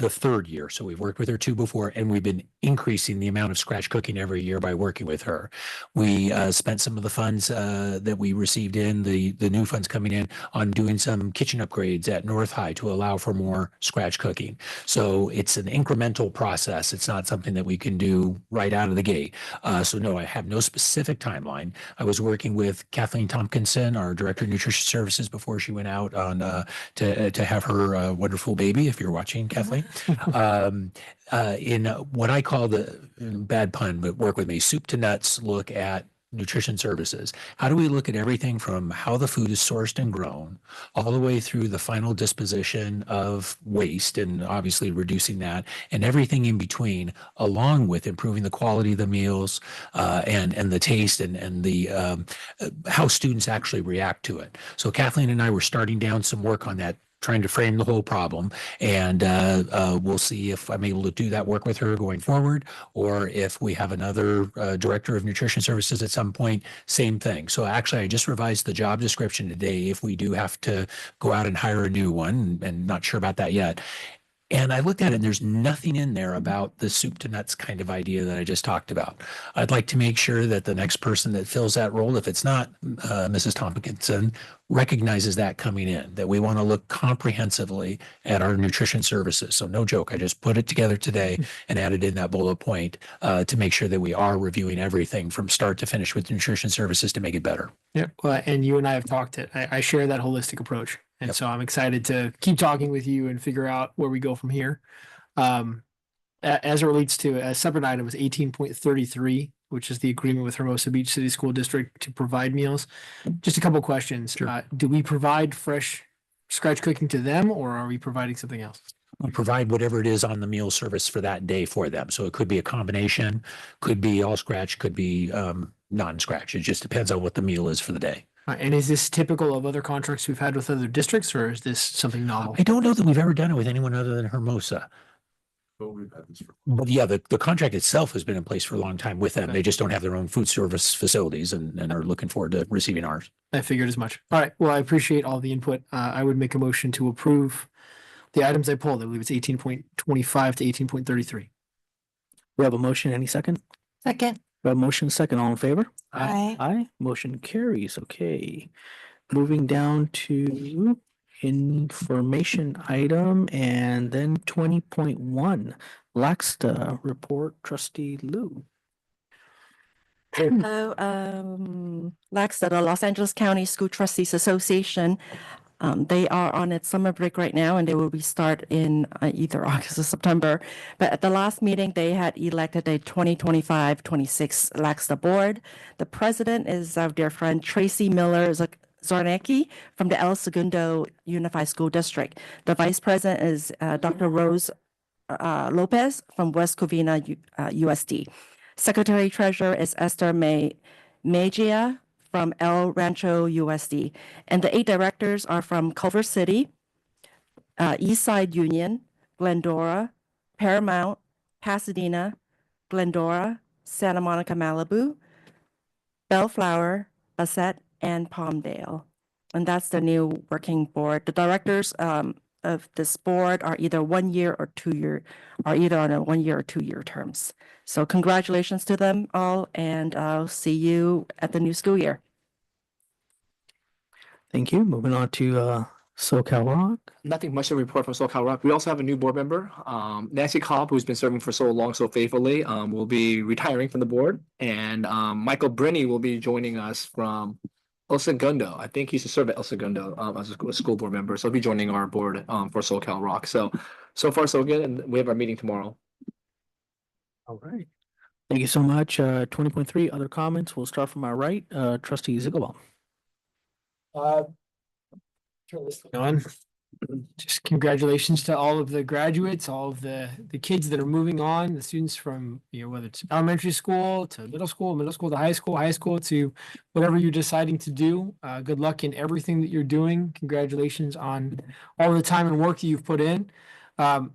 third year. So we've worked with her 2 before, and we've been increasing the amount of scratch cooking every year by working with her. We spent some of the funds that we received in, the new funds coming in, on doing some kitchen upgrades at North High to allow for more scratch cooking. So it's an incremental process. It's not something that we can do right out of the gate. So no, I have no specific timeline. I was working with Kathleen Tompkinson, our Director of Nutrition Services, before she went out on to have her wonderful baby, if you're watching, Kathleen. In what I call the bad pun, but work with me, soup to nuts look at nutrition services. How do we look at everything from how the food is sourced and grown all the way through the final disposition of waste, and obviously reducing that, and everything in between, along with improving the quality of the meals and the taste and the how students actually react to it. So Kathleen and I were starting down some work on that, trying to frame the whole problem, and we'll see if I'm able to do that work with her going forward, or if we have another director of nutrition services at some point, same thing. So actually, I just revised the job description today if we do have to go out and hire a new one, and not sure about that yet. And I looked at it, and there's nothing in there about the soup to nuts kind of idea that I just talked about. I'd like to make sure that the next person that fills that role, if it's not Mrs. Tompkinson, recognizes that coming in, that we want to look comprehensively at our nutrition services. So no joke, I just put it together today and added in that bullet point to make sure that we are reviewing everything from start to finish with nutrition services to make it better. Yeah, well, and you and I have talked it. I share that holistic approach. And so I'm excited to keep talking with you and figure out where we go from here. As it relates to a separate item is 18.33, which is the agreement with Hermosa Beach City School District to provide meals. Just a couple of questions. Sure. Do we provide fresh scratch cooking to them, or are we providing something else? We provide whatever it is on the meal service for that day for them. So it could be a combination, could be all scratch, could be non-scratch. It just depends on what the meal is for the day. And is this typical of other contracts we've had with other districts, or is this something novel? I don't know that we've ever done it with anyone other than Hermosa. But yeah, the contract itself has been in place for a long time with them. They just don't have their own food service facilities and are looking forward to receiving ours. I figured as much. All right. Well, I appreciate all the input. I would make a motion to approve the items I pulled. I believe it's 18.25 to 18.33. We have a motion. Any second? Second. We have a motion second. All in favor? Aye. Aye. Motion carries. Okay. Moving down to information item and then 20.1 Laxta report, trustee Lou. Hello, LACSTA, the Los Angeles County School Trustees Association. They are on its summer break right now, and they will restart in either August or September. But at the last meeting, they had elected a 2025-26 LACSTA board. The president is our dear friend Tracy Miller Zornecki from the El Segundo Unified School District. The vice president is Dr. Rose Lopez from West Covina USD. Secretary Treasurer is Esther Mejia from El Rancho USD. And the 8 directors are from Culver City, Eastside Union, Glendora, Paramount, Pasadena, Glendora, Santa Monica, Malibu, Bellflower, Bassett, and Palmdale. And that's the new working board. The directors of this board are either 1 year or 2 year, are either on a 1 year or 2 year terms. So congratulations to them all, and I'll see you at the new school year. Thank you. Moving on to SoCal Rock. Nothing much to report from SoCal Rock. We also have a new board member, Nancy Cobb, who's been serving for so long, so faithfully, will be retiring from the board. And Michael Brinney will be joining us from El Segundo. I think he used to serve at El Segundo as a school board member. So he'll be joining our board for SoCal Rock. So far, so good. And we have our meeting tomorrow. All right. Thank you so much. 20.3, other comments. We'll start from our right. Trustee Ziggleball. On. Just congratulations to all of the graduates, all of the kids that are moving on, the students from, whether it's elementary school to middle school to high school to whatever you're deciding to do. Good luck in everything that you're doing. Congratulations on all the time and work that you've put in. I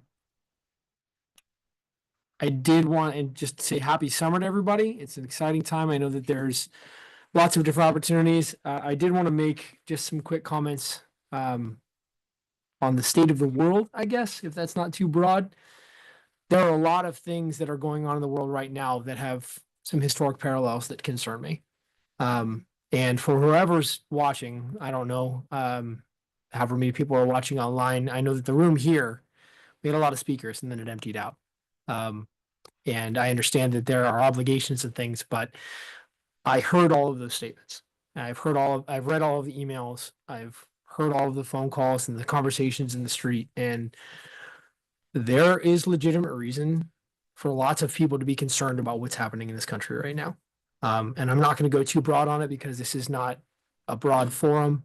did want to just say happy summer to everybody. It's an exciting time. I know that there's lots of different opportunities. I did want to make just some quick comments on the state of the world, I guess, if that's not too broad. There are a lot of things that are going on in the world right now that have some historic parallels that concern me. And for whoever's watching, I don't know, however many people are watching online, I know that the room here, we had a lot of speakers and then it emptied out. And I understand that there are obligations and things, but I heard all of those statements. I've read all of the emails. I've heard all of the phone calls and the conversations in the street, and there is legitimate reason for lots of people to be concerned about what's happening in this country right now. And I'm not going to go too broad on it because this is not a broad forum.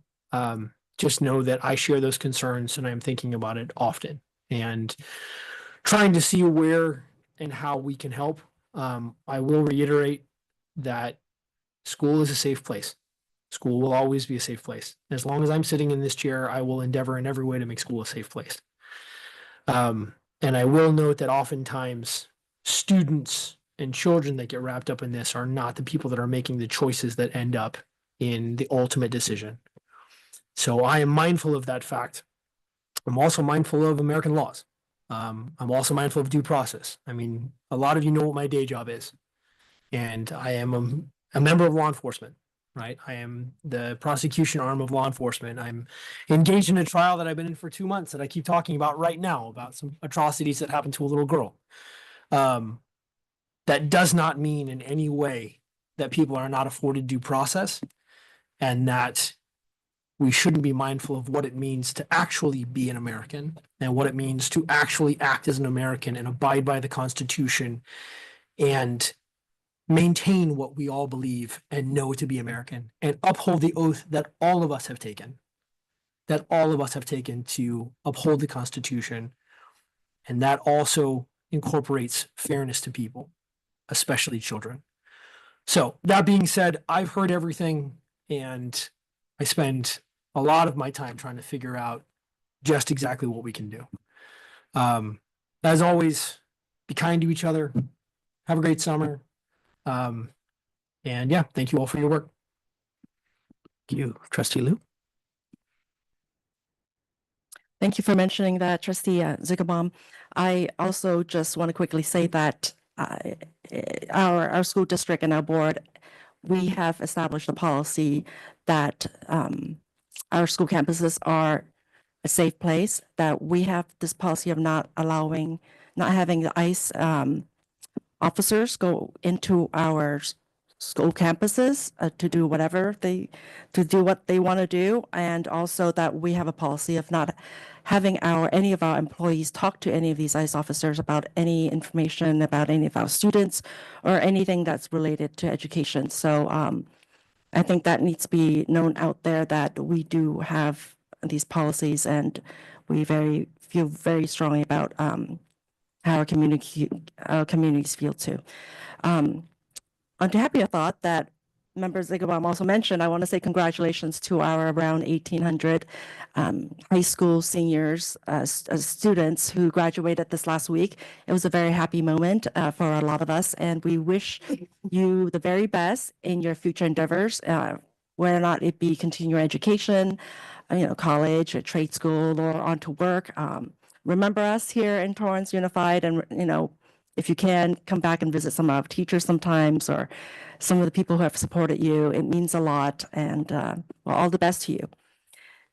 Just know that I share those concerns and I'm thinking about it often and trying to see where and how we can help. I will reiterate that school is a safe place. School will always be a safe place. As long as I'm sitting in this chair, I will endeavor in every way to make school a safe place. And I will note that oftentimes students and children that get wrapped up in this are not the people that are making the choices that end up in the ultimate decision. So I am mindful of that fact. I'm also mindful of American laws. I'm also mindful of due process. I mean, a lot of you know what my day job is. And I am a member of law enforcement. Right. I am the prosecution arm of law enforcement. I'm engaged in a trial that I've been in for 2 months that I keep talking about right now about some atrocities that happened to a little girl. That does not mean in any way that people are not afforded due process and that we shouldn't be mindful of what it means to actually be an American and what it means to actually act as an American and abide by the Constitution and maintain what we all believe and know to be American and uphold the oath that all of us have taken, to uphold the Constitution. And that also incorporates fairness to people, especially children. So that being said, I've heard everything and I spend a lot of my time trying to figure out just exactly what we can do. As always, be kind to each other. Have a great summer. And yeah, thank you all for your work. Thank you, Trustee Liu. Thank you for mentioning that, Trustee Zigglebom. I also just want to quickly say that our school district and our board, we have established a policy that our school campuses are a safe place, that we have this policy of not having the ICE officers go into our school campuses to do what they want to do, and also that we have a policy of not having any of our employees talk to any of these ICE officers about any information about any of our students or anything that's related to education. So I think that needs to be known out there that we do have these policies, and we feel very strongly about how our communities feel too. On to happier thought that Member Zigabom also mentioned, I want to say congratulations to our around 1,800 high school seniors, students who graduated this last week. It was a very happy moment for a lot of us, and we wish you the very best in your future endeavors, whether or not it be continuing education, college or trade school or on to work. Remember us here in Torrance Unified, and if you can, come back and visit some of our teachers sometimes, or some of the people who have supported you. It means a lot, and well, all the best to you.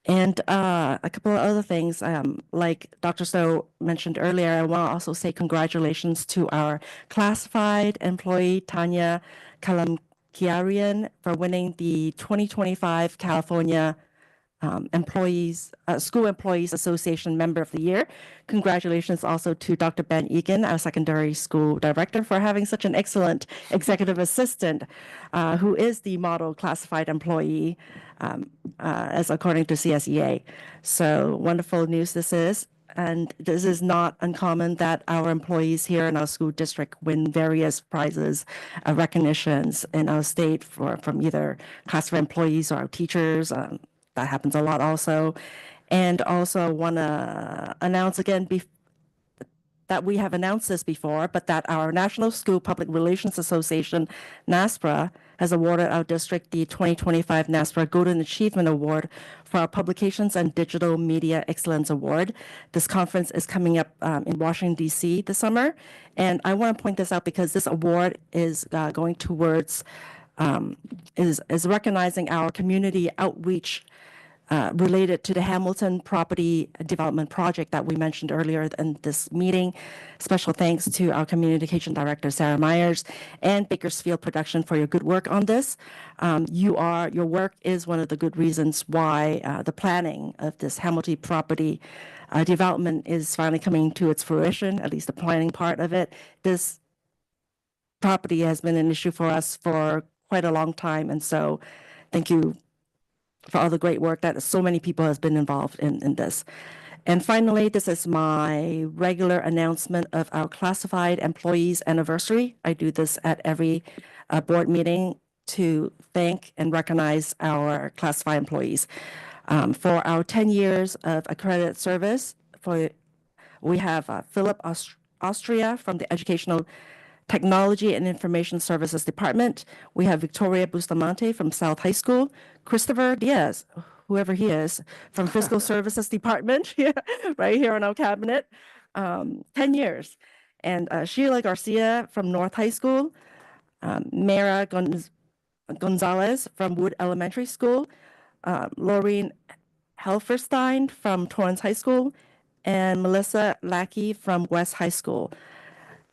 And a couple of other things, like Dr. Stowe mentioned earlier, I want to also say congratulations to our classified employee, Tanya Kalamkiarian, for winning the 2025 California School Employees Association Member of the Year. Congratulations also to Dr. Ben Egan, our secondary school director, for having such an excellent executive assistant who is the model classified employee as according to CSEA. So wonderful news this is. And this is not uncommon that our employees here in our school district win various prizes, recognitions in our state from either classified employees or our teachers. That happens a lot also. And also want to announce again that we have announced this before, but that our National School Public Relations Association, NASPRA, has awarded our district the 2025 NASPRA Golden Achievement Award for our Publications and Digital Media Excellence Award. This conference is coming up in Washington, D.C. this summer. And I want to point this out because this award is going towards, is recognizing our community outreach related to the Hamilton Property Development Project that we mentioned earlier in this meeting. Special thanks to our Communication Director, Sarah Myers, and Bakersfield Production for your good work on this. Your work is one of the good reasons why the planning of this Hamilton property development is finally coming to its fruition, at least the planning part of it. This property has been an issue for us for quite a long time, and so thank you for all the great work that so many people has been involved in this. And finally, this is my regular announcement of our classified employees anniversary. I do this at every board meeting to thank and recognize our classified employees. For our 10 years of accredited service, we have Philip Austria from the Educational Technology and Information Services Department. We have Victoria Bustamante from South High School, Christopher Diaz, whoever he is, from Fiscal Services Department, right here on our cabinet, 10 years. And Sheila Garcia from North High School, Mara Gonzalez from Wood Elementary School, Laureen Helferstein from Torrance High School, and Melissa Lackey from West High School.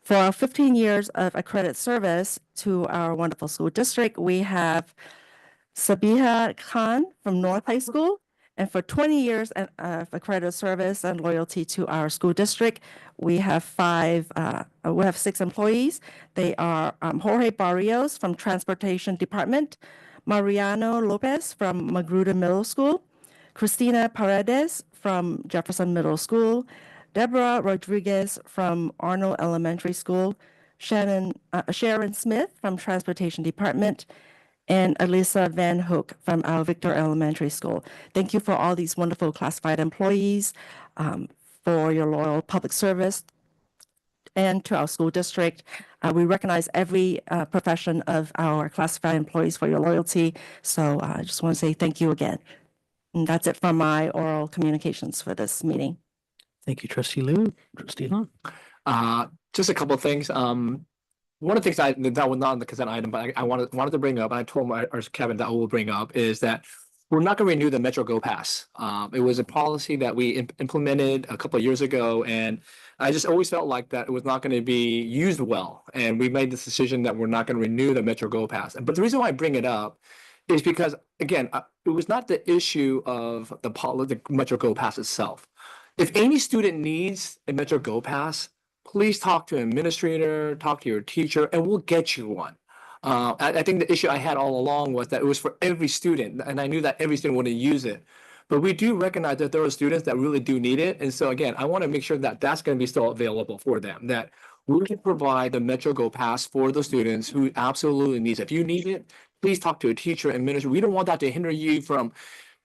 For our 15 years of accredited service to our wonderful school district, we have Sabiha Khan from North High School. And for 20 years of accredited service and loyalty to our school district, we have 6 employees. They are Jorge Barrios from Transportation Department, Mariano Lopez from Magruder Middle School, Christina Paredes from Jefferson Middle School, Deborah Rodriguez from Arnold Elementary School, Sharon Smith from Transportation Department, and Alyssa Van Hook from our Victor Elementary School. Thank you for all these wonderful classified employees, for your loyal public service, and to our school district. We recognize every profession of our classified employees for your loyalty. So I just want to say thank you again. And that's it from my oral communications for this meeting. Thank you, Trustee Liu. Trustee Han. Just a couple of things. One of the things that was not on the consent item, but I wanted to bring up, and I told Kevin that I will bring up, is that we're not going to renew the Metro Go Pass. It was a policy that we implemented a couple of years ago, and I just always felt like that it was not going to be used well. And we made this decision that we're not going to renew the Metro Go Pass. But the reason why I bring it up is because, again, it was not the issue of the Metro Go Pass itself. If any student needs a Metro Go Pass, please talk to an administrator, talk to your teacher, and we'll get you one. I think the issue I had all along was that it was for every student, and I knew that every student wouldn't use it. But we do recognize that there are students that really do need it. And so again, I want to make sure that that's going to be still available for them, that we can provide the Metro Go Pass for the students who absolutely need it. If you need it, please talk to a teacher and administrator. We don't want that to hinder you from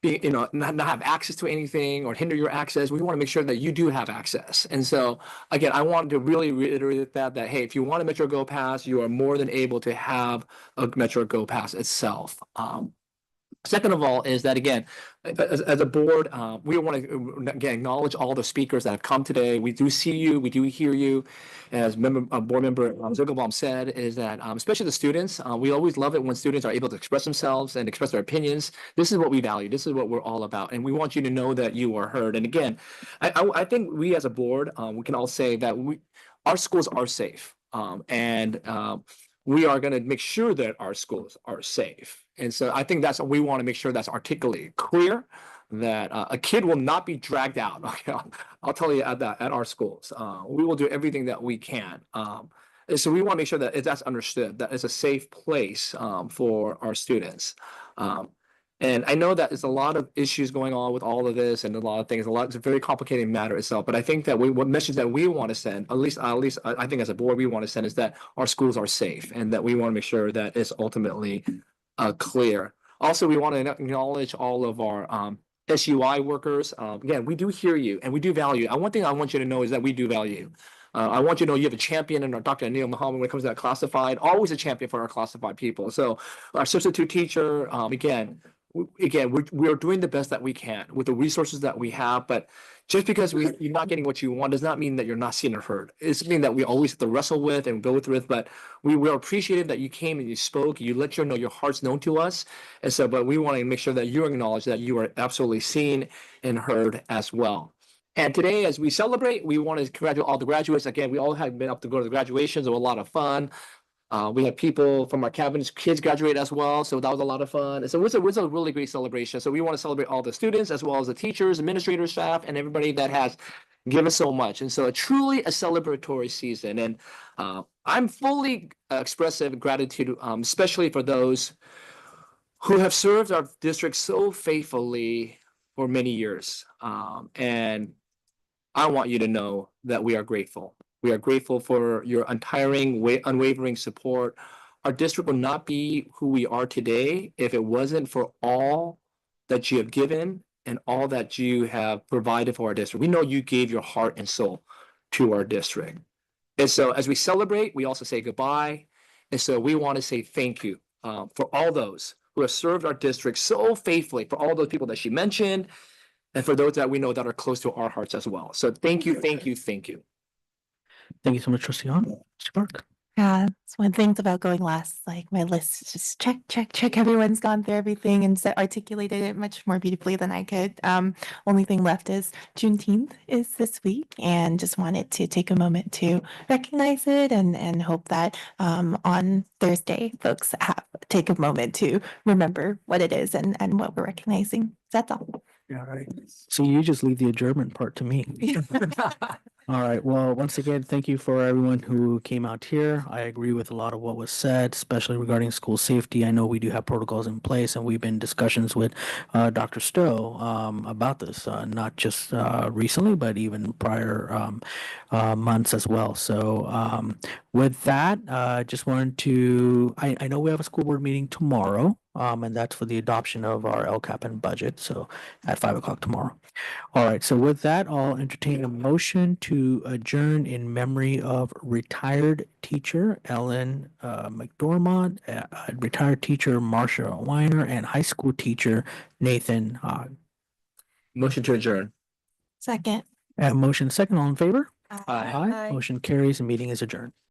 being, not have access to anything or hinder your access. We want to make sure that you do have access. And so, again, I wanted to really reiterate that, hey, if you want a Metro Go Pass, you are more than able to have a Metro Go Pass itself. Second of all is that, again, as a board, we want to, again, acknowledge all the speakers that have come today. We do see you, we do hear you. As board member Zuckelbaum said, is that especially the students, we always love it when students are able to express themselves and express their opinions. This is what we value. This is what we're all about. And we want you to know that you are heard. And again, I think we as a board, we can all say that our schools are safe. We are going to make sure that our schools are safe. And so I think that's what we want to make sure that's articulated clear, that a kid will not be dragged out. Okay, I'll tell you at our schools. We will do everything that we can. And so we want to make sure that that's understood, that it's a safe place for our students. And I know that there's a lot of issues going on with all of this and a lot of things. It's a very complicated matter itself. But I think that what message that we want to send, at least I think as a board, we want to send is that our schools are safe and that we want to make sure that it's ultimately clear. Also, we want to acknowledge all of our SUI workers. Again, we do hear you and we do value. One thing I want you to know is that we do value. I want you to know you have a champion in our Dr. Anil Muhammad when it comes to that classified, always a champion for our classified people. So our substitute teacher, we're doing the best that we can with the resources that we have, but just because you're not getting what you want does not mean that you're not seen or heard. It's something that we always have to wrestle with and go through it, but we're appreciative that you came and you spoke, you let your heart's known to us. And so, but we want to make sure that you acknowledge that you are absolutely seen and heard as well. And today, as we celebrate, we want to congratulate all the graduates. Again, we all have been up to go to the graduations. It was a lot of fun. We had people from our cabin's kids graduate as well, so that was a lot of fun. So it was a really great celebration. So we want to celebrate all the students as well as the teachers, administrators, staff, and everybody that has given so much. And so truly a celebratory season. And I'm fully expressive gratitude, especially for those who have served our district so faithfully for many years. And I want you to know that we are grateful. We are grateful for your unwavering support. Our district would not be who we are today if it wasn't for all that you have given and all that you have provided for our district. We know you gave your heart and soul to our district. And so as we celebrate, we also say goodbye. And so we want to say thank you for all those who have served our district so faithfully, for all those people that she mentioned, and for those that we know that are close to our hearts as well. So thank you, thank you, thank you. Thank you so much, Trustee Hahn. Mr. Park. Yeah, it's one thing about going last, like my list is just check. Everyone's gone through everything and articulated it much more beautifully than I could. Only thing left is Juneteenth is this week, and just wanted to take a moment to recognize it and hope that on Thursday, folks take a moment to remember what it is and what we're recognizing. That's all. Yeah, right. So you just leave the adjournment part to me. All right. Well, once again, thank you for everyone who came out here. I agree with a lot of what was said, especially regarding school safety. I know we do have protocols in place, and we've been in discussions with Dr. Stowe about this, not just recently, but even prior months as well. So with that, just wanted to, I know we have a school board meeting tomorrow, and that's for the adoption of our LCAP and budget. So at 5 o'clock tomorrow. All right. So with that, I'll entertain a motion to adjourn in memory of retired teacher Ellen McDormand, retired teacher Marcia Weiner, and high school teacher Nathan Hogg. Motion to adjourn. Second. Motion second, all in favor? Aye. Motion carries and meeting is adjourned.